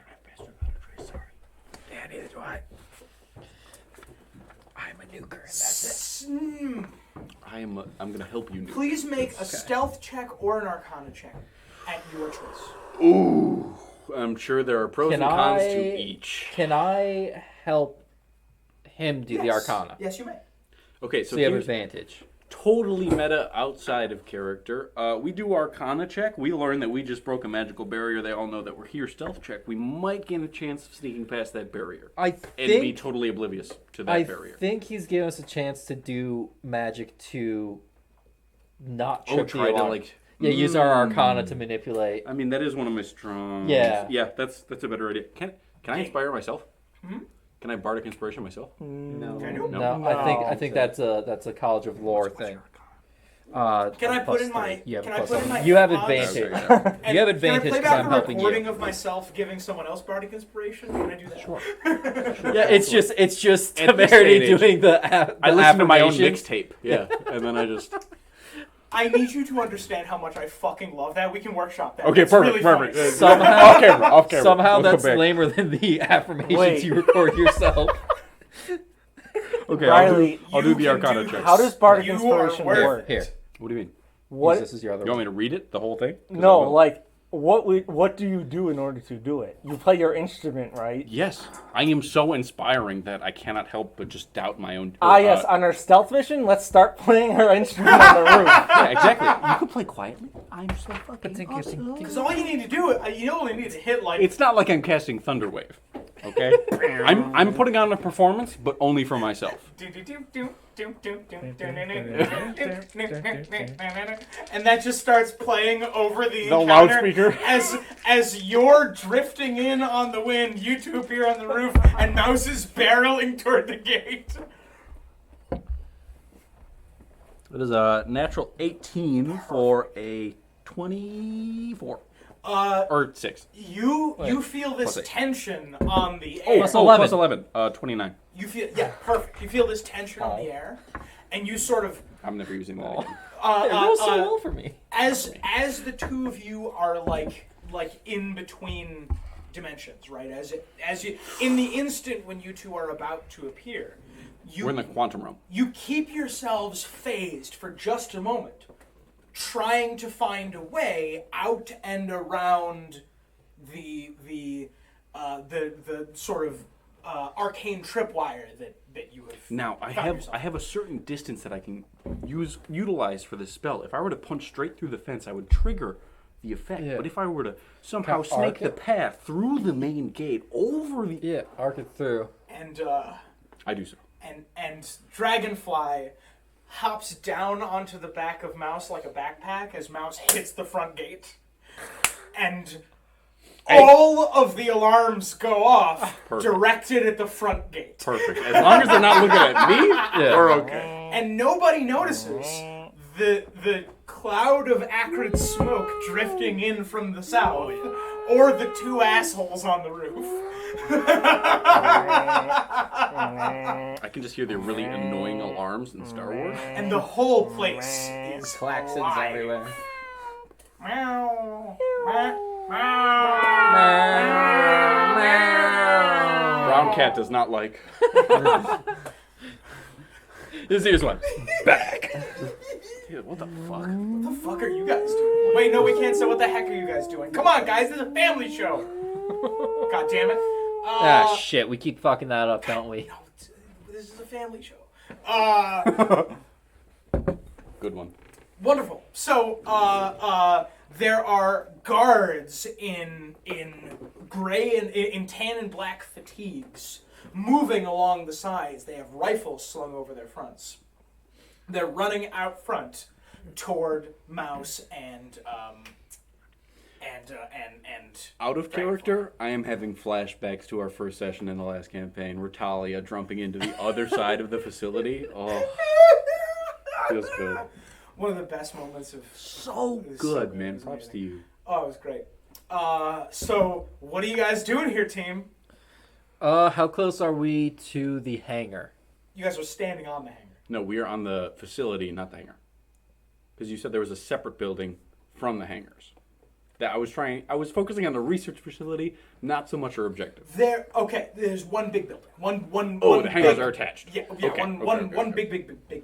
have bastard trace. Sorry. Yeah, neither do I. I'm a nuker, and that's it. I'm gonna help you. Please make a stealth check or an arcana check at your choice. Ooh. I'm sure there are pros Can and cons I- to each. Can I help him do the Yes. Arcana? Yes, you may. Okay, so So you have here's advantage. totally meta outside of character. We do Arcana check. We learn that we just broke a magical barrier. They all know that we're here. Stealth check. We might gain a chance of sneaking past that barrier I and be think totally oblivious to that I barrier. think he's giving us a chance to do magic to not trip the try to alarm. like. Yeah, use our Arcana to manipulate. I mean, that is one of my strong. Yeah. Yeah, that's a better idea. Can I inspire myself? Hmm? Can I bardic inspiration myself? No. Can you? No, I think that's a College of Lore thing. Can I put plus in my? three. You have Can I plus put in one. my? You have odds? advantage. Okay, You have And advantage Can I play because back I'm a helping recording you. of myself giving someone else bardic inspiration? Can I do that? Sure. Yeah, it's just At this Temerity day and age, doing the I listen to my own affirmations. mixtape. Yeah, and then I just. I need you to understand how much I fucking love that. We can workshop that. Okay, It's perfect, really perfect. funny. Somehow, Off camera. somehow Let's go that's back. lamer than the affirmations Wait. you record yourself. Okay, Riley, I'll do the you can Arcana do check. How does bardic You are inspiration worth work? Here, What do you mean? What? this is your other You want one. me to read it, the whole thing? 'Cause I No, will. like what do you do in order to do it? You play your instrument, right? Yes, I am so inspiring that I cannot help but just doubt my own. Yes. On our stealth mission, let's start playing our instrument on the roof. Yeah, exactly. You can play quietly. I'm so fucking awesome. Because all you need to do, you only need to hit like. It's not like I'm casting Thunderwave. Okay, I'm putting on a performance, but only for myself. And that just starts playing over the encounter loudspeaker. as you're drifting in on the wind, you two appear on the roof, and Mouse is barreling toward the gate. It is a natural 18 for a 24 or 6. You feel this Plus eight. tension on the Oh, air. Plus 11. plus 11. 29. You feel perfect. You feel this tension on the air, and you sort of I'm never using that again. It rolls so well for me. as the two of you are like in between dimensions, right? As you in the instant when you two are about to appear, We're in the quantum realm. you keep yourselves phased for just a moment, trying to find a way out and around the sort of arcane tripwire that you have. Now I found have yourself. I have a certain distance that I can utilize for this spell. If I were to punch straight through the fence, I would trigger the effect. Yeah. But if I were to somehow Kind of arc snake the it? path through the main gate over the, Yeah, arc it through. and I do so. and Dragonfly hops down onto the back of Mouse like a backpack as Mouse hits the front gate, and all of the alarms go off Perfect. directed at the front gate. Perfect. As long as they're not looking at me, we're okay. And nobody notices the cloud of acrid smoke drifting in from the south, or the two assholes on the roof. I can just hear the really annoying alarms in Star Wars. And the whole place is Claxons alive. everywhere. Meow, meow, meow. Brown cat does not like. Here's one. Back. Dude, what the fuck? What the fuck are you guys doing? Wait, no, we can't say what the heck are you guys doing. Come on, guys, this is a family show. God damn it. Shit, we keep fucking that up, don't we? No, this is a family show. Good one. Wonderful. So, there are guards in gray and in tan and black fatigues moving along the sides. They have rifles slung over their fronts. They're running out front toward Mouse and Out of character, I am having flashbacks to our first session in the last campaign where Talia jumping into the other side of the facility. Oh, feels good. one of the best moments of So It was good, so man. amazing. Props to you. Oh, it was great. So what are you guys doing here, team? How close are we to the hangar? You guys are standing on the hangar. No, we are on the facility, not the hangar. Because you said there was a separate building from the hangars. That I was focusing on the research facility, not so much our objective. There's one big building. One The hangars big- are attached. Yeah, Okay, one okay. big building.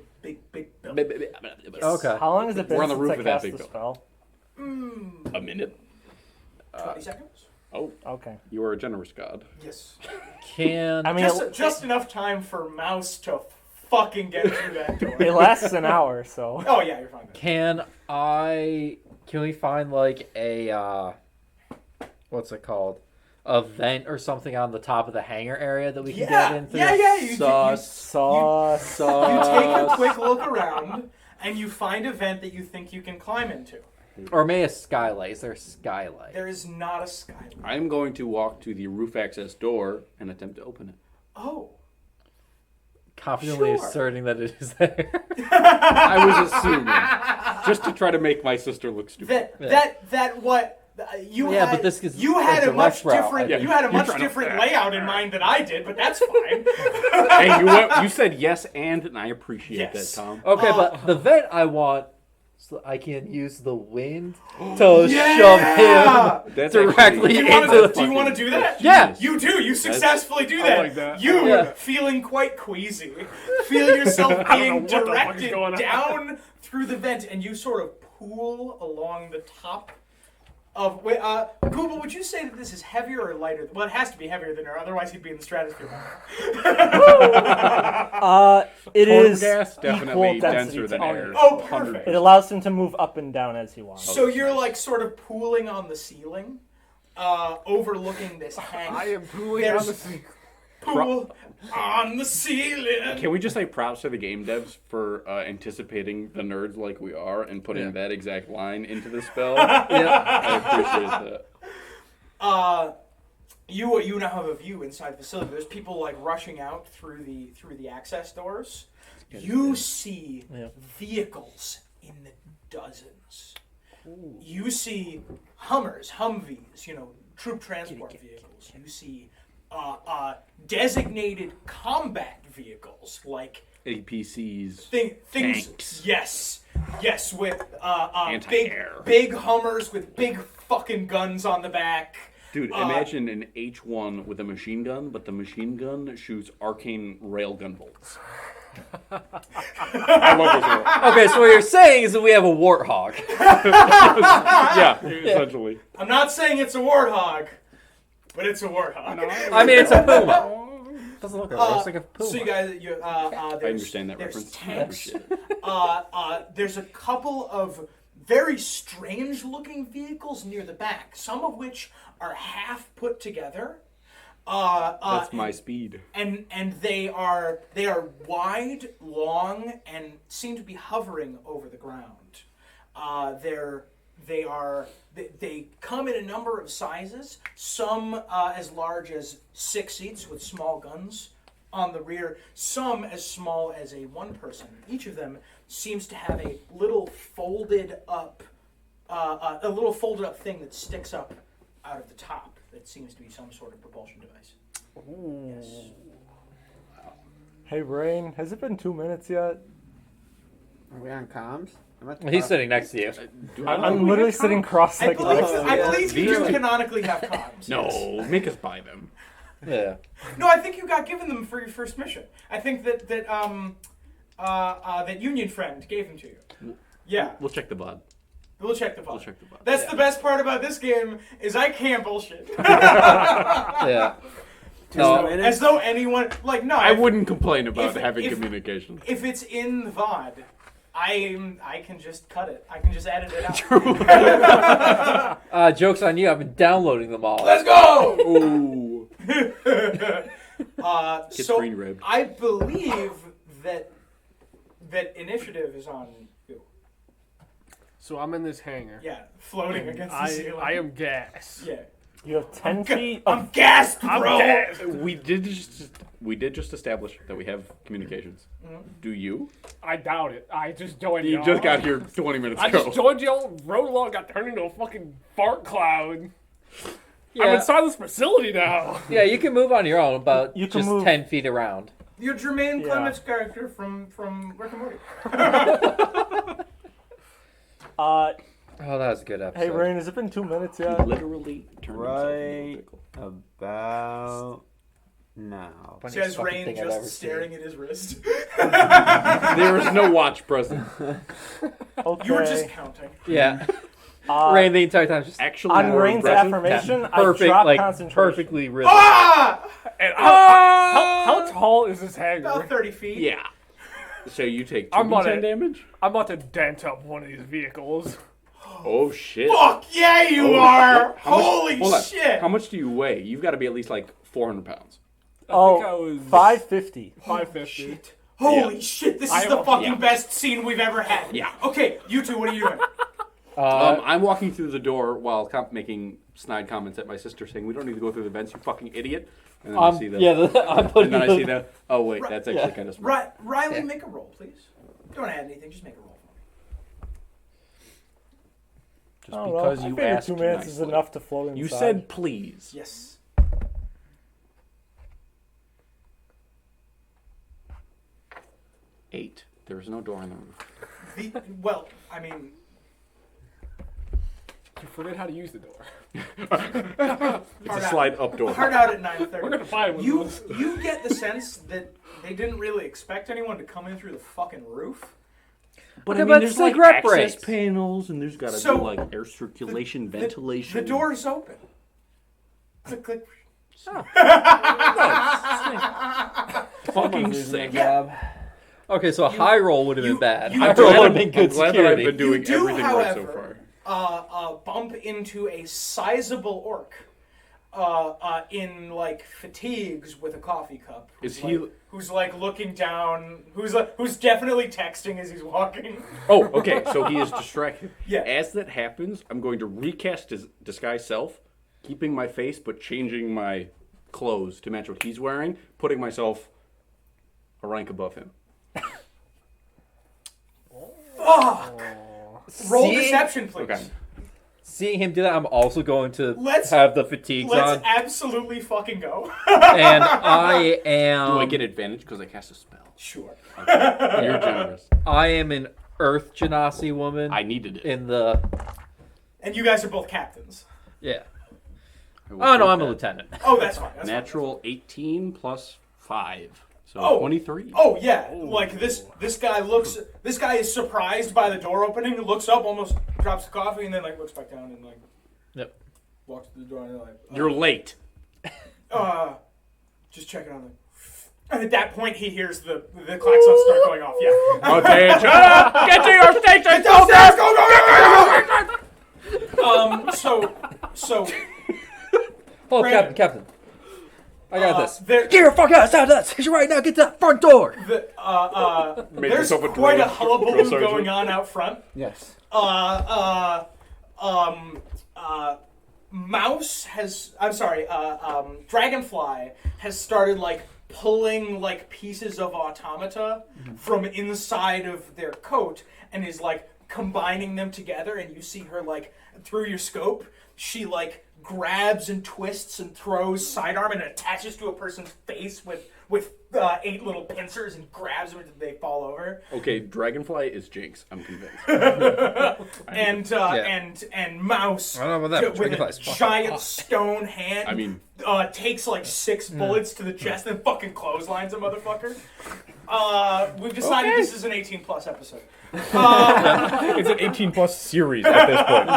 Okay. How long has it been We're on the since roof I of that cast big the building. spell? A minute? 20 seconds? Oh, Okay. you are a generous god. Yes. Can I mean, Just enough time for Mouse to fucking get through that door. it lasts an hour, so. Oh yeah, you're fine. can we find like a what's it called? A vent or something on the top of the hangar area that we can get in through? Yeah. You Sauce. take a quick look around, and you find a vent that you think you can climb into. Or may a skylight. Is there a skylight? There is not a skylight. I am going to walk to the roof access door and attempt to open it. Oh. Confidently Sure. asserting that it is there. I was assuming, just to try to make my sister look stupid. That what you Yeah, had. but this is you a had a much direct route, different. I think. You had a You're much trying to- different layout in mind than I did, but that's fine. Hey, you said yes and I appreciate Yes. that, Tom. Okay, but the vent I want so I can use the wind to shove him That's directly actually- Do you want to do that? Yeah. You do. You successfully do that. like that. You Yeah. feeling quite queasy. Feel yourself being what the fuck is directed going on. down through the vent, and you sort of pool along the top of. Google, would you say that this is heavier or lighter? Well, it has to be heavier than air, otherwise he'd be in the stratosphere. It Total is gas, equal definitely density denser to than air. Oh, 100%. perfect. It allows him to move up and down as he wants. So you're like sort of pooling on the ceiling, overlooking this hang. I am pooling There's- on the sea. Pool on the ceiling. Can we just say props to the game devs for anticipating the nerds like we are and putting that exact line into the spell? I appreciate that. You now have a view inside the facility. There's people like rushing out through the access doors. You see vehicles in the dozens. You see Hummers, Humvees, troop transport vehicles. You see designated combat vehicles like APCs. things. Tanks. Yes, with Anti-air. big Hummers with big fucking guns on the back. Dude, imagine an H1 with a machine gun, but the machine gun shoots arcane railgun bolts. I love this one. Okay, so what you're saying is that we have a warthog. Yeah, essentially. I'm not saying it's a warthog, but it's a warthog. I mean, it's a puma. Doesn't look like it. Looks like a puma. So you guys, I understand that there's reference. I tanks. appreciate it. There's a couple of very strange-looking vehicles near the back, some of which are half put together. That's my speed. And they are wide, long, and seem to be hovering over the ground. They come in a number of sizes. Some as large as 6 seats with small guns on the rear. Some as small as a one person. Each of them seems to have a little folded up thing that sticks up out of the top. That seems to be some sort of propulsion device. Yes. Hey, Rain, has it been 2 minutes yet? Are we on comms? He's sitting next to you. I'm literally sitting cross I like believe you These do two- canonically have comms. No, yes. make us buy them. Yeah. No, I think you got given them for your first mission. I think that Union friend gave them to you. Yeah, We'll check the VOD. we'll check the file. We'll check the VOD. That's the best part about this game is I can't bullshit. Yeah. No, As though anyone no. I wouldn't complain about if- having if- communication. If it's in the VOD, I can just cut it. I can just edit it out. joke's on you. I've been downloading them all. Let's go. Ooh. Get So green ribbed. I believe that initiative is on you. So I'm in this hangar. Yeah, floating against the ceiling. I am gas. Yeah. You have 10 feet I'm of... gassed, bro. We did just establish that we have communications. Do you? I doubt it. I just joined You y'all. just got here 20 minutes I ago. just joined y'all, rode along, got turned into a fucking fart cloud. I'm Yeah. inside this facility now. Yeah, you can move on your own about You can just move- 10 feet around. You're Jermaine Yeah. Clement's character from Rick and Morty. Uh, Oh, that was a good episode. hey, Rain, has it been 2 minutes He yet? literally turned himself into a Right pickle. about now. Funniest Says fucking Rain thing I've ever just staring at his wrist. There is no watch present. Okay. You were just counting. seen. Yeah. Uh, Rain the entire time just Actually, on more Rain's impressive. affirmation, perfect, I dropped like concentration. perfectly rhythmic. Ah! And how tall is this hangar? About 30 feet. Yeah. So you take I'm 2d10 on it. damage? I'm about to dent up one of these vehicles. Oh shit. Fuck yeah, you Oh, are! how much- Holy hold on. shit! How much do you weigh? You've got to be at least like 400 pounds. I think I Oh, was 550. 550. Shit. Holy shit, this is the fucking best scene we've ever had. Yeah. Okay, you two, what are you doing? I'm walking through the door while making snide comments at my sister, saying, "We don't need to go through the vents, you fucking idiot." And then I see that. I'm putting. And then I see that. Oh wait, that's actually kind of smart. Riley, make a roll, please. Don't add anything, just make a roll for me. Just I don't because know. I you figure asked 2 minutes is nicely. enough to float inside. You said please. Yes. 8. There is no door on the roof. Well, I mean, You forget how to use the door. It's a slide up door. hard out at 9:30. We're gonna find one. You of those. you get the sense that they didn't really expect anyone to come in through the fucking roof. But Okay, but there's it's like like rep access breaks. panels, and there's got to So, be like air circulation, ventilation. The door's open. Click, click. Fucking sick. Job. Okay, so a high roll would have been you- bad. you- High I'm roll glad would have been good I'm glad that I've security. been doing You do, everything right so however, far. bump into a sizable orc. In like fatigues with a coffee cup. Is who's he- like, who's like looking down? Who's definitely texting as he's walking? Oh, okay. So he is distracted. Yeah. As that happens, I'm going to recast his disguise self, keeping my face but changing my clothes to match what he's wearing, putting myself a rank above him. Roll See? deception, please. Okay. Seeing him do that, I'm also going to Let's- have the fatigues Let's on, absolutely fucking go. and I am. Do I get advantage because I cast a spell? Sure. You're generous. I am an Earth Genasi woman I needed it. in the. And you guys are both captains. Yeah. I will Oh no, take I'm a that. lieutenant. Oh, that's fine. That's fine. Natural 18 plus 5. So Oh. 23. Oh yeah, like this guy is surprised by the door opening, looks up, almost drops the coffee, and then like looks back down and like Yep. walks to the door and like You're late. just checking on the. And at that point, he hears the klaxon start going off. Yeah. Attention! Get to your station! Downstairs, go. So Oh, Brandon. Captain. I got this. there, Get your fuck out of this! Cause right now, get to that front door. Made there's yourself a quite a drill hullabaloo sergeant. going on out front. Yes. Mouse has, I'm sorry, Dragonfly has started like pulling like pieces of automata from inside of their coat and is like combining them together, and you see her like through your scope, she like grabs and twists and throws sidearm and attaches to a person's face with 8 little pincers and grabs them until they fall over. Okay, Dragonfly is Jinx. I'm convinced. And Mouse I don't know about that, but with Dragonfly's a fucking giant hot. stone hand I mean- takes like 6 bullets to the chest and fucking clotheslines a motherfucker. We've decided this is an 18 plus episode. It's an 18 plus series at this point.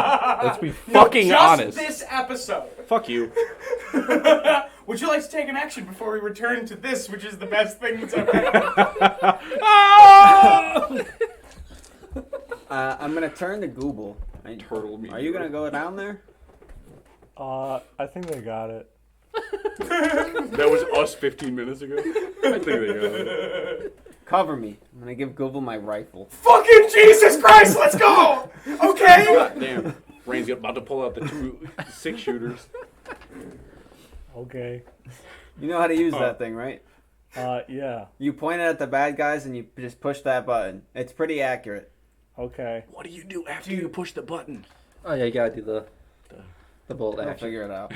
Let's be Fucking Just honest. this episode. Fuck you. Would you like to take an action before we return to this, which is the best thing that's ever happened? I'm gonna turn to Google. Turtle me. Are you gonna go down there? I think they got it. That was us 15 minutes ago. I think they got it. Cover me. I'm gonna give Google my rifle. Fucking Jesus Christ, let's go! Okay? God damn. Rain's about to pull out the 2 6-shooters. Okay. You know how to use that thing, right? Yeah. You point it at the bad guys and you just push that button. It's pretty accurate. Okay. What do you do after you push the button? Oh yeah, you gotta do the bullet I'll action. figure it out.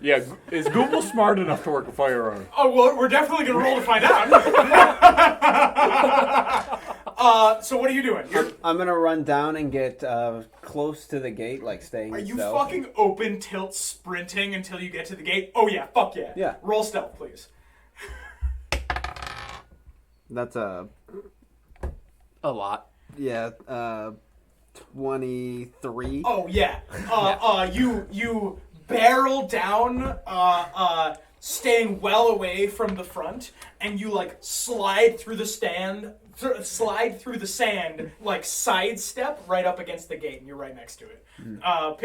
Yeah, is Google smart enough to work a firearm? Oh, well, we're definitely gonna roll to find out. So what are you doing? I'm gonna run down and get close to the gate, like staying Are you stealth. fucking open tilt sprinting until you get to the gate? Oh yeah, fuck yeah. Yeah. Roll stealth, please. That's A lot. 23. Oh yeah. You barrel down staying well away from the front, and you like slide through the sand, like sidestep right up against the gate, and you're right next to it.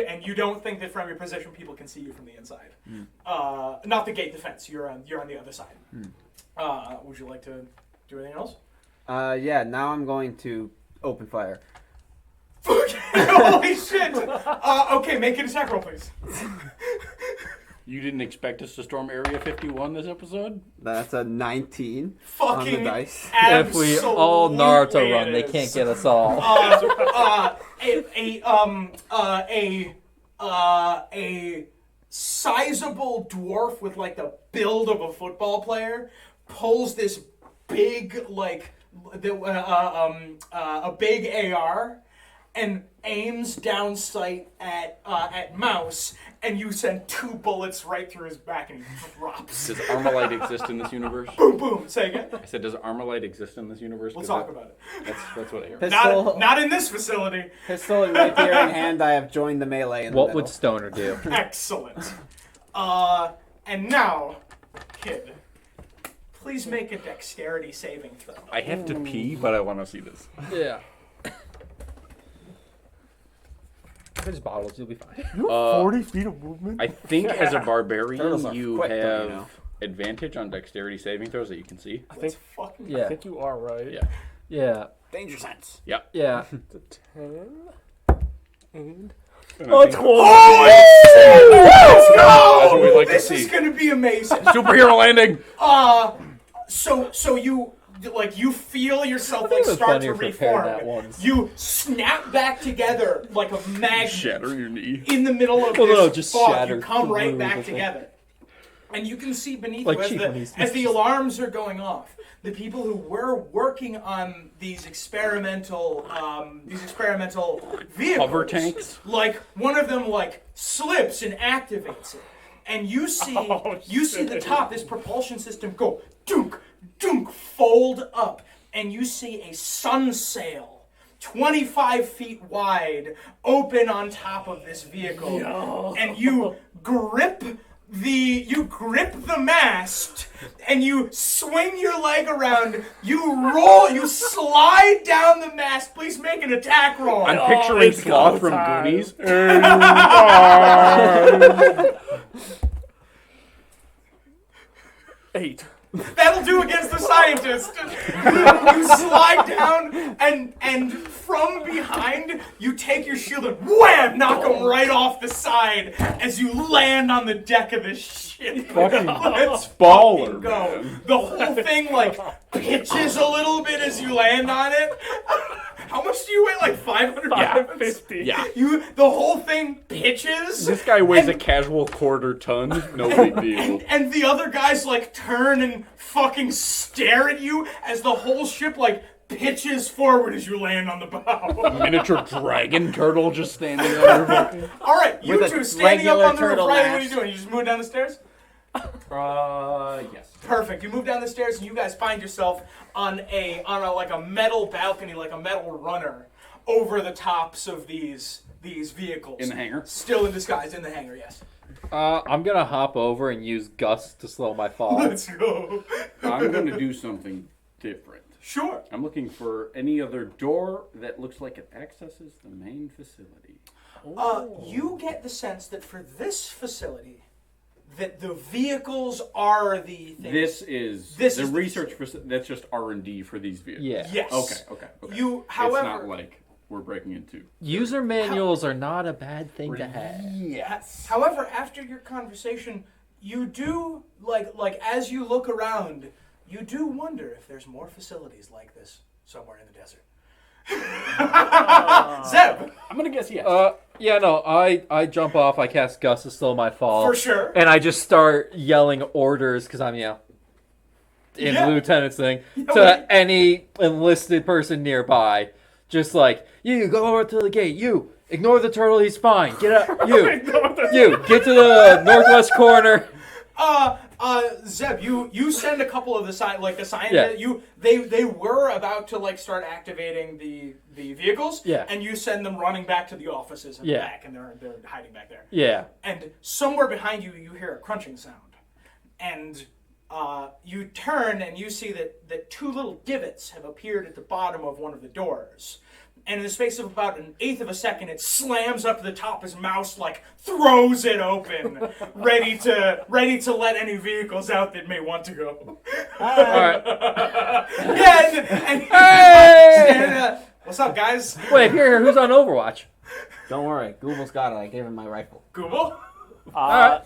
And you don't think that from your position people can see you from the inside. Not the gate, the fence. You're on the other side. Would you like to do anything else? Yeah, now I'm going to open fire. Holy shit! Okay, make an attack roll, please. You didn't expect us to storm Area 51 this episode? That's a 19 on the Fucking dice. If we all Naruto absolutely run, it they is. can't get us all. A sizable dwarf with like the build of a football player pulls this big a big AR and aims down sight at Mouse, and you send 2 bullets right through his back, and he drops. Does Armalite exist in this universe? Boom, boom. Say again. I said, does Armalite exist in this universe? We'll 'Cause talk about it. That's what I heard. Pistol, Not in this facility. pistol and rapier in hand, I have joined the melee in the What middle. would Stoner do? Excellent. And now, kid, please make a dexterity saving throw. I have to pee, but I want to see this. Yeah. There's bottles, you'll be fine. 40 feet of movement? I think as a barbarian, Turtles are you quick, don't have you know? advantage on dexterity saving throws that you can see. Let's fucking I Yeah. think you are right. Yeah. Yeah. Danger sense. Yeah. It's a 10. And... Oh, Let's go! That's what we'd like to This see. is gonna be amazing. Superhero landing! So you feel yourself think like it was start funnier to prepared reform. that once. You snap back together like a magnet Shatter your knee. in the middle of Well, this no, just fog. shatter You come right through back the thing. together. And you can see beneath Like you Chief when he's- as the alarms are going off, the people who were working on these experimental vehicles, Hover tanks? like one of them like slips and activates it, and you see the top, this propulsion system go dunk, dunk, fold up, and you see a sun sail 25 feet wide open on top of this vehicle, and you grip the mast, and you swing your leg around, you slide down the mast. Please make an attack roll. I'm picturing it's Sloth go from time. Goonies. Eight. That'll do against the scientist. You slide down, and from behind, you take your shield and wham, knock him right off the side as you land on the deck of this ship. Let's Baller, fucking go. man. The whole thing like pitches a little bit as you land on it. How much do you weigh? Like 500 pounds? 50. Yeah. The whole thing pitches. This guy weighs a and- casual quarter ton. No big deal. And the other guys like turn and fucking stare at you as the whole ship like pitches forward as you land on the bow. Miniature dragon turtle just standing there. All right, you With a two standing up regular on the roof. turtle Riley, what are you mast. doing? You just moving down the stairs? Yes. Perfect. You move down the stairs and you guys find yourself on a like a metal balcony, like a metal runner, over the tops of these vehicles. In the hangar? Still in disguise in the hangar. Yes. I'm gonna hop over and use Gus to slow my fall. Let's go. I'm going to do something different. Sure. I'm looking for any other door that looks like it accesses the main facility. You get the sense that for this facility, that the vehicles are the thing. This is This the is the research. That's just R&D for these vehicles. Yeah. Yes. Okay. You, It's however, not like we're breaking into. User manuals are not a bad thing to have. Yes. however, after your conversation, you do like as you look around, you do wonder if there's more facilities like this somewhere in the desert. Zeb, I'm gonna guess yes. Yeah, no, I jump off, I cast Gus to slow my fall. for sure. And I just start yelling orders, because I'm, in Yeah. lieutenant's thing, Yeah, to well, any enlisted person nearby. Just like, you, go over to the gate. You, ignore the turtle, he's fine. Get up. You, get to the northwest corner. Zeb, you send a couple of the scientists. Yeah. They were about to like start activating the vehicles. Yeah. And you send them running back to the offices and Yeah. back, and they're hiding back there. Yeah. And somewhere behind you, you hear a crunching sound. and you turn and you see that two little divots have appeared at the bottom of one of the doors. And in the space of about an eighth of a second, it slams up to the top as Mouse like throws it open, ready to let any vehicles out that may want to go. Alright. Yeah, and Hey! what's up, guys? Wait, here, who's on Overwatch? Don't worry, Google's got it. I gave him my rifle. Google. Alright.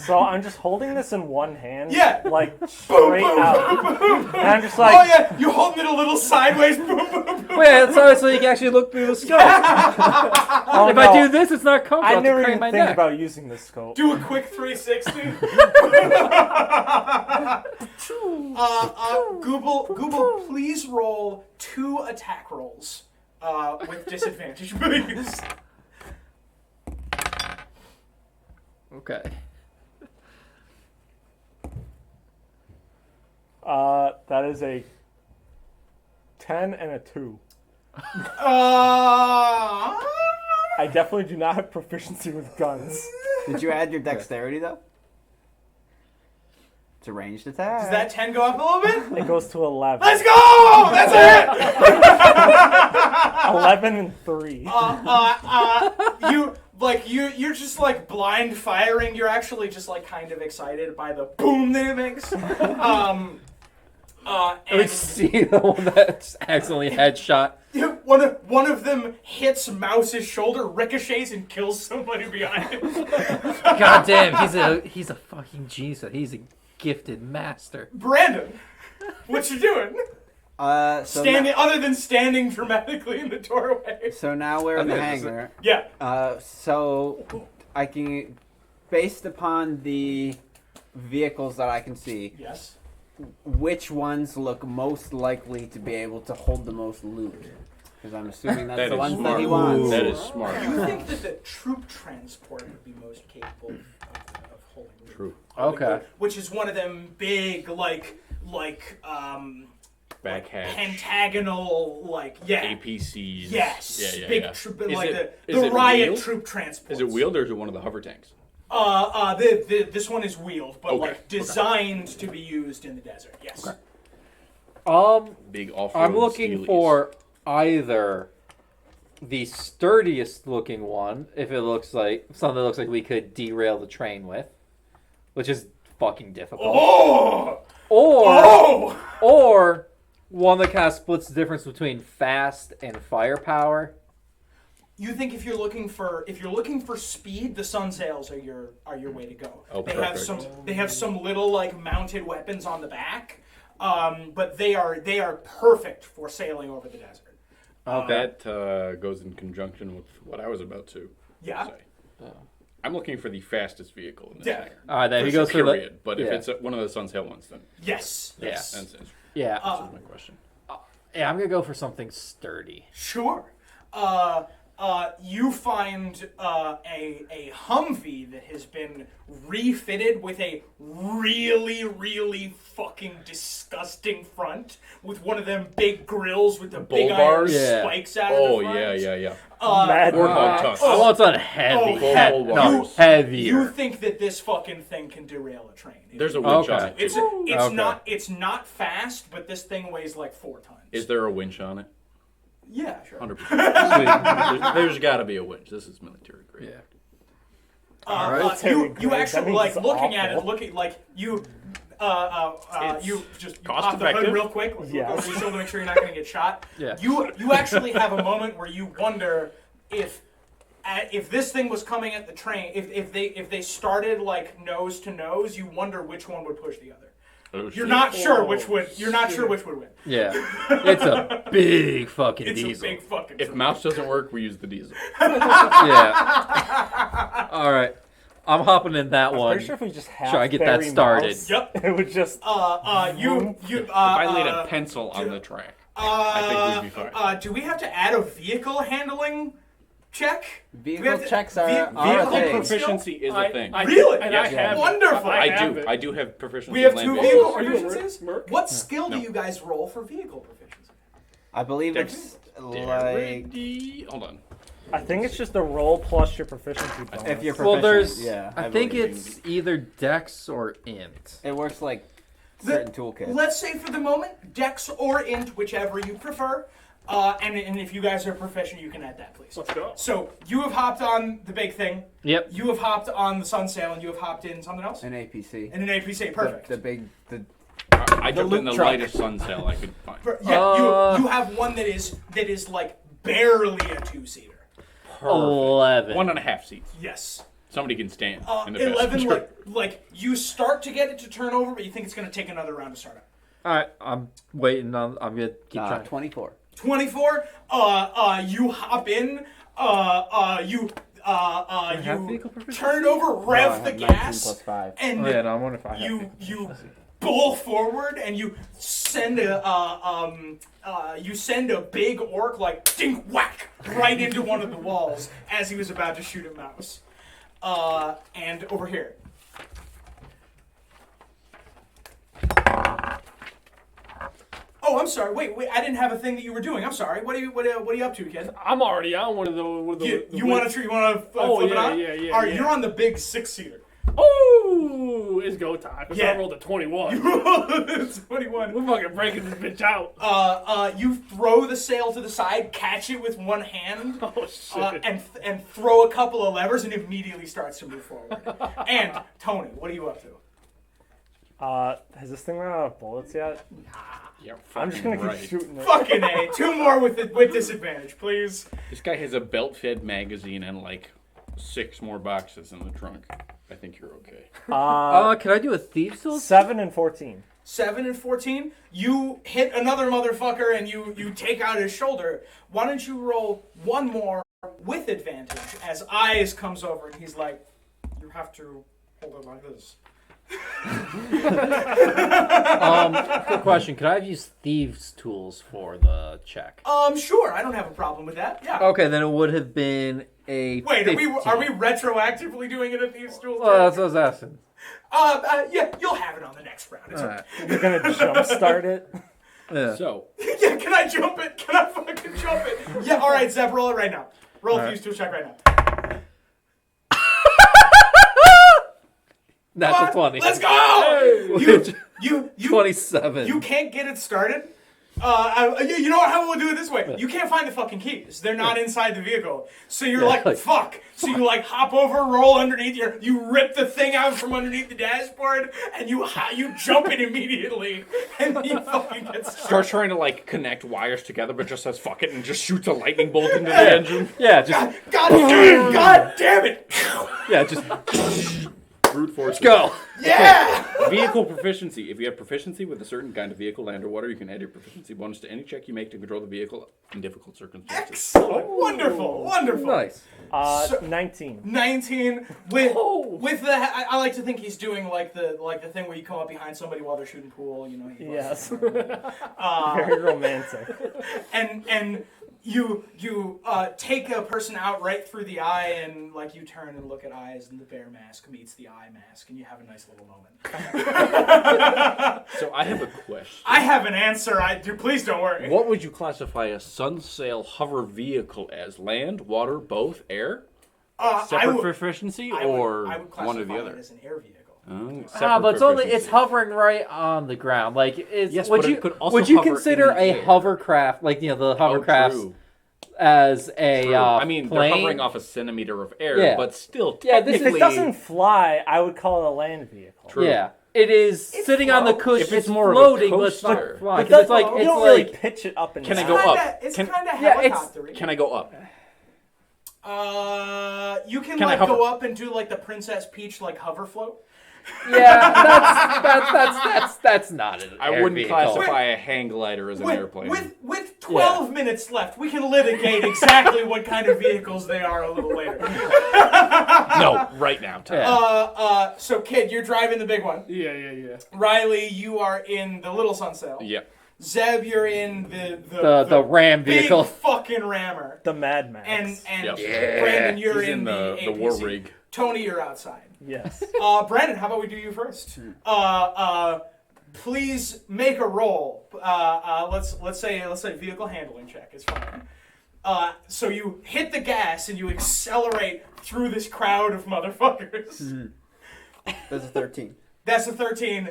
So I'm just holding this in one hand, Yeah. like straight out, and I'm just like, Oh yeah, you holding it a little sideways. Boom, boom, boom. Wait, so you can actually look through the scope. oh, If no, I do this, it's not comfortable. I I have to never crane even my think neck. about using this scope. Do a quick 360. Google, please roll 2 attack rolls with disadvantage, please. Okay. That is a 10 and a 2. Uh, I definitely do not have proficiency with guns. Did you add your dexterity though? It's a ranged attack. does that 10 go up a little bit? It goes to 11. Let's go! That's it! 11 and 3. You're just like blind firing. You're actually just like kind of excited by the boom that it makes. I And would see the one that's accidentally headshot. one of them hits Mouse's shoulder, ricochets, and kills somebody behind him. God damn, he's a fucking genius. He's a gifted master. Brandon, what you doing? So Standing, other than standing dramatically in the doorway. So now we're in the hangar. Yeah. So I can, based upon the vehicles that I can see, Yes. which ones look most likely to be able to hold the most loot? Because I'm assuming that's That the is ones smart. that he wants. That is smart. You think that the troop transport would be most capable of holding loot. True. Okay. Which is one of them big, Back hatch. pentagonal, APCs. Yes. Yeah. Big yeah. troop, Is like it- the is it riot wheeled? troop transport. Is it wheeled or is it one of the hover tanks? This one is wheeled, but Okay, designed to be used in the desert. Yes. Big off-road I'm looking steelies. for either the sturdiest looking one, if it looks like something that looks like we could derail the train with, which is fucking difficult. Oh! Or or one that kind of splits the difference between fast and firepower. You think if you're looking for speed, the sun sails are your way to go. Oh, they perfect. have some little like mounted weapons on the back, but they are perfect for sailing over the desert. That goes in conjunction with what I was about to Yeah. say. I'm looking for the fastest vehicle in this Yeah. hangar. All right, then he For goes for period. the But if yeah. it's one of the Sunsail ones, then Yes. Yes. that's yeah. my question. Yeah, I'm gonna go for something sturdy. Sure. You find a Humvee that has been refitted with a really, really fucking disgusting front, with one of them big grills with the big Bull iron bars? Yeah. spikes out of Oh the front. yeah. Mad Warthog Max. tusk. I want something heavy. Oh, No, you- heavier. You think that this fucking thing can derail a train? There's a winch Okay. on it. It's too. Okay. it's not fast, but this thing weighs like 4 tons. Is there a winch on it? Yeah, sure. 100%. There's got to be a winch. This is military grade. Yeah. Military You grade, that actually like means looking at it, awful. looking like you. It's You just cost pop the hood effective. real quick, look Yes. over your shoulder, make sure you're not going to get shot. Yeah. You actually have a moment where you wonder if this thing was coming at the train, if they started like nose to nose, you wonder which one would push the other. Oh, You're shit. not sure which would. You're not sure which would win. Yeah. It's a big fucking It's diesel. a big fucking. If mouse doesn't work, we use the diesel. Yeah. All right. I'm hopping in that I'm one. pretty sure if we just have Try to get that Barry started. Mouse, Yep. it would just. If I laid a pencil on the track, I think we'd be fine. Do we have to add a vehicle handling check? Vehicle checks are a vehicle thing. Proficiency is a thing. Really? And Yes. I have it. Wonderful. I do have proficiency. We have in land 2 vehicles. vehicle Are you a proficiencies. merc? What skill No. do you guys roll for vehicle proficiency? I believe it's like Hold on. I think it's just a roll plus your proficiency bonus. If you're Well, proficient, there's. yeah. I think it's either Dex or Int. It works like certain toolkits. Let's say for the moment, Dex or Int, whichever you prefer. And if you guys are proficient, you can add that, please. Let's go. So you have hopped on the big thing. Yep. You have hopped on the sun sail, and you have hopped in something else. An APC. And an APC, perfect. The I jumped in the loot truck. lightest sun sail I could find. Yeah, you have one that is like barely a 2-seater. 11. 1.5 seats. Yes. Somebody can stand in the 11, passenger. like you start to get it to turn over, but you think it's going to take another round to start up. All right, I'm waiting on. I'm gonna keep trying. 24. 24. You hop in. You have vehicle proficiency? turn over, rev I the have 19 gas, plus 5. and Oh yeah, no, I wonder if I have. you bull forward, and you send a big orc like dink whack right into one of the walls as he was about to shoot a mouse. And over here. Oh, I'm sorry. Wait. I didn't have a thing that you were doing. I'm sorry. What are you up to, kid? I'm already on one of the. You want to flip it on? Yeah. All right, you're on the big 6-seater. Oh, it's go time. Cause Yeah. I rolled a 21. It's 21. We're fucking breaking this bitch out. You throw the sail to the side, catch it with one hand, Oh shit. and throw a couple of levers, and immediately starts to move forward. And Tony, what are you up to? Has this thing run out of bullets yet? Yeah, I'm just gonna right. keep shooting it. Fucking A. 2 more with disadvantage, please. This guy has a belt-fed magazine and like 6 more boxes in the trunk. I think you're okay. Can I do a thieves tool? 7 and 14. 7 and 14. You hit another motherfucker, and you take out his shoulder. Why don't you roll one more with advantage as Eyes comes over, and he's like, you have to hold it like this. Quick question: could I have used thieves tools for the check? Sure. I don't have a problem with that. Yeah. Okay, then it would have been a. Wait, 15. are we retroactively doing it at these tools? Well, that's what I was asking. Yeah, you'll have it on the next round. It's okay. You're gonna jump start it? Yeah. So, Yeah, can I jump it? Can I fucking jump it? Yeah, all right, Zeb, roll it right now. Roll a fuse tool check right now. Natural Come 20. on, let's go! You 27. You can't get it started. You know what? How about we'll do it this way? You can't find the fucking keys. They're not inside the vehicle. So you're like, fuck. So you like hop over, roll underneath you rip the thing out from underneath the dashboard, and you jump it immediately, and you fucking get started. starts trying to like connect wires together, but just says fuck it and just shoots a lightning bolt into the engine. Yeah, just God damn it! yeah, just Brute force. go. Yeah! Vehicle proficiency. If you have proficiency with a certain kind of vehicle, land or water, you can add your proficiency bonus to any check you make to control the vehicle in difficult circumstances. Excellent. Wonderful. Nice. 19. 19 with the. I like to think he's doing like the thing where you come up behind somebody while they're shooting pool. You know. Yes. Very romantic. And you take a person out right through the eye, and like you turn and look at Eyes, and the bear mask meets the eye mask, and you have a nice little moment. So I have a question. I have an answer. Please don't worry. What would you classify a sunsail hover vehicle as? Land, water, both, air? Separate proficiency I or would one or the classify other? it as an air vehicle. But it's only hovering right on the ground. Like, it's, Yes, would but you it could also would you hover in consider the a air. hovercraft, like the hovercrafts, True. as a True. I mean, plane? they're hovering off a centimeter of air, Yeah. but still Yeah, this is- If technically... it doesn't fly, I would call it a land vehicle. True. Yeah, it is sitting on the cushion. If it's it's more of a floating, but it's coaster. not flying. But 'Cause it's like you it's don't really like pitch it up and Can I down. go up? It's Can- kind of Yeah, it's- helicopter-y. Can I go up? You can Can I like hover? go up and do like the Princess Peach like hover float. that's not an I air wouldn't vehicle. classify a hang glider as an airplane. With 12 minutes left, we can litigate exactly what kind of vehicles they are a little later. No, right now. Tom. Yeah. So kid, you're driving the big one. Yeah. Riley, you are in the little sunsail. Yep. Zeb, you're in the ram big vehicle. fucking rammer. The Mad Max. And Yep. Brandon, you're He's in the APC. war rig. Tony, you're outside. Yes. Brandon, how about we do you first? Please make a roll. Let's say vehicle handling check is fine. So you hit the gas and you accelerate through this crowd of motherfuckers. That's a 13. That's a 13.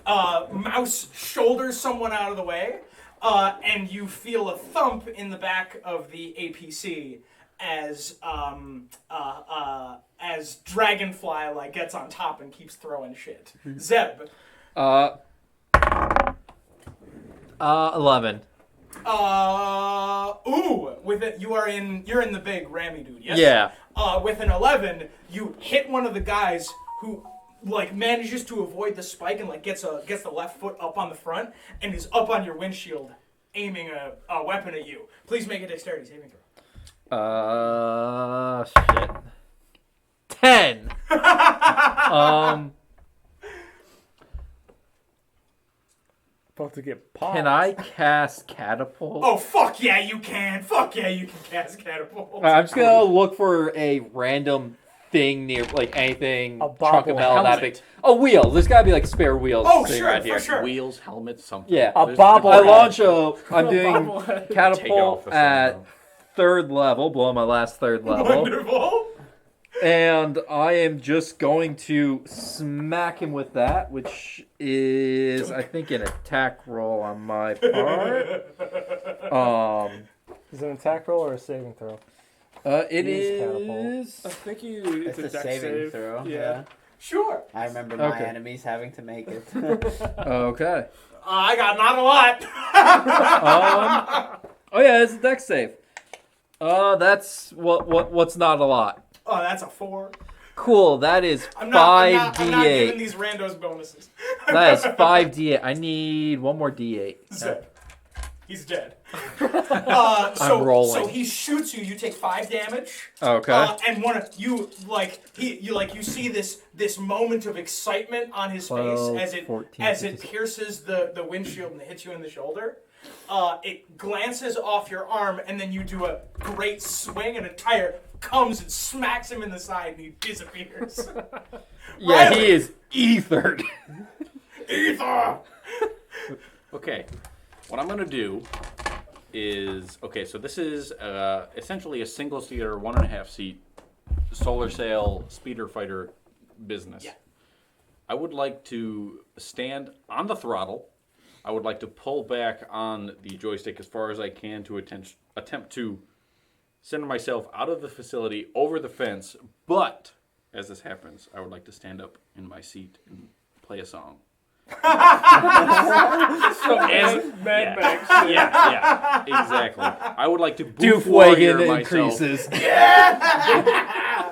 Mouse shoulders someone out of the way, and you feel a thump in the back of the APC as Dragonfly like gets on top and keeps throwing shit. Zeb. 11. With it, you're in the big Rammy dude. Yes. Yeah. With an 11, you hit one of the guys who like manages to avoid the spike and like gets the left foot up on the front and is up on your windshield, aiming a weapon at you. Please make a dexterity saving throw. Shit. 10. About to get popped. Can I cast catapult? Oh fuck yeah, you can! Fuck yeah, you can cast catapult. I'm just gonna look for a random thing near, like anything, A chunk of bobble metal that helmet. big. A wheel. There's gotta be like spare wheels. Oh, sitting sure, right for here. sure. Wheels, helmets, something. Yeah. A There's bobble I head. launch I'm doing bobblehead. Take catapult off at somehow. 3rd level, below my last 3rd level. Wonderful. And I am just going to smack him with that, which is, I think, an attack roll on my part. Is it an attack roll or a saving throw? It Use catapult. is. I think It's it's a dex saving save. throw. Yeah. Sure. I remember my Okay. enemies having to make it. Okay. I got not a lot. Oh yeah, it's a dex save. That's what's not a lot. Oh, that's a 4. Cool. That is I'm not giving 5d8. these randos bonuses. That is 5d8. I need one more d8. Zeb. He's dead. So rolling. So he shoots you. You take 5 damage. Okay. And one of you you see this moment of excitement on his 12, face 14, as it 15. pierces the windshield and hits you in the shoulder. It glances off your arm, and then you do a great swing, and a tire comes and smacks him in the side, and he disappears. Yeah, Riley! he is ethered. Ether! Okay, what I'm gonna do is so this is essentially a single-seater, 1.5 seat solar sail speeder fighter business. Yeah. I would like to stand on the throttle. I would like to pull back on the joystick as far as I can to attempt to send myself out of the facility over the fence. But as this happens, I would like to stand up in my seat and play a song. Mad Max. Yeah, exactly. I would like to Doof warrior wagon myself increases.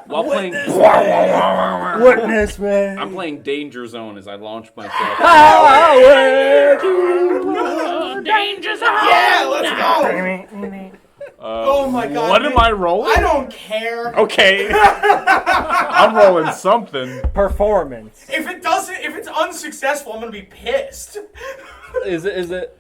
while playing. Witness, man. I'm playing Danger Zone as I launch myself. Danger zone! Yeah, let's go! Oh my god. What am I rolling? I don't care. Okay. I'm rolling something. Performance. If it's unsuccessful, I'm gonna be pissed. Is it?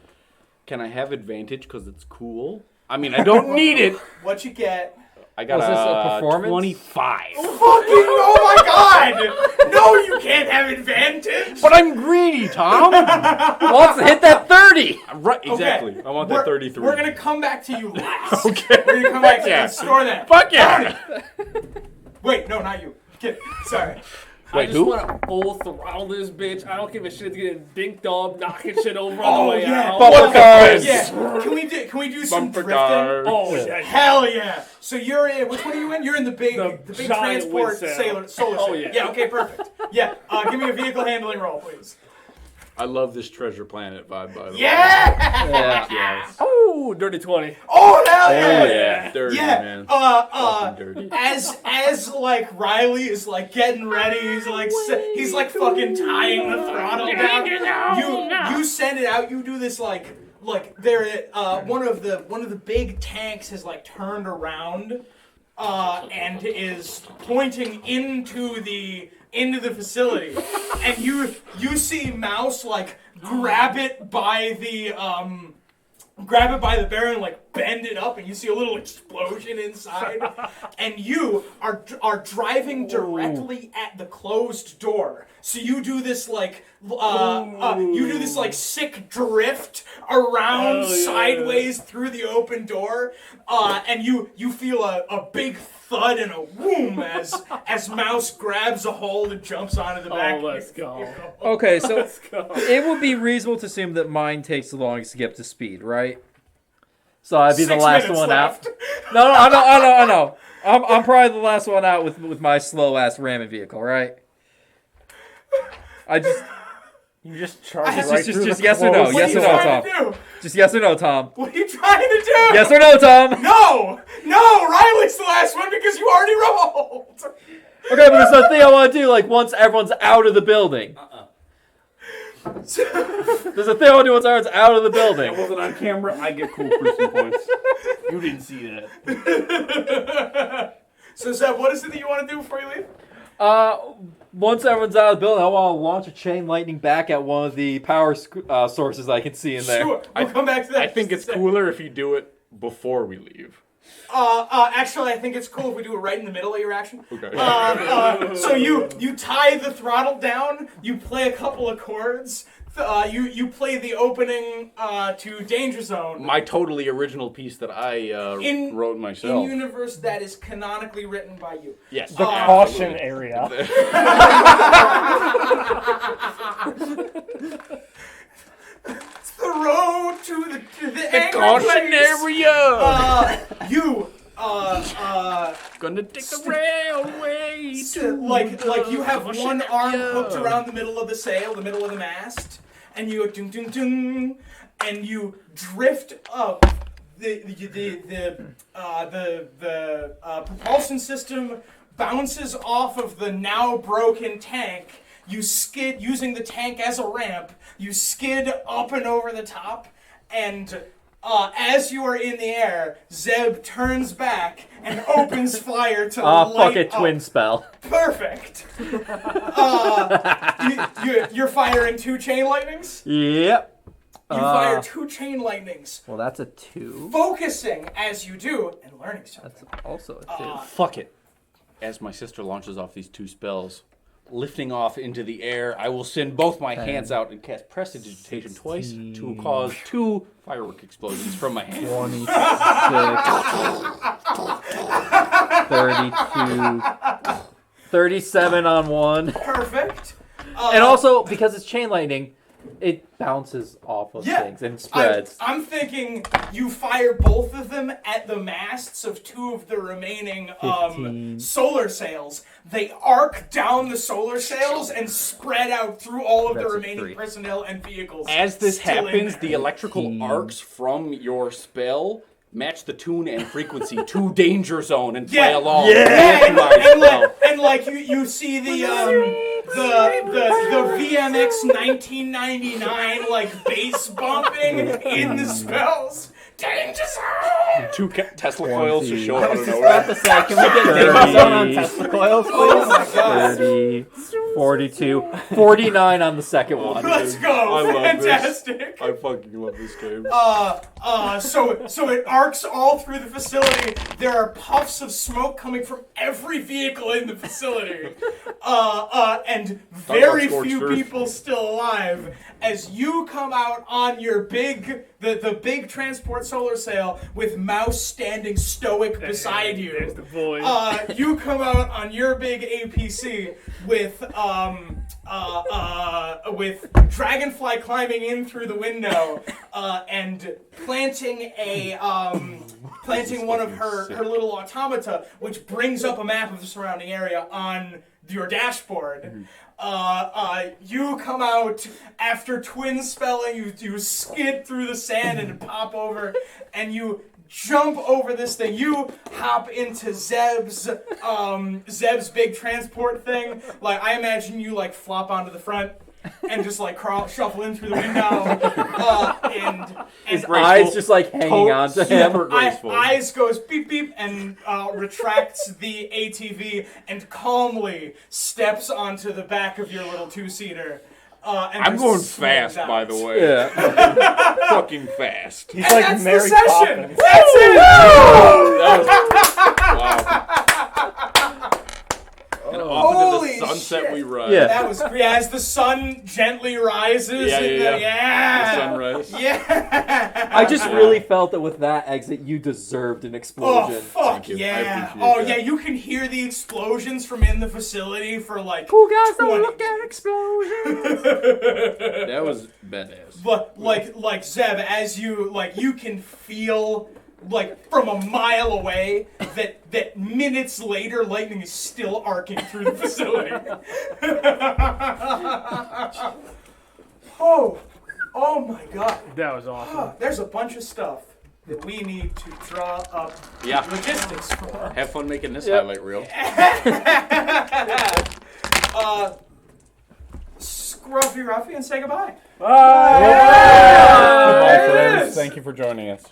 Can I have advantage because it's cool? I mean, I don't need it. What you get? I got Was this a performance? 25. Oh my god! No, you can't have advantage! But I'm greedy, Tom. Wants to hit that 30. Right, exactly. Okay. I want that 33. We're gonna come back to you last. Okay. We're gonna come back to you Yeah. and store that. Fuck yeah. Wait, no, not you. Kid. Sorry. I just want to full throttle this bitch. I don't give a shit if it's getting dinked up, knocking shit over on Oh, the way yeah. out. Bumper cars. Yeah. Can we do some Bumper drifting? cars. Oh, yeah. Hell yeah! So you're in. Which one are you in? You're in the big The big giant transport wind solar sail. sail. Oh, yeah. Yeah. Okay. Perfect. Yeah. Give me a vehicle handling roll, please. I love this Treasure Planet vibe, by the way. Yeah. Yeah. Yes. Oh, dirty 20. Oh hell yeah! Oh, yeah. Dirty, Yeah. man. Fucking dirty. As like Riley is like getting ready, he's like fucking tying the throttle down. You send it out. You do this like there. One of the big tanks has like turned around, and is pointing into the facility, and you see Mouse like grab it by the barrel and like bend it up, and you see a little explosion inside. And you are driving directly at the closed door. So you do this like sick drift around sideways through the open door, and you feel a big thud and a whoom as Mouse grabs a hold and jumps onto the back. Oh, let's go. Okay, so Let's go. it would be reasonable to assume that mine takes the longest to get up to speed, right? So I'd be the 6 last minutes one left. out. No, I know. I'm probably the last one out with my slow ass ramming vehicle, right? I just You just charge Just- right just through the yes or no, closed What yes are or you no, door. trying Tom. to do? Just yes or no, Tom. What are you trying to do? Yes or no, Tom. No, Riley's the last one because you already rolled. Okay, but there's a thing I want to do. Like once everyone's out of the building. There's a thing I want to do once everyone's out of the building. It wasn't on camera. I get cool person points. You didn't see that. So Zeb, what is it that you want to do before you leave? Once everyone's out of the building, I want to launch a chain lightning back at one of the power sources I can see in there. Sure, we'll come back to that. I think it's cooler if you do it before we leave. Actually, I think it's cool if we do it right in the middle of your action. Okay. So you tie the throttle down, you play a couple of chords, you play the opening to Danger Zone. My totally original piece that I wrote myself. In universe that is canonically written by you. Yes. The caution area. It's the road to the angry Caution place. area. Gonna take the railway. Like you have caution one arm area. hooked around the middle of the sail, the middle of the mast, and you go ding ding ding, and you drift up. The propulsion system bounces off of the now broken tank. You skid using the tank as a ramp. You skid up and over the top, and as you are in the air, Zeb turns back and opens fire to light Fuck it, up. twin spell. Perfect. You're firing 2 chain lightnings. Yep. You fire 2 chain lightnings, Well, that's a 2. focusing as you do and learning something. That's also a 2. Fuck it. As my sister launches off these 2 spells, lifting off into the air, I will send both my hands out and cast Prestidigitation twice to cause 2 firework explosions from my hand. 26, 32, 37 on one. Perfect. And also, because it's chain lightning, it bounces off of Yeah. things and spreads. I'm thinking you fire both of them at the masts of 2 of the remaining 15. solar sails. They arc down the solar sails and spread out through all of the That's a remaining 3. personnel and vehicles. As this still in happens, there. the electrical arcs from your spell match the tune and frequency to Danger Zone and play along. and, with my and spell. like you see the VMX 1999 like bass bumping in the spells. Danger Zone. 2 Tesla coils just show up out of About nowhere. to say, can we get Danger Zone on Tesla coils, please? Oh my god. 30, 42, 49 on the second one. Let's go. I love this. Fantastic. I fucking love this game. So it arcs all through the facility. There are puffs of smoke coming from every vehicle in the facility. And very about few scorched earth. people still alive as you come out on your the big transport solar sail with Mouse standing stoic beside you. There's the boy. You come out on your big APC with Dragonfly climbing in through the window and planting one of her little automata, which brings up a map of the surrounding area on your dashboard. You come out after twin spelling. You skid through the sand and pop over, and you jump over this thing. You hop into Zeb's big transport thing. Like I imagine you like flop onto the front and just like shuffle in through the window. And His eyes just like hanging on to him. Super graceful. Eyes goes beep beep and retracts the ATV and calmly steps onto the back of your little 2-seater. And I'm just going slams fast, out. by the way. Yeah. Fucking fast. He's And like that's Mary the session. Poppins. That's it. Wow. And off Holy into the sunset shit. we ride. Yeah. That was as the sun gently rises. Yeah, in yeah, the, yeah. The sunrise. Yeah. I just really felt that with that exit, you deserved an Oh explosion. fuck Thank you. I yeah! appreciate Oh that. yeah, you can hear the explosions from in the facility for like. Cool guys don't 20 look at explosions. That was badass. But like Zeb, as you can feel like from a mile away that minutes later lightning is still arcing through the facility. oh my god! That was awesome. There's a bunch of stuff that we need to draw up Yeah. logistics for. Have fun making this highlight reel. Scruffy Ruffy and say goodbye. Goodbye, There it friends. is. Thank you for joining us.